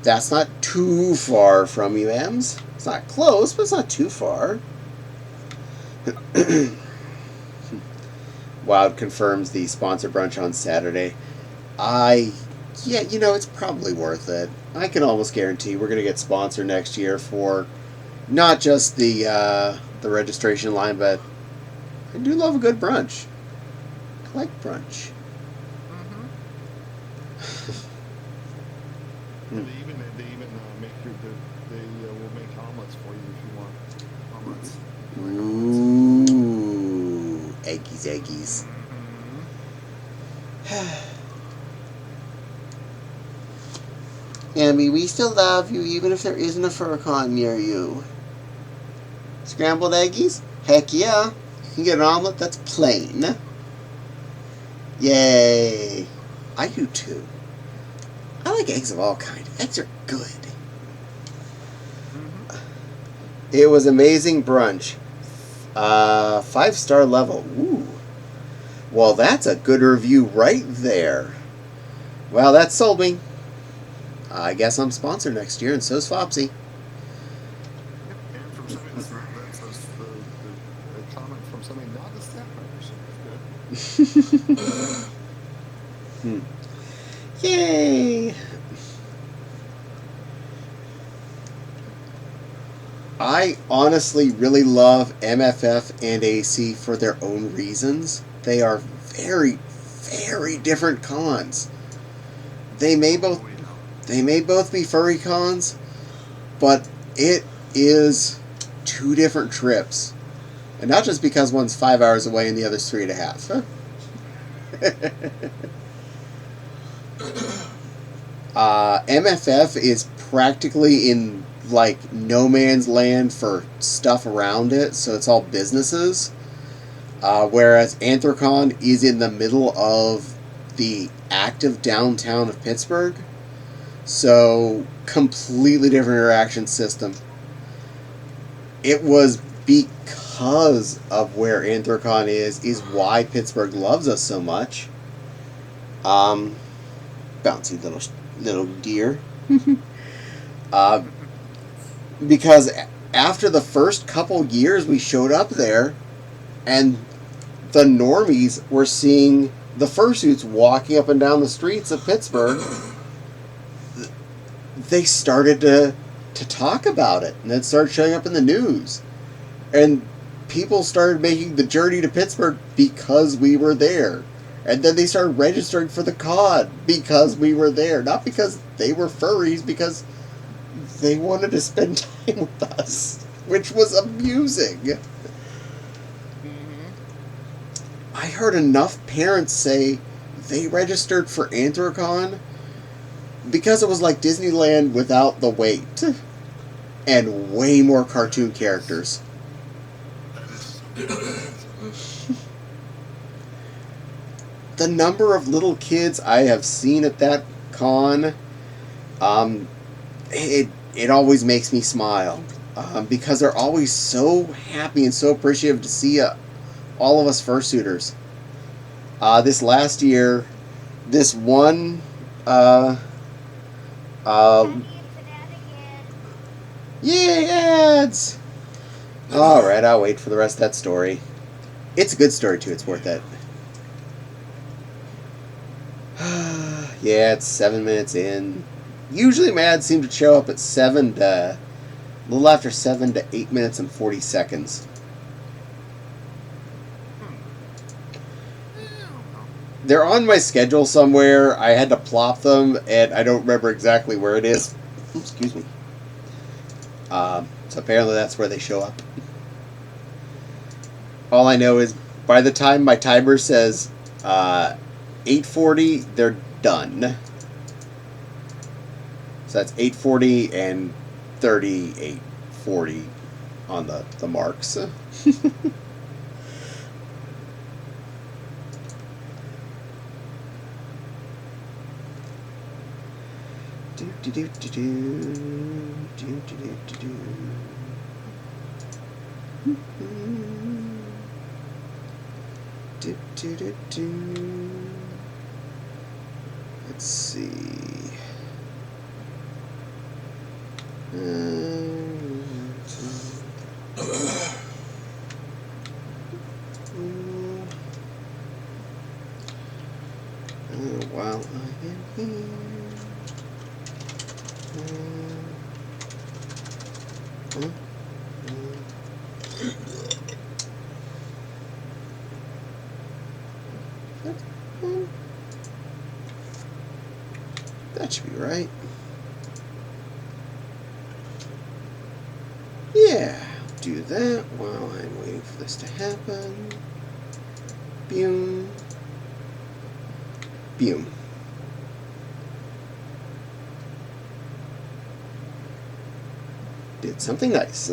That's not too far from you, Ems. It's not close, but it's not too far. Wild confirms the sponsor brunch on Saturday. Yeah, it's probably worth it. I can almost guarantee we're going to get sponsored next year for not just the registration line, but I do love a good brunch. I like brunch. And they even make they will make omelets for you if you want omelets. Ooh, eggies. Amy, we still love you even if there isn't a Furcon near you. Scrambled eggies? Heck yeah. You can get an omelet that's plain. Yay. I do too. I like eggs of all kinds. Eggs are good. It was amazing brunch. 5-star level. Ooh. Well, that's a good review right there. Well, that sold me. I guess I'm sponsored next year, and so's Fopsy. Yep, and from somebody that's a comment from somebody not a staff member, so that's good. Yay! I honestly really love MFF and AC for their own reasons. They are very, very different cons. They may both be furry cons, but it is two different trips. And not just because one's 5 hours away and the other's 3.5. MFF is practically in like no man's land for stuff around it, so it's all businesses. Whereas Anthrocon is in the middle of the active downtown of Pittsburgh. So, completely different interaction system. It was because of where Anthrocon is why Pittsburgh loves us so much. Bouncy little deer. Because after the first couple years we showed up there, and the normies were seeing the fursuits walking up and down the streets of Pittsburgh, they started to talk about it, and it started showing up in the news. And people started making the journey to Pittsburgh because we were there. And then they started registering for the con because we were there. Not because they were furries, because they wanted to spend time with us, which was amusing. I heard enough parents say they registered for Anthrocon because it was like Disneyland without the wait. And way more cartoon characters. The number of little kids I have seen at that con, it always makes me smile. Because they're always so happy and so appreciative to see all of us fursuiters. This last year, this one, yay, ads! Alright, I'll wait for the rest of that story. It's a good story, too. It's worth it. Yeah, it's 7 minutes in. Usually my ads seem to show up at a little after 7 to 8 minutes and 40 seconds. They're on my schedule somewhere. I had to plop them, and I don't remember exactly where it is. Excuse me. So apparently that's where they show up. All I know is by the time my timer says 8:40, they're done. So that's 8:40 and 38:40 on the marks. Let's see. While I am here. That should be right. Yeah, I'll do that while I'm waiting for this to happen. Boom. Boom. Did something nice.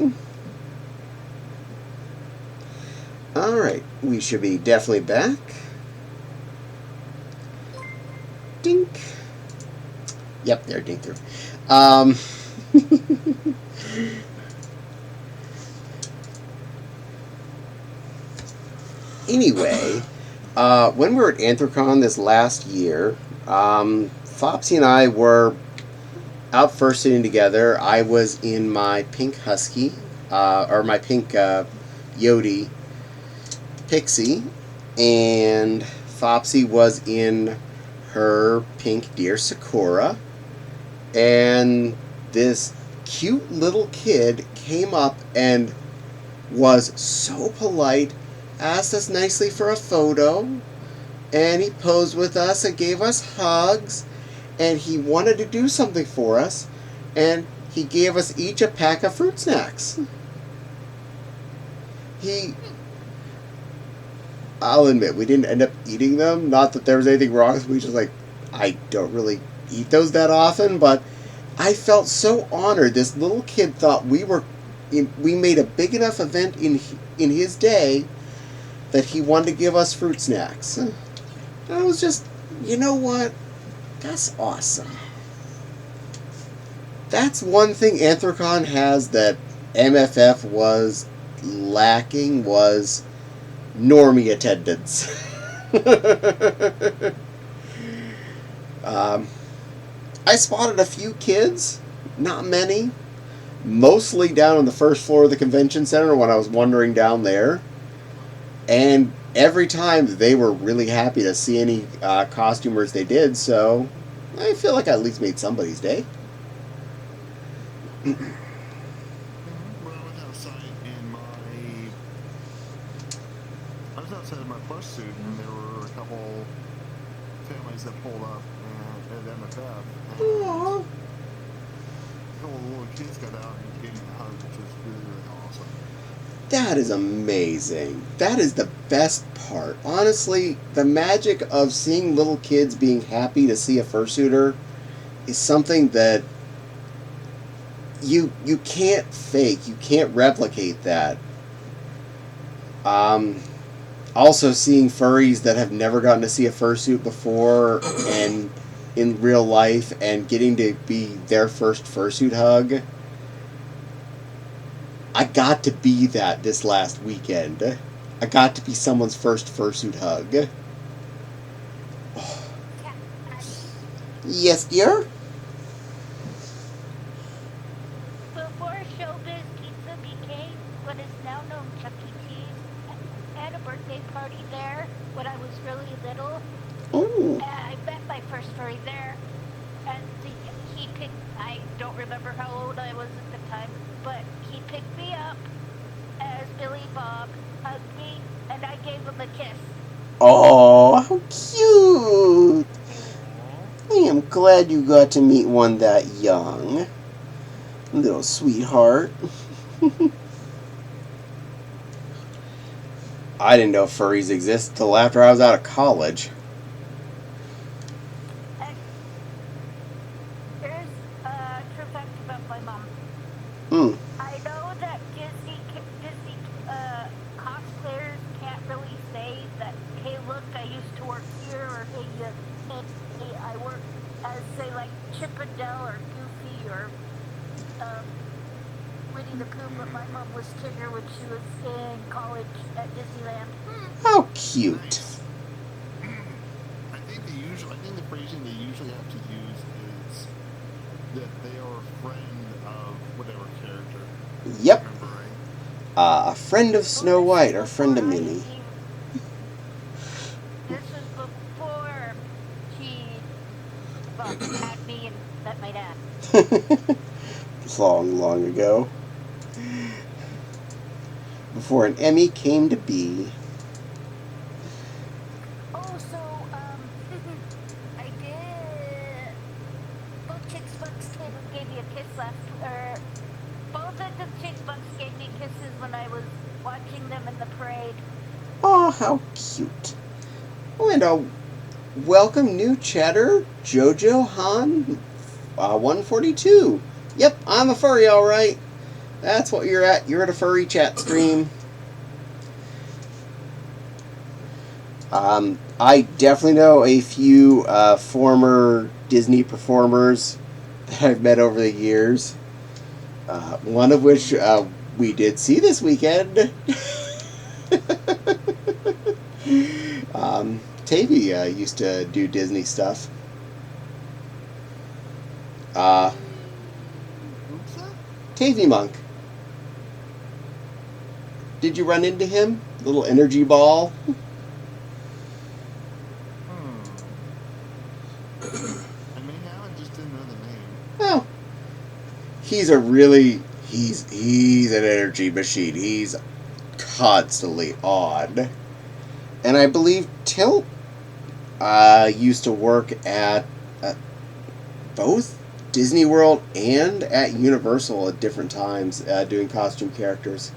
Alright, we should be definitely back. Dink. Yep, there, dink through. Anyway, When we were at Anthrocon this last year, Flopsy and I were out first sitting together. I was in my pink husky, or my pink Yodi Pixie, and Flopsy was in her pink deer Sakura, and this cute little kid came up and was so polite, asked us nicely for a photo, and he posed with us and gave us hugs, and he wanted to do something for us, and he gave us each a pack of fruit snacks. I'll admit, we didn't end up eating them. Not that there was anything wrong. We just I don't really eat those that often, but I felt so honored. This little kid thought we made a big enough event in his day that he wanted to give us fruit snacks. And I was just, you know what? That's awesome. That's one thing Anthrocon has that MFF was lacking, was normie attendance. I spotted a few kids, not many, mostly down on the first floor of the convention center when I was wandering down there. And every time they were really happy to see any costumers they did, so I feel like I at least made somebody's day. When I was outside in my plush suit, and there were a couple families that pulled up at MFF, and Aww. a couple of little kids got out and gave me a hug, which was really, really awesome. That is amazing. That is the best part. Honestly, the magic of seeing little kids being happy to see a fursuiter is something that you can't fake. You can't replicate that. Also, seeing furries that have never gotten to see a fursuit before and in real life and getting to be their first fursuit hug. I got to be that this last weekend. I got to be someone's first fursuit hug. Oh. Yes, dear? Before Showbiz Pizza became what is now known Chuck E. Cheese, I had a birthday party there when I was really little. Ooh. I met my first furry there, and he picked. I don't remember how old I was at the time, but he picked me up as Billy Bob, hugged me, and I gave him a kiss. Oh, how cute! I am glad you got to meet one that young. Little sweetheart. I didn't know furries exist till after I was out of college. There's a true fact about my mom. I know that Disney cosplayers can't really say that, hey, look, I used to work here, or hey, I work as, say, like Chip and Dale or Goofy or Winnie the Pooh, but my mom was Tigger when she was in college at Disneyland. How cute. Nice. I think the phrasing they usually have to use is that they are a friend of whatever character. Yep. Remember, right? A friend of Snow White or friend of Minnie. This was before she had me and met my dad. Long ago. Before an Emmy came to be. Oh, so, I did. Both Chicks Bucks gave me a kiss both of the Chick Bucks gave me kisses when I was watching them in the parade. Oh, how cute. Oh, and welcome new chatter, Jojo Han 142. Yep, I'm a furry, alright. That's what you're at. You're at a furry chat stream. I definitely know a few former Disney performers that I've met over the years. One of which we did see this weekend. Tavy used to do Disney stuff. Who's that? Tavy Monk. Did you run into him? Little energy ball? I may have, I just didn't know the name. Oh. He's an energy machine. He's constantly on. And I believe Tilt used to work at both Disney World and at Universal at different times doing costume characters.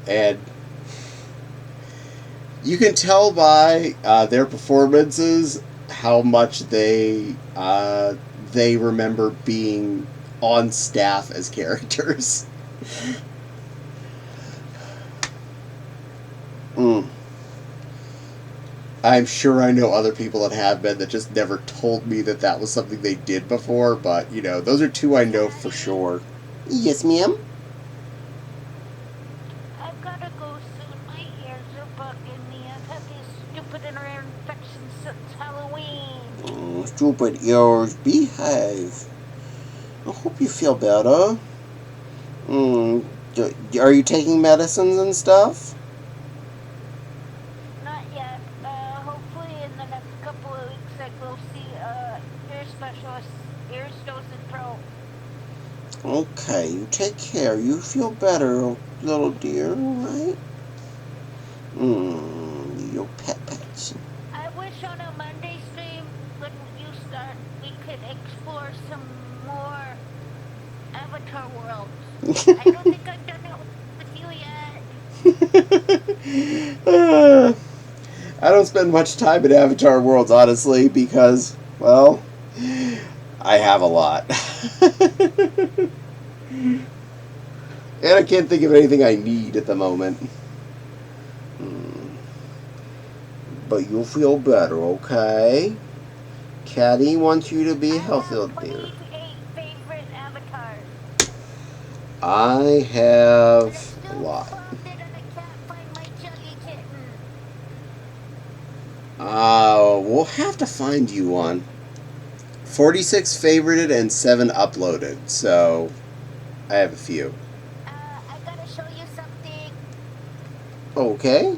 And you can tell by their performances how much they remember being on staff as characters. I'm sure I know other people that have been that just never told me that that was something they did before, but, you know, those are two I know for sure. Yes, ma'am? I've gotta go soon. My ears are bugging me. I've had these stupid ear infections since Halloween. Stupid ears, behave. I hope you feel better. Are you taking medicines and stuff? Not yet. Hopefully in the next couple of weeks I go see ear specialist, ears, nose, and throat. Okay, you take care. You feel better, little dear, alright? Your pets. I wish on a Monday stream when you start we could explore some more Avatar worlds. I don't think I've done it with you yet. I don't spend much time in Avatar worlds, honestly, because, well, I have a lot. And I can't think of anything I need at the moment. But you'll feel better, okay? Caddie wants you to be healthy, I have dear. 28 favorite avatars. I And have I still a lot. found it and I can't find my jelly kitten. We'll have to find you one. 46 favorited and 7 uploaded, so I have a few. I gotta show you something. Okay.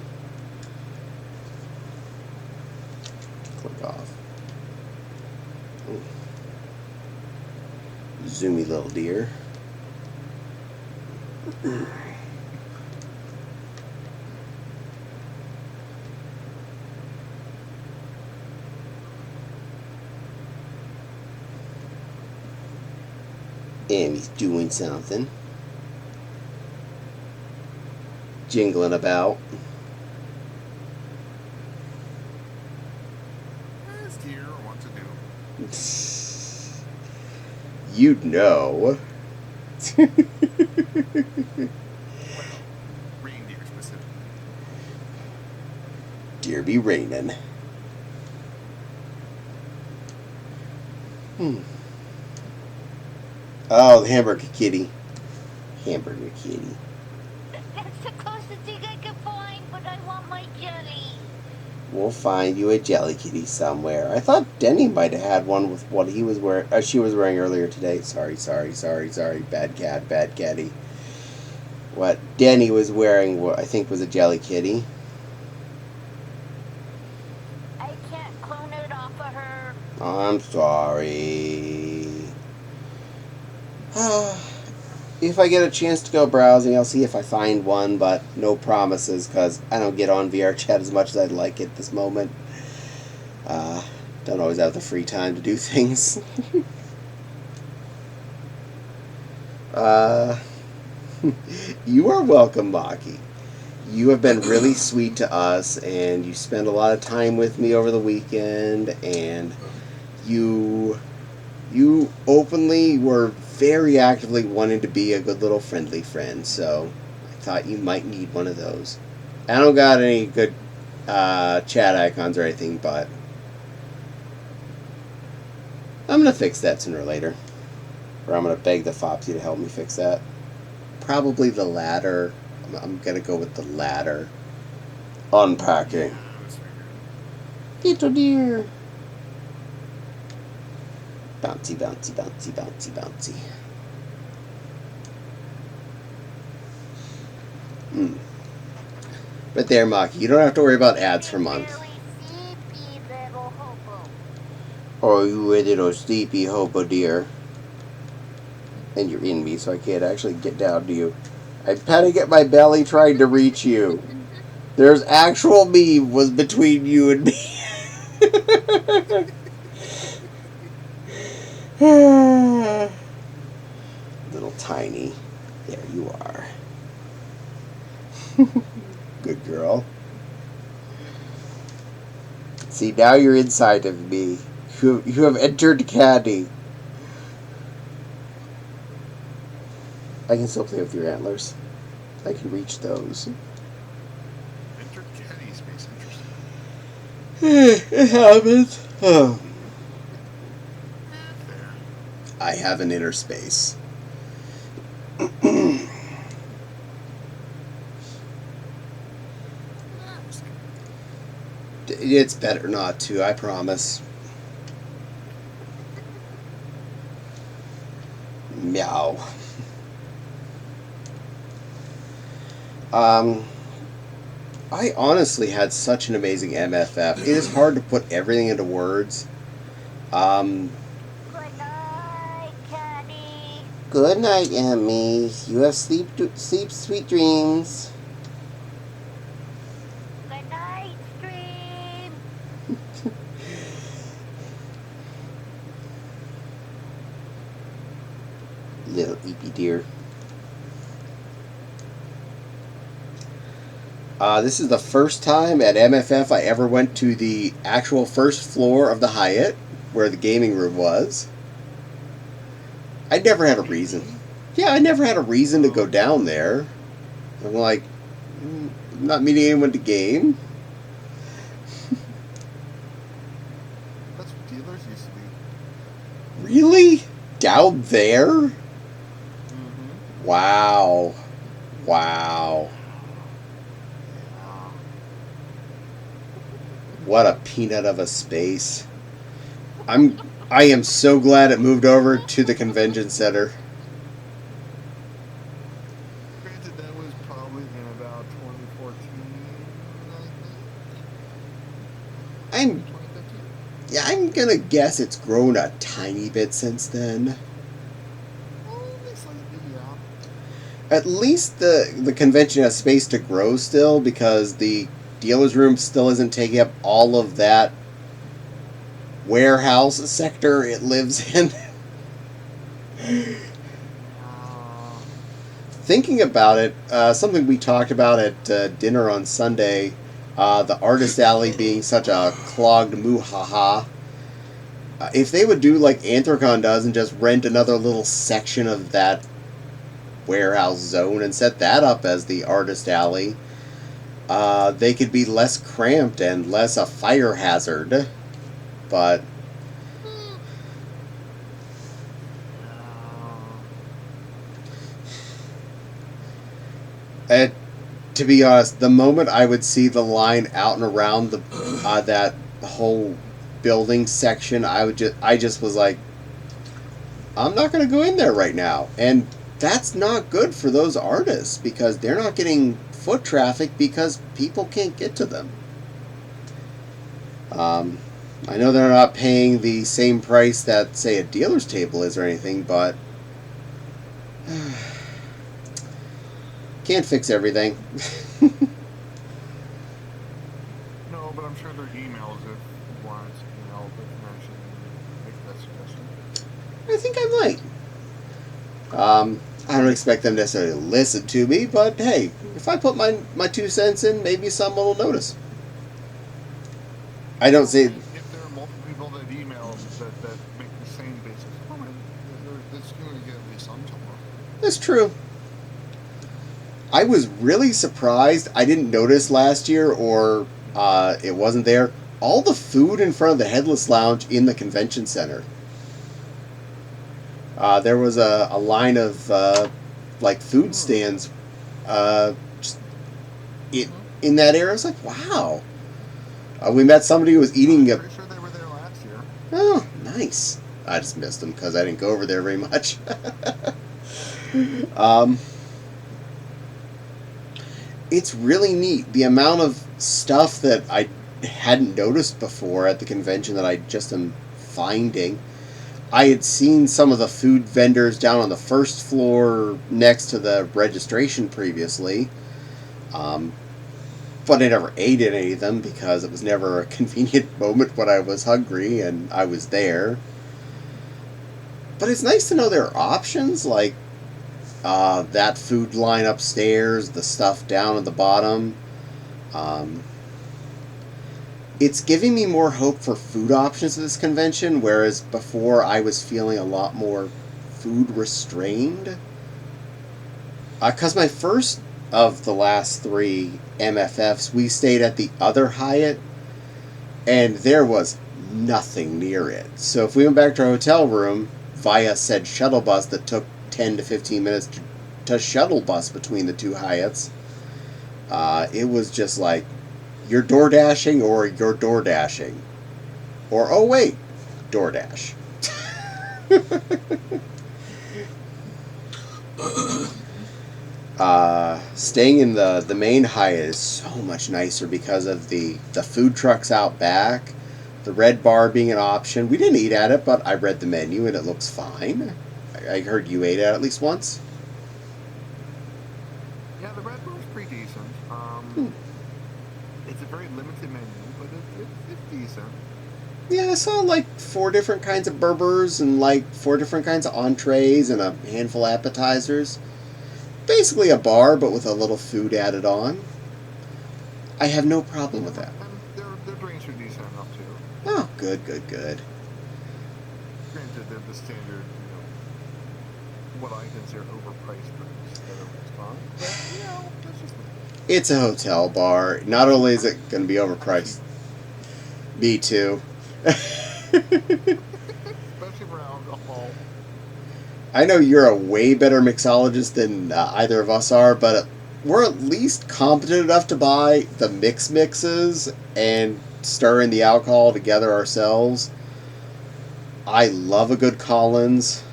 Click off. Zoomy little deer. And he's doing something. Jingling about. This deer want to do. You'd know. Well, reindeer specifically. Deer be raining. Oh, the hamburger kitty. Hamburger kitty. That's the closest thing I can find, but I want my jelly. We'll find you a jelly kitty somewhere. I thought Denny might have had one with what he was wearing. She was wearing earlier today. Sorry. Bad cat, bad catty. What Denny was wearing, what I think was a jelly kitty. I can't clone it off of her. I'm sorry. If I get a chance to go browsing, I'll see if I find one, but no promises, because I don't get on VR chat as much as I'd like at this moment. Don't always have the free time to do things. You are welcome, Maki. You have been really sweet to us, and you spend a lot of time with me over the weekend, and you openly were very actively wanting to be a good little friendly friend, so I thought you might need one of those. I don't got any good chat icons or anything, but I'm going to fix that sooner or later. Or I'm going to beg the Fopsy to help me fix that. Probably the latter. I'm going to go with the latter. Unpacking. I was Little deer. Bouncy, bouncy, bouncy, bouncy, bouncy. But there, Maki, you don't have to worry about ads for months. Really sleepy little hobo. Oh, you a little sleepy hobo deer. And you're in me, so I can't actually get down to you. I'm patting at my belly trying to reach you. There's actual me was between you and me. Little tiny. There you are. Good girl. See, now you're inside of me. You have entered Caddie. I can still play with your antlers. I can reach those. Enter Caddie space. Interesting. It happens. Oh. There. I have an inner space. It's better not to, I promise. Meow. I honestly had such an amazing MFF. It is hard to put everything into words. Good night, Caddie. Good night, Emmy. You have sleep, sweet dreams. Good night, stream. Little eepy deer. This is the first time at MFF I ever went to the actual first floor of the Hyatt, where the gaming room was. I never had a reason. Yeah, I never had a reason to go down there. I'm like, I'm not meeting anyone to game. That's what dealers used to be. Really? Down there? Mm-hmm. Wow. Wow. Yeah. What a peanut of a space. I am so glad it moved over to the convention center. Granted, that was probably in about 2014, I think. 2015. Yeah, I'm gonna guess it's grown a tiny bit since then. Only slightly, yeah. At least the convention has space to grow still, because the dealer's room still isn't taking up all of that warehouse sector it lives in. Thinking about it, something we talked about at dinner on Sunday, the artist alley being such a clogged muhaha. If they would do like Anthrocon does and just rent another little section of that warehouse zone and set that up as the artist alley, they could be less cramped and less a fire hazard. But to be honest, the moment I would see the line out and around the that whole building section, I just was like, I'm not going to go in there right now. And that's not good for those artists, because they're not getting foot traffic because people can't get to them. I know they're not paying the same price that, say, a dealer's table is or anything, but can't fix everything. No, but I'm sure there are emails if you want to email the convention and make that suggestion. I think I might. I don't expect them necessarily to listen to me, but hey, if I put my 2 cents in, maybe someone will notice. I don't say... If there are multiple people that email that make the same basic comment, it's going to get at least some tomorrow. That's true. I was really surprised. I didn't notice last year, or it wasn't there. All the food in front of the Headless Lounge in the convention center. There was a line of like food stands just in that area. I was like, wow. We met somebody who was eating I'm pretty sure they were there last year. Oh, nice. I just missed them because I didn't go over there very much. It's really neat. The amount of stuff that I hadn't noticed before at the convention that I just am finding. I had seen some of the food vendors down on the first floor next to the registration previously. But I never ate at any of them because it was never a convenient moment when I was hungry and I was there. But it's nice to know there are options like that food line upstairs, the stuff down at the bottom. It's giving me more hope for food options at this convention, whereas before I was feeling a lot more food restrained. Because my first of the last 3 MFFs, we stayed at the other Hyatt, and there was nothing near it. So if we went back to our hotel room via said shuttle bus that took 10 to 15 minutes to shuttle bus between the 2 Hyatts, it was just like, you're door dashing or you're door dashing. Or, oh wait, DoorDash. Staying in the main Hyatt is so much nicer because of the food trucks out back, the red bar being an option. We didn't eat at it, but I read the menu and it looks fine. I heard you ate at least once. Yeah, the red bar's pretty decent. It's a very limited menu, but it's decent. Yeah, I saw like 4 different kinds of burgers and like 4 different kinds of entrees and a handful of appetizers. Basically a bar, but with a little food added on. I have no problem with that. And their drinks are decent enough too. Oh, good. Granted, they're the standard, what I consider overpriced drinks at a restaurant. But, that's just me. It's a hotel bar. Not only is it going to be overpriced. Me too. Especially for alcohol. I know you're a way better mixologist than either of us are, but we're at least competent enough to buy the mixes and stir in the alcohol together ourselves. I love a good Collins,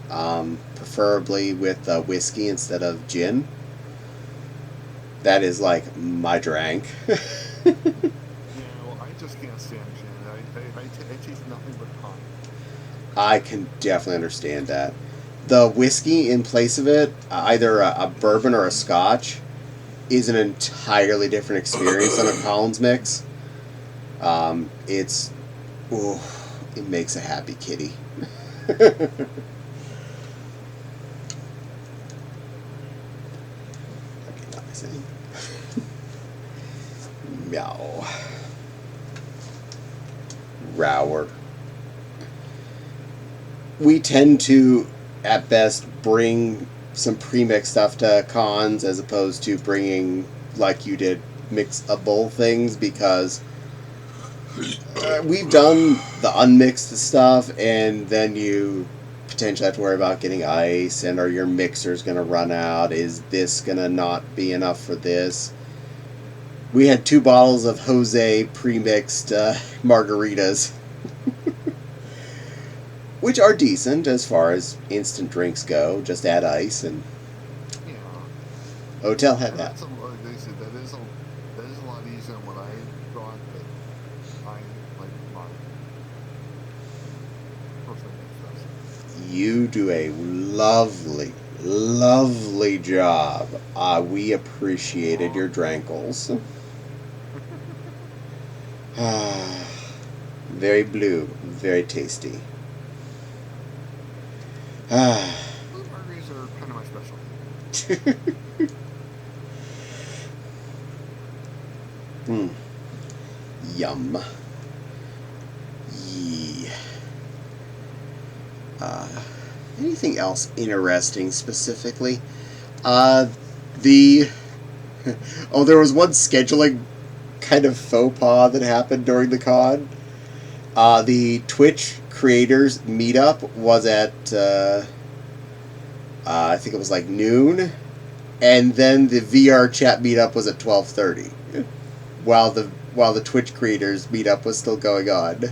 preferably with whiskey instead of gin. That is like my drink. I just can't stand gin. I taste nothing but tonic. I can definitely understand that. The whiskey in place of it, either a bourbon or a scotch, is an entirely different experience than a Collins mix. It makes a happy kitty. Meow. Rower. We tend to, at best, bring some pre-mixed stuff to cons as opposed to bringing, like you did, mixable things, because we've done the unmixed stuff, and then you potentially have to worry about getting ice, and are your mixers going to run out? Is this going to not be enough for this? We had 2 bottles of Jose pre-mixed margaritas, which are decent as far as instant drinks go. Just add ice, and Hotel had that. That is a lot easier than what I thought, but I like mine. Personally, You do a lovely, lovely job. We appreciated your drankles. Very blue, very tasty. Blue margaritas are kind of my specialty. Yum. Yee. Anything else interesting specifically? There was one scheduling kind of faux pas that happened during the con. The Twitch creators meetup was at I think it was like noon, and then the VR chat meetup was at 12:30. While the while the Twitch creators meetup was still going on.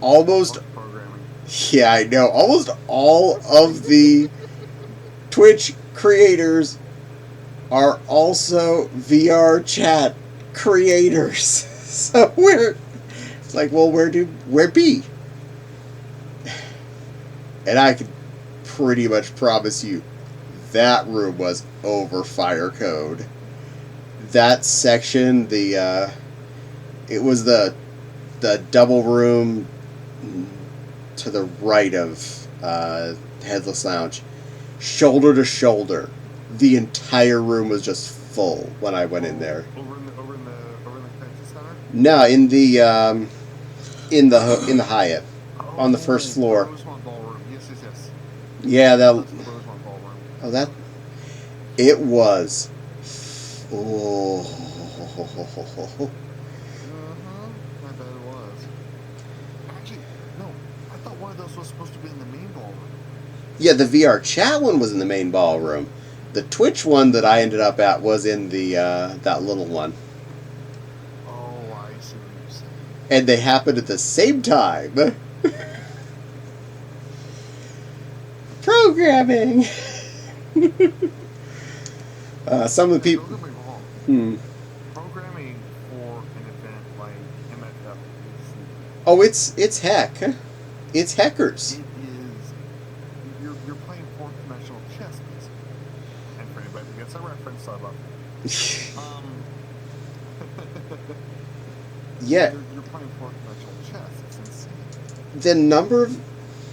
Almost, Programming. yeah, I know. Almost all of the Twitch creators are also VR chat creators. So it's like, well, where be? And I can pretty much promise you that room was over fire code. That section, it was the double room to the right of Headless Lounge, shoulder to shoulder. The entire room was just full when I went in there. Over in the convention center? No, in the Hyatt, on the first floor. Rosemont Ballroom. Yes. Yeah, That's the Rosemont Ballroom. Oh, that. It was. Oh. I bet it was. Actually, no. I thought one of those was supposed to be in the main ballroom. Yeah, the VR chat one was in the main ballroom. The Twitch one that I ended up at was in the that little one. Oh, I see what you're saying. And they happened at the same time. Programming. Some of the people. Don't get me wrong. Programming for an event like MFF is. Oh, it's heck. It's heckers. It is. You're playing fourth-dimensional chess, basically. And for anybody who gets a reference, I love it. Yeah. You're playing fourth-dimensional chess. It's insane. The number of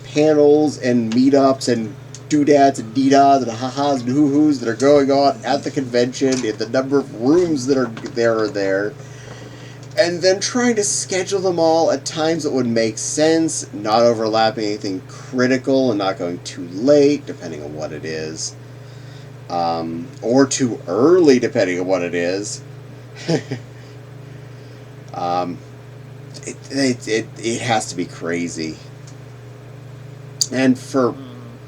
panels and meetups and doodads and dee-dads and ha-has and hoo-hoos that are going on at the convention, and the number of rooms that are there, and then trying to schedule them all at times that would make sense, not overlapping anything critical and not going too late, depending on what it is, or too early, depending on what it is. It has to be crazy. And for...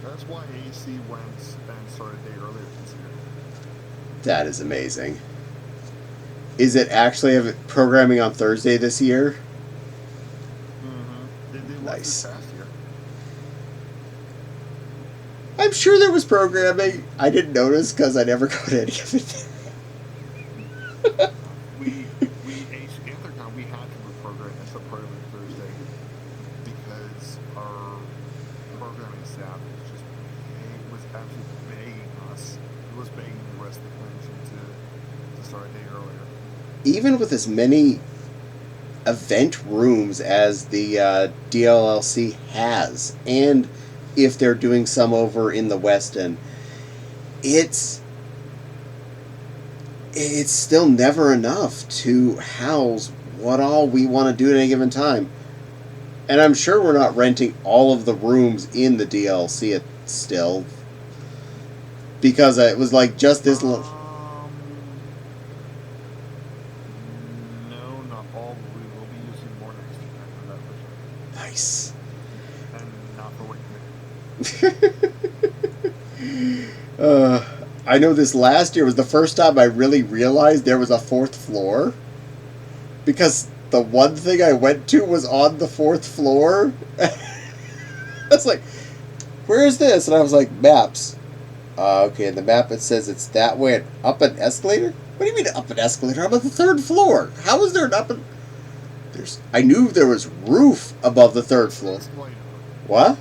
That's why AC went and started a day earlier this year. That is amazing. Is it actually programming on Thursday this year? They Nice. this past year. I'm sure there was programming. I didn't notice because I never got any of it. AntherCon, we had to reprogram this up programming Thursday because our programming staff was absolutely begging us. It was begging the rest of the convention to start a day earlier. Even with as many event rooms as the DLLC has, and if they're doing some over in the West End, it's still never enough to house what all we want to do at any given time. And I'm sure we're not renting all of the rooms in the DLC still, because it was like just this little... No, not all. We will be using more next year for that for sure. Nice. And not for what I know this last year was the first time I really realized there was a fourth floor, because the one thing I went to was on the fourth floor. I was like, where is this? And I was like, maps. Okay, in the map it says it's that way and up an escalator? What do you mean up an escalator? I'm on the third floor. How is there an up an... I knew there was roof above the third floor. What?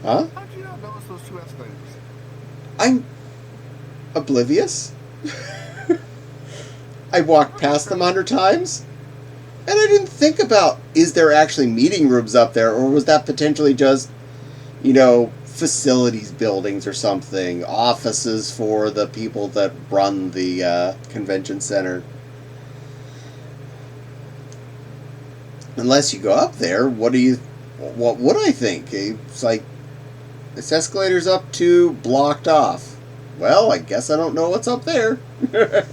Huh? How did you not notice those two escalators? I'm oblivious. I walked past them 100 times, and I didn't think about, is there actually meeting rooms up there, or was that potentially just, facilities buildings or something, offices for the people that run the convention center. Unless you go up there, what would I think? It's like, this escalator's up to blocked off. Well, I guess I don't know what's up there. The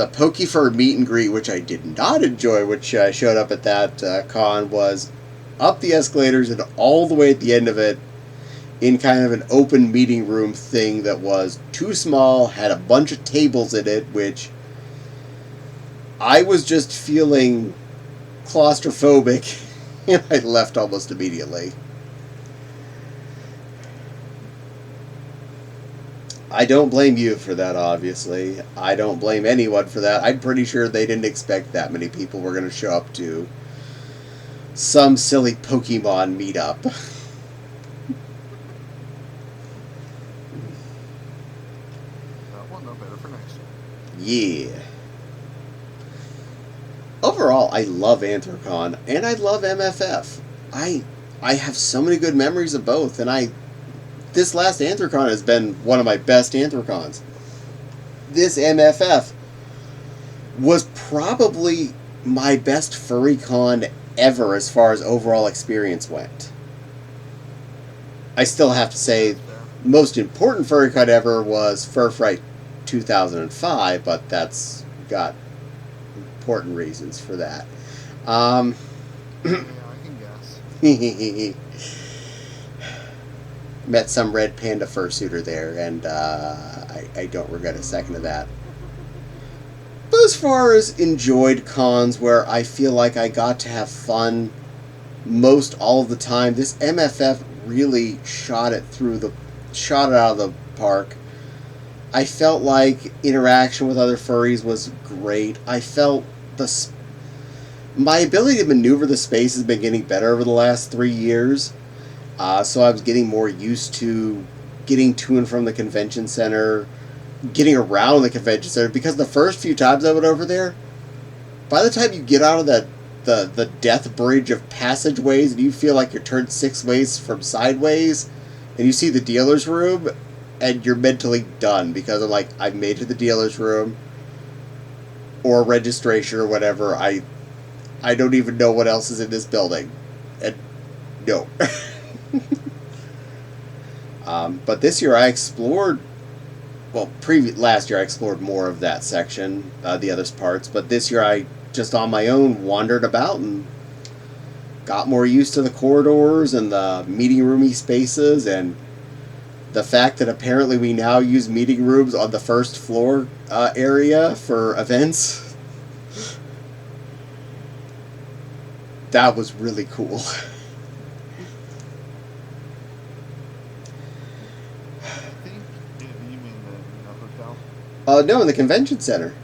Pokefur meet and greet, which I did not enjoy, which showed up at that con, was up the escalators and all the way at the end of it in kind of an open meeting room thing that was too small, had a bunch of tables in it, which I was just feeling claustrophobic, and I left almost immediately. I don't blame you for that, obviously. I don't blame anyone for that. I'm pretty sure they didn't expect that many people were going to show up to some silly Pokemon meetup. Well, no better for next year. Yeah. Overall, I love Anthrocon, and I love MFF. I have so many good memories of both, and this last Anthrocon has been one of my best Anthrocons. This MFF was probably my best furry con ever as far as overall experience went. I still have to say, most important furry con ever was Fur Fright 2005, but that's got important reasons for that. Yeah, I can guess. Met some red panda fursuiter there, and I don't regret a second of that. But as far as enjoyed cons where I feel like I got to have fun most all of the time, this MFF really shot it out of the park. I felt like interaction with other furries was great. I felt my ability to maneuver the space has been getting better over the last 3 years. So I was getting more used to getting to and from the convention center, getting around the convention center, because the first few times I went over there, by the time you get out of the death bridge of passageways and you feel like you're turned 6 ways from sideways, and you see the dealer's room, and you're mentally done, because I'm like, I've made it to the dealer's room, or registration or whatever. I don't even know what else is in this building. And no. But this year I explored, last year I explored more of that section, the other parts, but this year I just on my own wandered about and got more used to the corridors and the meeting roomy spaces, and the fact that apparently we now use meeting rooms on the first floor area for events. That was really cool. You mean the hotel? No, in the convention center.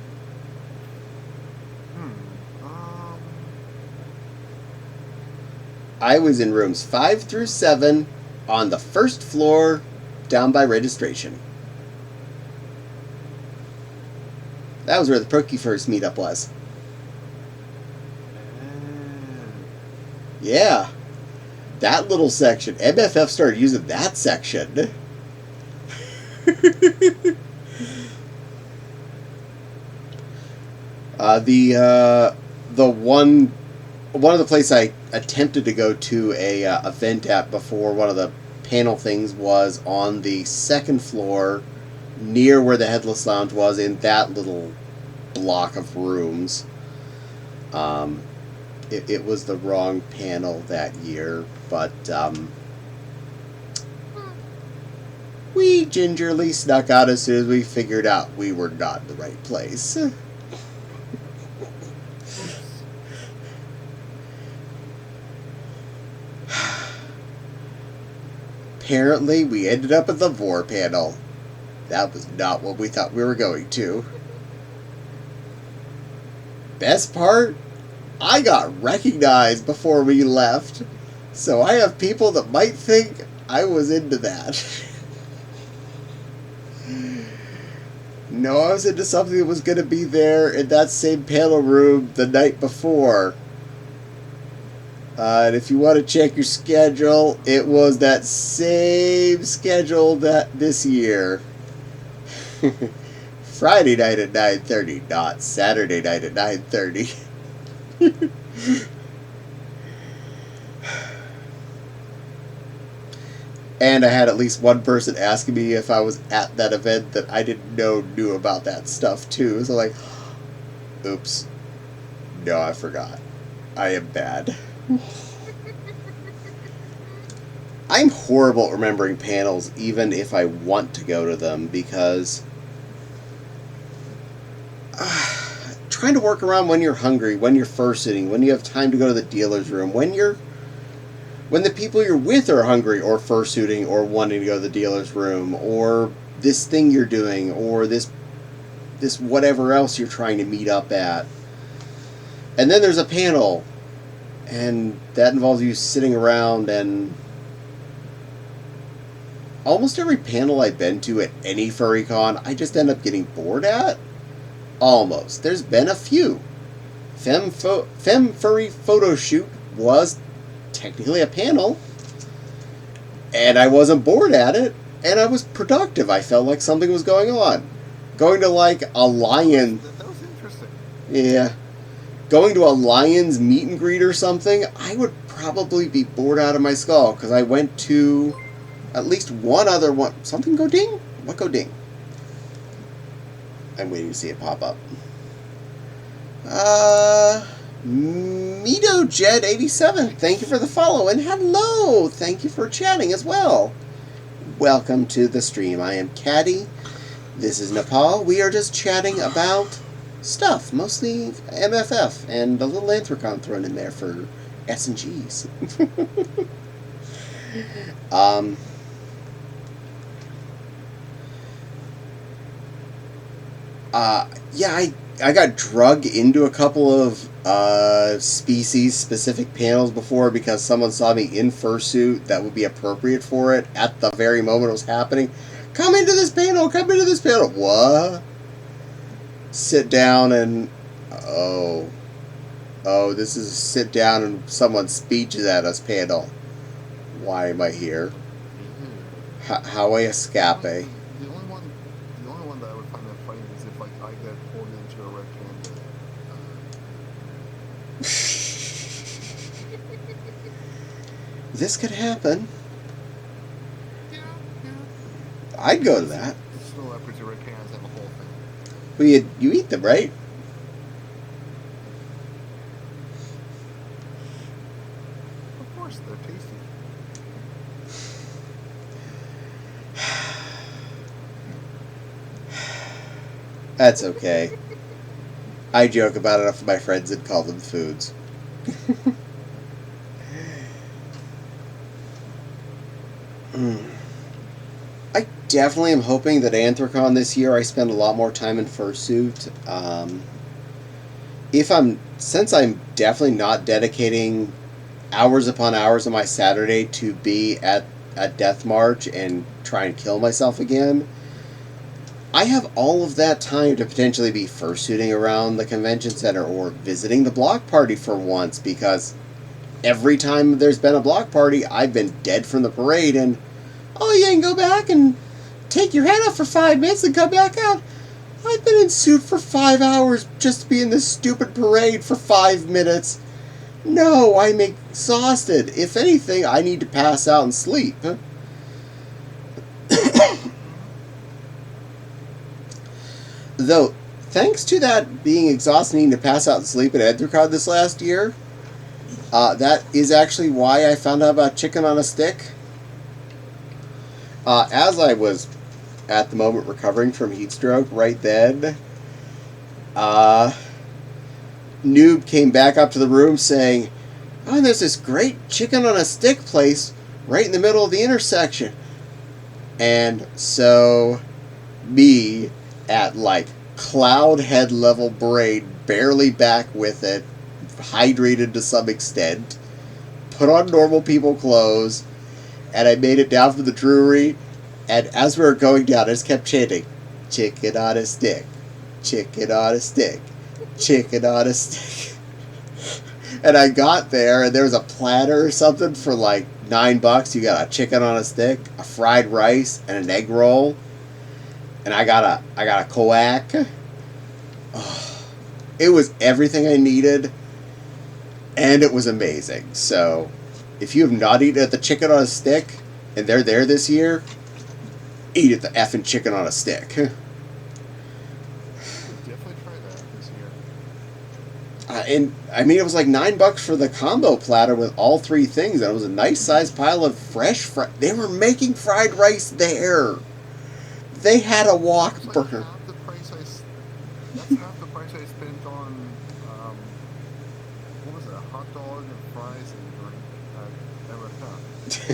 I was in rooms 5 through 7 on the first floor, down by registration. That was where the Pokefirst meetup was. Yeah. That little section. MFF started using that section. One of the places I attempted to go to a event at before one of the panel things was on the second floor, near where the Headless Lounge was, in that little block of rooms. It was the wrong panel that year, but we gingerly snuck out as soon as we figured out we were not in the right place. Apparently, we ended up at the Vor panel. That was not what we thought we were going to. Best part? I got recognized before we left. So I have people that might think I was into that. No, I was into something that was going to be there in that same panel room the night before. And if you want to check your schedule, it was that same schedule that this year. Friday night at 9:30, not Saturday night at 9:30. And I had at least one person asking me if I was at that event that I didn't know knew about that stuff too. So like, oops. No, I forgot. I am bad. I'm horrible at remembering panels, even if I want to go to them, because trying to work around when you're hungry, when you're fursuiting, when you have time to go to the dealer's room, when the people you're with are hungry or fursuiting or wanting to go to the dealer's room, or this thing you're doing, or this whatever else you're trying to meet up at. And then there's a panel, and that involves you sitting around, and almost every panel I've been to at any furry con, I just end up getting bored at. Almost. There's been a few. Femme Furry Photo Shoot was technically a panel, and I wasn't bored at it, and I was productive. I felt like something was going on. Going to like a lion... That was interesting. Yeah. Going to a lion's meet and greet or something, I would probably be bored out of my skull, because I went to at least one other one. Something go ding? What go ding? I'm waiting to see it pop up. MitoJed87, thank you for the follow, and hello! Thank you for chatting as well. Welcome to the stream. I am Caddie. This is Nepal. We are just chatting about stuff, mostly MFF, and a little Anthrocon thrown in there for S&Gs. Yeah, I got drugged into a couple of species-specific panels before because someone saw me in fursuit that would be appropriate for it at the very moment it was happening. Come into this panel! Come into this panel! What? Sit down and... Oh, this is a sit down and someone speeches at us panel. Why am I here? How I escape? The only one that I would find that funny is if like I get pulled into a red panda. This could happen. Yeah. I'd go to that. Snow leopards or red pandas have a whole thing. Well, you eat them, right? Of course, they're tasty. That's okay. I joke about it enough with my friends and call them foods. I definitely am hoping that Anthrocon this year I spend a lot more time in fursuit. Since I'm definitely not dedicating hours upon hours of my Saturday to be at Death March and try and kill myself again, I have all of that time to potentially be fursuiting around the convention center or visiting the block party for once, because every time there's been a block party, I've been dead from the parade, and you can go back and take your head off for 5 minutes and come back out. I've been in suit for 5 hours just to be in this stupid parade for 5 minutes. No, I'm exhausted. If anything, I need to pass out and sleep. Though, thanks to that being exhausting to pass out and sleep at Anthrocon this last year, that is actually why I found out about chicken on a stick. As I was, at the moment, recovering from heat stroke right then, Noob came back up to the room saying, "Oh, there's this great chicken on a stick place right in the middle of the intersection." And so, me, at like cloud head level brain, barely back with it, hydrated to some extent, put on normal people clothes, and I made it down from the brewery, and as we were going down, I just kept chanting, "Chicken on a stick, chicken on a stick, chicken on a stick." And I got there, and there was a platter or something for like $9. You got a chicken on a stick, a fried rice, and an egg roll. And I got a coac. Oh, it was everything I needed, and it was amazing. So, if you have not eaten at the chicken on a stick, and they're there this year, eat at the effing chicken on a stick. Definitely try that this year. And I mean, it was like $9 for the combo platter with all three things, and it was a nice sized pile of fresh. They were making fried rice there. They had a wok That's like burner. half the price that's half the price I spent on, what was it, a hot dog and fries and drink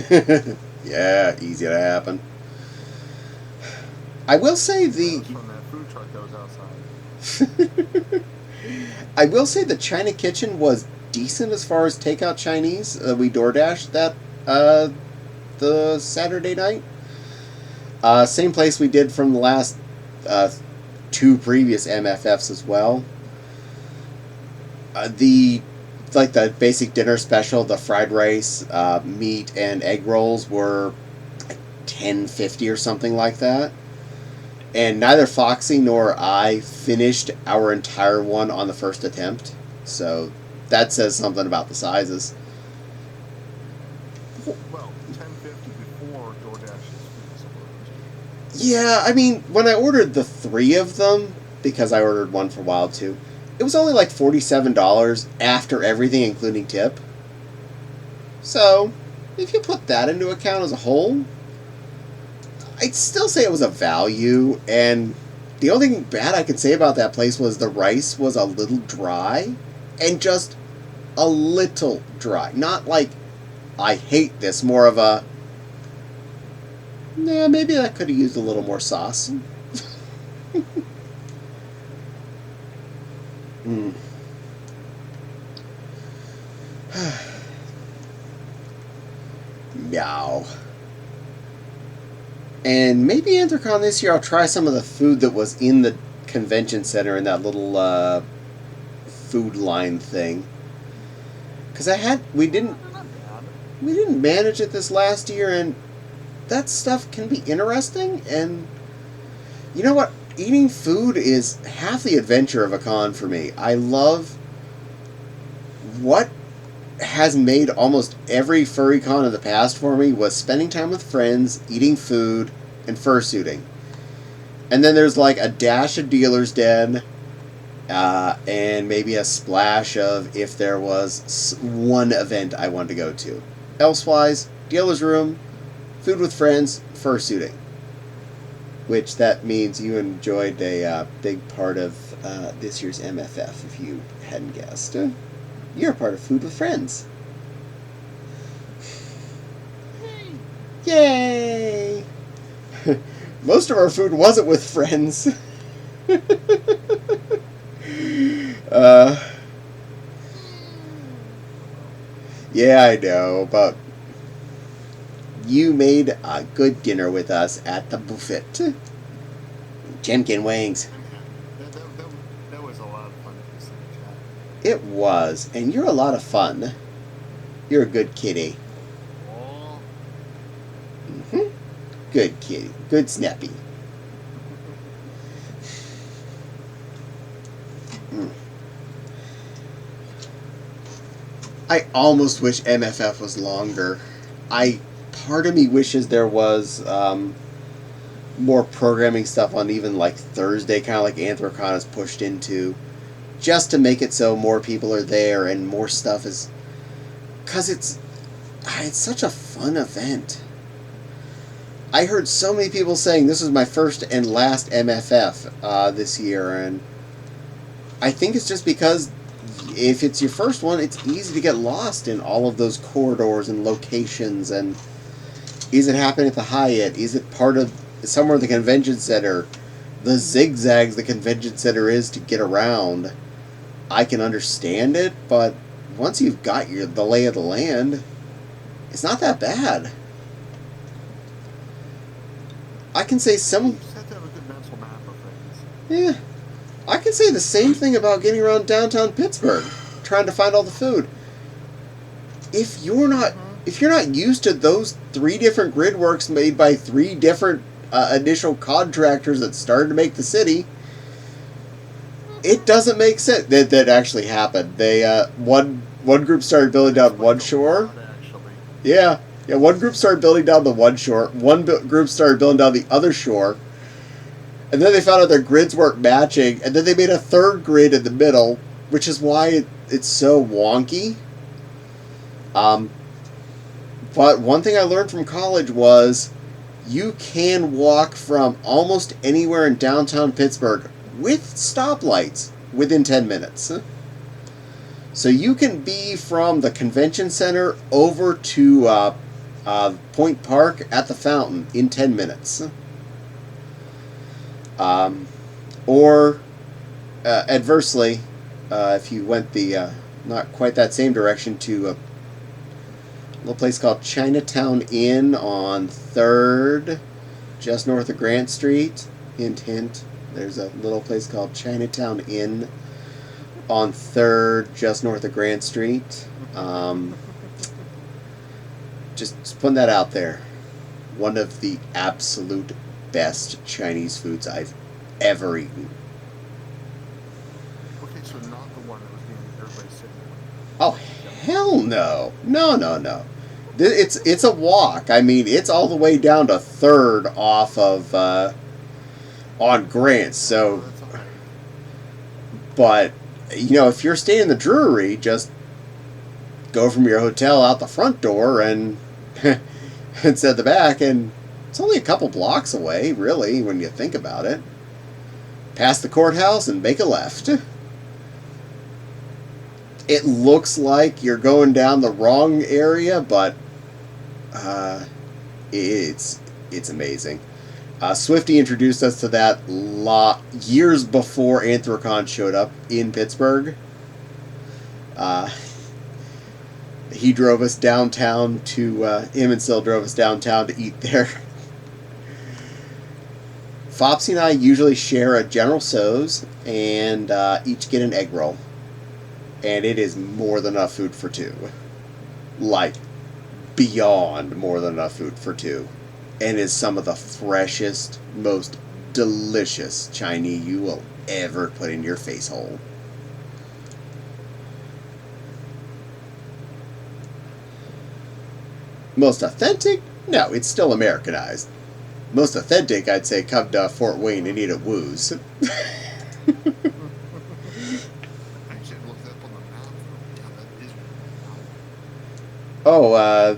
at MFF. Yeah, easy to happen. I will say That was from that food truck that was outside. I will say the China Kitchen was decent as far as takeout Chinese. We DoorDashed that the Saturday night. Same place we did from the last two previous MFFs as well. The basic dinner special, the fried rice, meat, and egg rolls were like $10.50 or something like that. And neither Foxy nor I finished our entire one on the first attempt. So that says something about the sizes. Well, $10.50 before DoorDash's fees. Yeah, I mean, when I ordered the three of them, because I ordered one for Wild 2, it was only like $47 after everything, including tip. So, if you put that into account as a whole, I'd still say it was a value, and the only thing bad I could say about that place was the rice was a little dry, and just a little dry. Not like, I hate this, more of a, yeah, maybe I could have used a little more sauce. Mm. Meow. And maybe Anthrocon this year I'll try some of the food that was in the convention center in that little food line thing. Because we didn't manage it this last year, and that stuff can be interesting. And you know what? Eating food is half the adventure of a con for me. I love what has made almost every furry con of the past for me was spending time with friends, eating food, and fursuiting. And then there's like a dash of Dealer's Den, and maybe a splash of if there was one event I wanted to go to. Elsewise, Dealer's Room, food with friends, fursuiting. Which that means you enjoyed a big part of this year's MFF, if you hadn't guessed. You're a part of Food with Friends. Yay! Most of our food wasn't with friends. Yeah, I know, but you made a good dinner with us at the buffet. Chimkin wings. That was a lot of fun to listen to chat. It was, and you're a lot of fun. You're a good kitty. Oh. Mm-hmm. Good kitty. Good snappy. Mm. I almost wish MFF was longer. Part of me wishes there was more programming stuff on even like Thursday, kind of like Anthrocon is pushed into, just to make it so more people are there and more stuff is, because it's such a fun event. I heard so many people saying this was my first and last MFF this year, and I think it's just because if it's your first one, it's easy to get lost in all of those corridors and locations, and is it happening at the Hyatt? Is it part of somewhere in the convention center? The zigzags the convention center is to get around, I can understand it, but once you've got the lay of the land, it's not that bad. I can say You just have to have a good mental map of things. Yeah. I can say the same thing about getting around downtown Pittsburgh, trying to find all the food. If you're not used to those 3 different grid works made by 3 different initial contractors that started to make the city, it doesn't make sense. That actually happened. They one group started building down one shore. Yeah, one group started building down the one shore. One group started building down the other shore. And then they found out their grids weren't matching, and then they made a third grid in the middle, which is why it's so wonky. But one thing I learned from college was you can walk from almost anywhere in downtown Pittsburgh with stoplights within 10 minutes. So you can be from the convention center over to Point Park at the fountain in 10 minutes. Or adversely, if you went the not quite that same direction to a little place called Chinatown Inn on 3rd, just north of Grant Street. Hint, hint. There's a little place called Chinatown Inn on 3rd, just north of Grant Street. Just putting that out there. One of the absolute best Chinese foods I've ever eaten. Okay, so not the one that was being everybody sitting in. Oh, hell no. No. It's a walk. I mean, it's all the way down to 3rd off of on Grant. So, That's okay. but if you're staying in the Drury, just go from your hotel out the front door and it's at the back, and it's only a couple blocks away, really, when you think about it. Past the courthouse and make a left. It looks like you're going down the wrong area, but it's amazing. Swifty introduced us to that years before Anthrocon showed up in Pittsburgh. He drove us downtown to him and Sil drove us downtown to eat there. Fopsy and I usually share a General Tso's and each get an egg roll. And it is more than enough food for two. Like, beyond more than enough food for two. And is some of the freshest, most delicious Chinese you will ever put in your face hole. Most authentic? No, it's still Americanized. Most authentic, I'd say, come to Fort Wayne and eat at Woo's. I should look that up on the map. Yeah, that is Oh,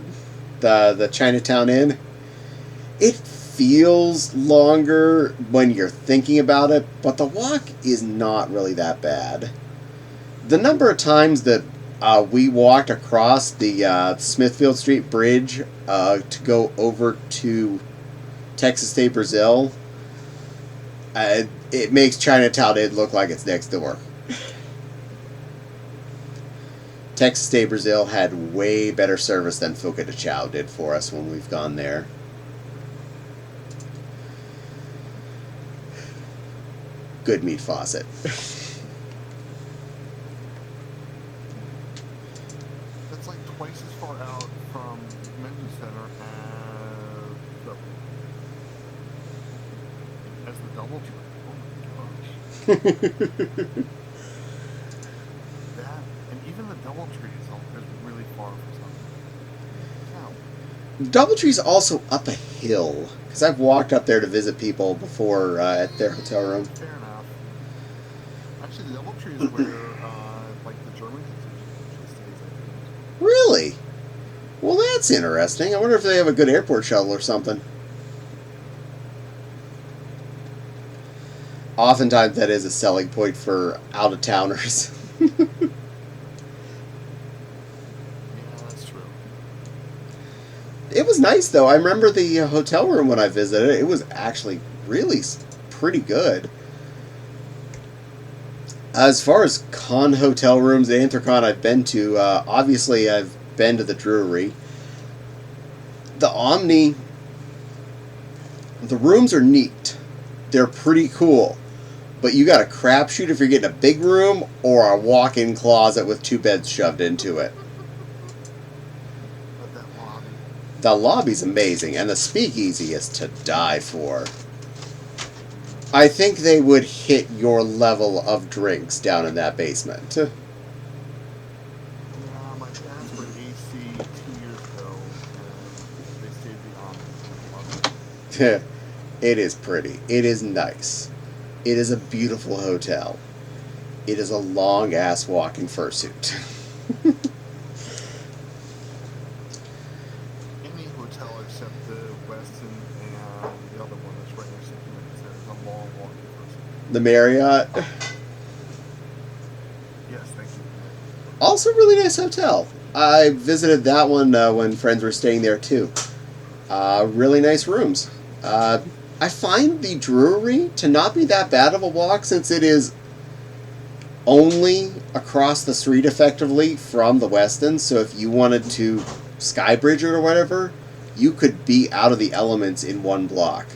the Chinatown Inn. It feels longer when you're thinking about it, but the walk is not really that bad. The number of times that we walked across the Smithfield Street Bridge to go over to Texas State Brazil, it makes Chinatown Inn look like it's next door. Texas State Brazil had way better service than Foca de Chao did for us when we've gone there. Good meat faucet. That's like twice as far out from Convention Center as the Doubletree. Oh my gosh. That, and even the Doubletree is really far from something. Wow. Doubletree's also up a hill, because I've walked up there to visit people before at their hotel room. Fair enough. Actually, the Doubletree is where like the German contingent stays, I think. Really? Well, that's interesting. I wonder if they have a good airport shuttle or something. Oftentimes that is a selling point for out-of-towners. Yeah, that's true. It was nice, though. I remember the hotel room when I visited. It was actually really pretty good. As far as con hotel rooms, the Anthrocon I've been to, obviously I've been to the Drury. The Omni, the rooms are neat. They're pretty cool. But you got a crapshoot if you're getting a big room or a walk-in closet with 2 beds shoved into it. But that lobby. The lobby's amazing, and the speakeasy is to die for. I think they would hit your level of drinks down in that basement. Yeah, my parents were in AC 2 years ago, and they stayed beyond. It is pretty. It is nice. It is a beautiful hotel. It is a long-ass walk in fursuit. Any hotel except the Westin and the other one that's right next to the there is a long walk in person. The Marriott. Yes, thank you. Also really nice hotel. I visited that one when friends were staying there too. Really nice rooms. I find the Drury to not be that bad of a walk since it is only across the street effectively from the Westin. So if you wanted to skybridge it or whatever, you could be out of the elements in one block,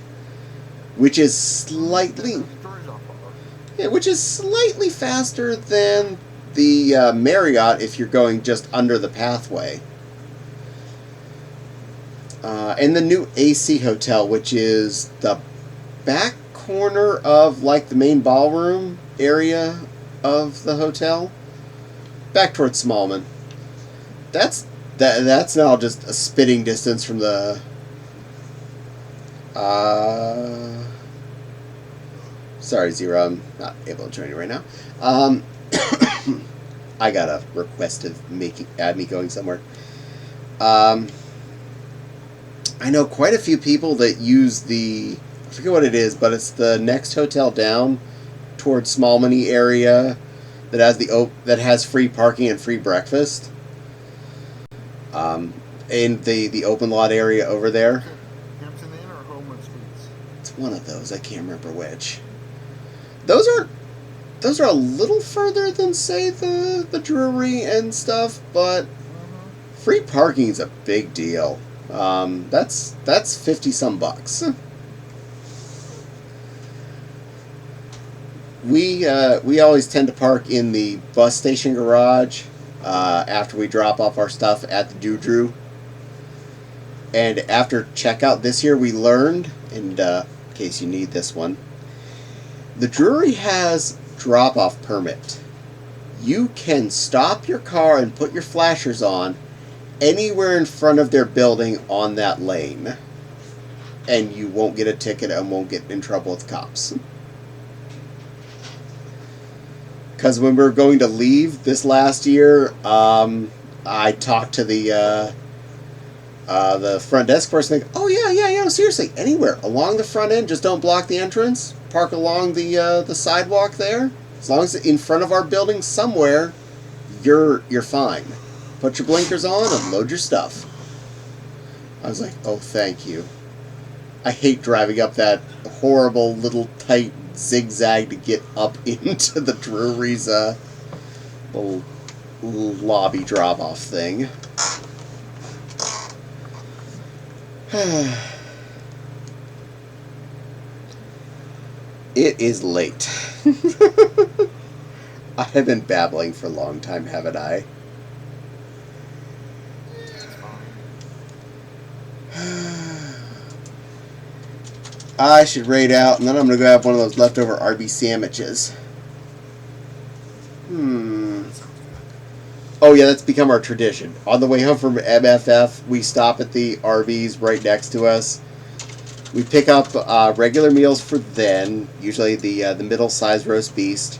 which is slightly faster than the Marriott if you're going just under the pathway. And the new AC Hotel, which is the back corner of like the main ballroom area of the hotel, back towards Smallman. That's now just a spitting distance from the. Sorry, Zero, I'm not able to join you right now. I got a request of add me going somewhere. I know quite a few people that use I forget what it is, but it's the next hotel down towards Smallmany area that has free parking and free breakfast. In the open lot area over there. Hampton Inn or Homewood Suites? It's one of those. I can't remember which. Those are a little further than say the Drury and stuff, but free parking is a big deal. That's $50 bucks. We always tend to park in the bus station garage after we drop off our stuff at the Doodroo. And after checkout this year, we learned, and in case you need this one, the Drury has drop-off permit. You can stop your car and put your flashers on anywhere in front of their building on that lane, and you won't get a ticket and won't get in trouble with cops. Because when we were going to leave this last year, I talked to the front desk person. Like, oh yeah, seriously, anywhere along the front end, just don't block the entrance. Park along the sidewalk there. As long as it's in front of our building somewhere, you're fine. Put your blinkers on and load your stuff. I was like, oh, thank you. I hate driving up that horrible little tight zigzag to get up into the Drury's little lobby drop-off thing. It is late. I have been babbling for a long time, haven't I? I should raid out, and then I'm going to go have one of those leftover Arby's sandwiches. Oh yeah, that's become our tradition. On the way home from MFF, we stop at the Arby's right next to us. We pick up regular meals for then, usually the middle-sized roast beef,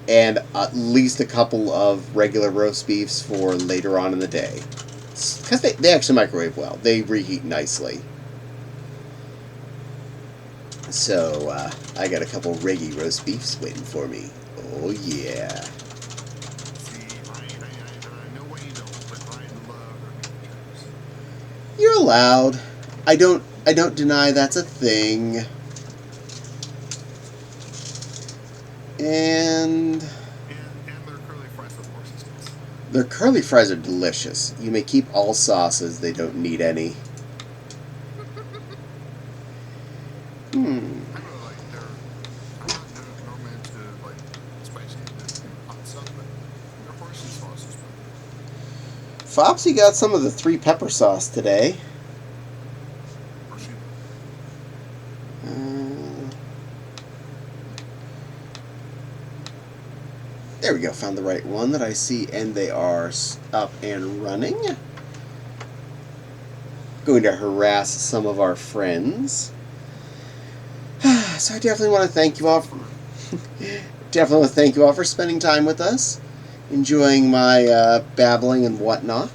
and at least a couple of regular roast beefs for later on in the day. Because they actually microwave well. They reheat nicely. So, I got a couple reggy roast beefs waiting for me. Oh, yeah. See, I know what you don't, but I love Arby's. You're allowed. I don't deny that's a thing. And their curly fries with horse sauce. their curly fries are delicious. You may keep all sauces. They don't need any. I really like their. I'm not normally into like spicy and hot stuff, but their horsey sauce is good. Fopsy got some of the 3 pepper sauce today. There we go, found the right one that I see, and they are up and running. Going to harass some of our friends. So I definitely want to thank you all. definitely want to thank you all for spending time with us, enjoying my babbling and whatnot.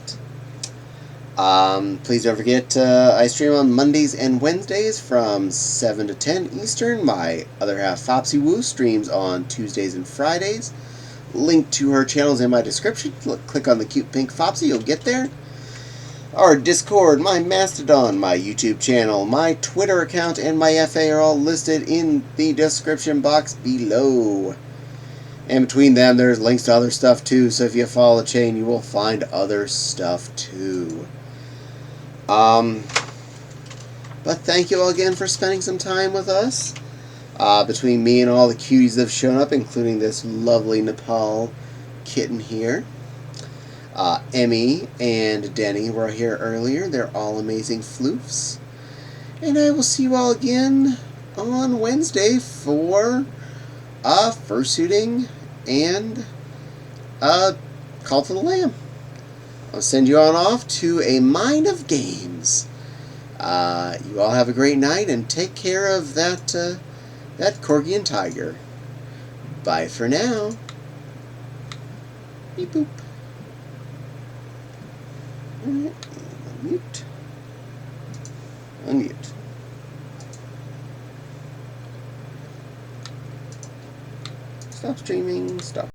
Please don't forget, I stream on Mondays and Wednesdays from 7 to 10 Eastern. My other half, Fopsy Woo, streams on Tuesdays and Fridays. Link to her channel is in my description. Click on the cute pink Fopsy, you'll get there. Our Discord, my Mastodon, my YouTube channel, my Twitter account, and my FA are all listed in the description box below. And between them, there's links to other stuff too, so if you follow the chain, you will find other stuff too. But thank you all again for spending some time with us. Between me and all the cuties that have shown up, including this lovely Nepal kitten here. Emmy and Denny were here earlier. They're all amazing floofs. And I will see you all again on Wednesday for fursuiting and Call to the Lamb. I'll send you on off to a mine of games. You all have a great night and take care of that Corgi and Tiger. Bye for now. Beep boop. Alright, unmute. Unmute. Stop streaming. Stop.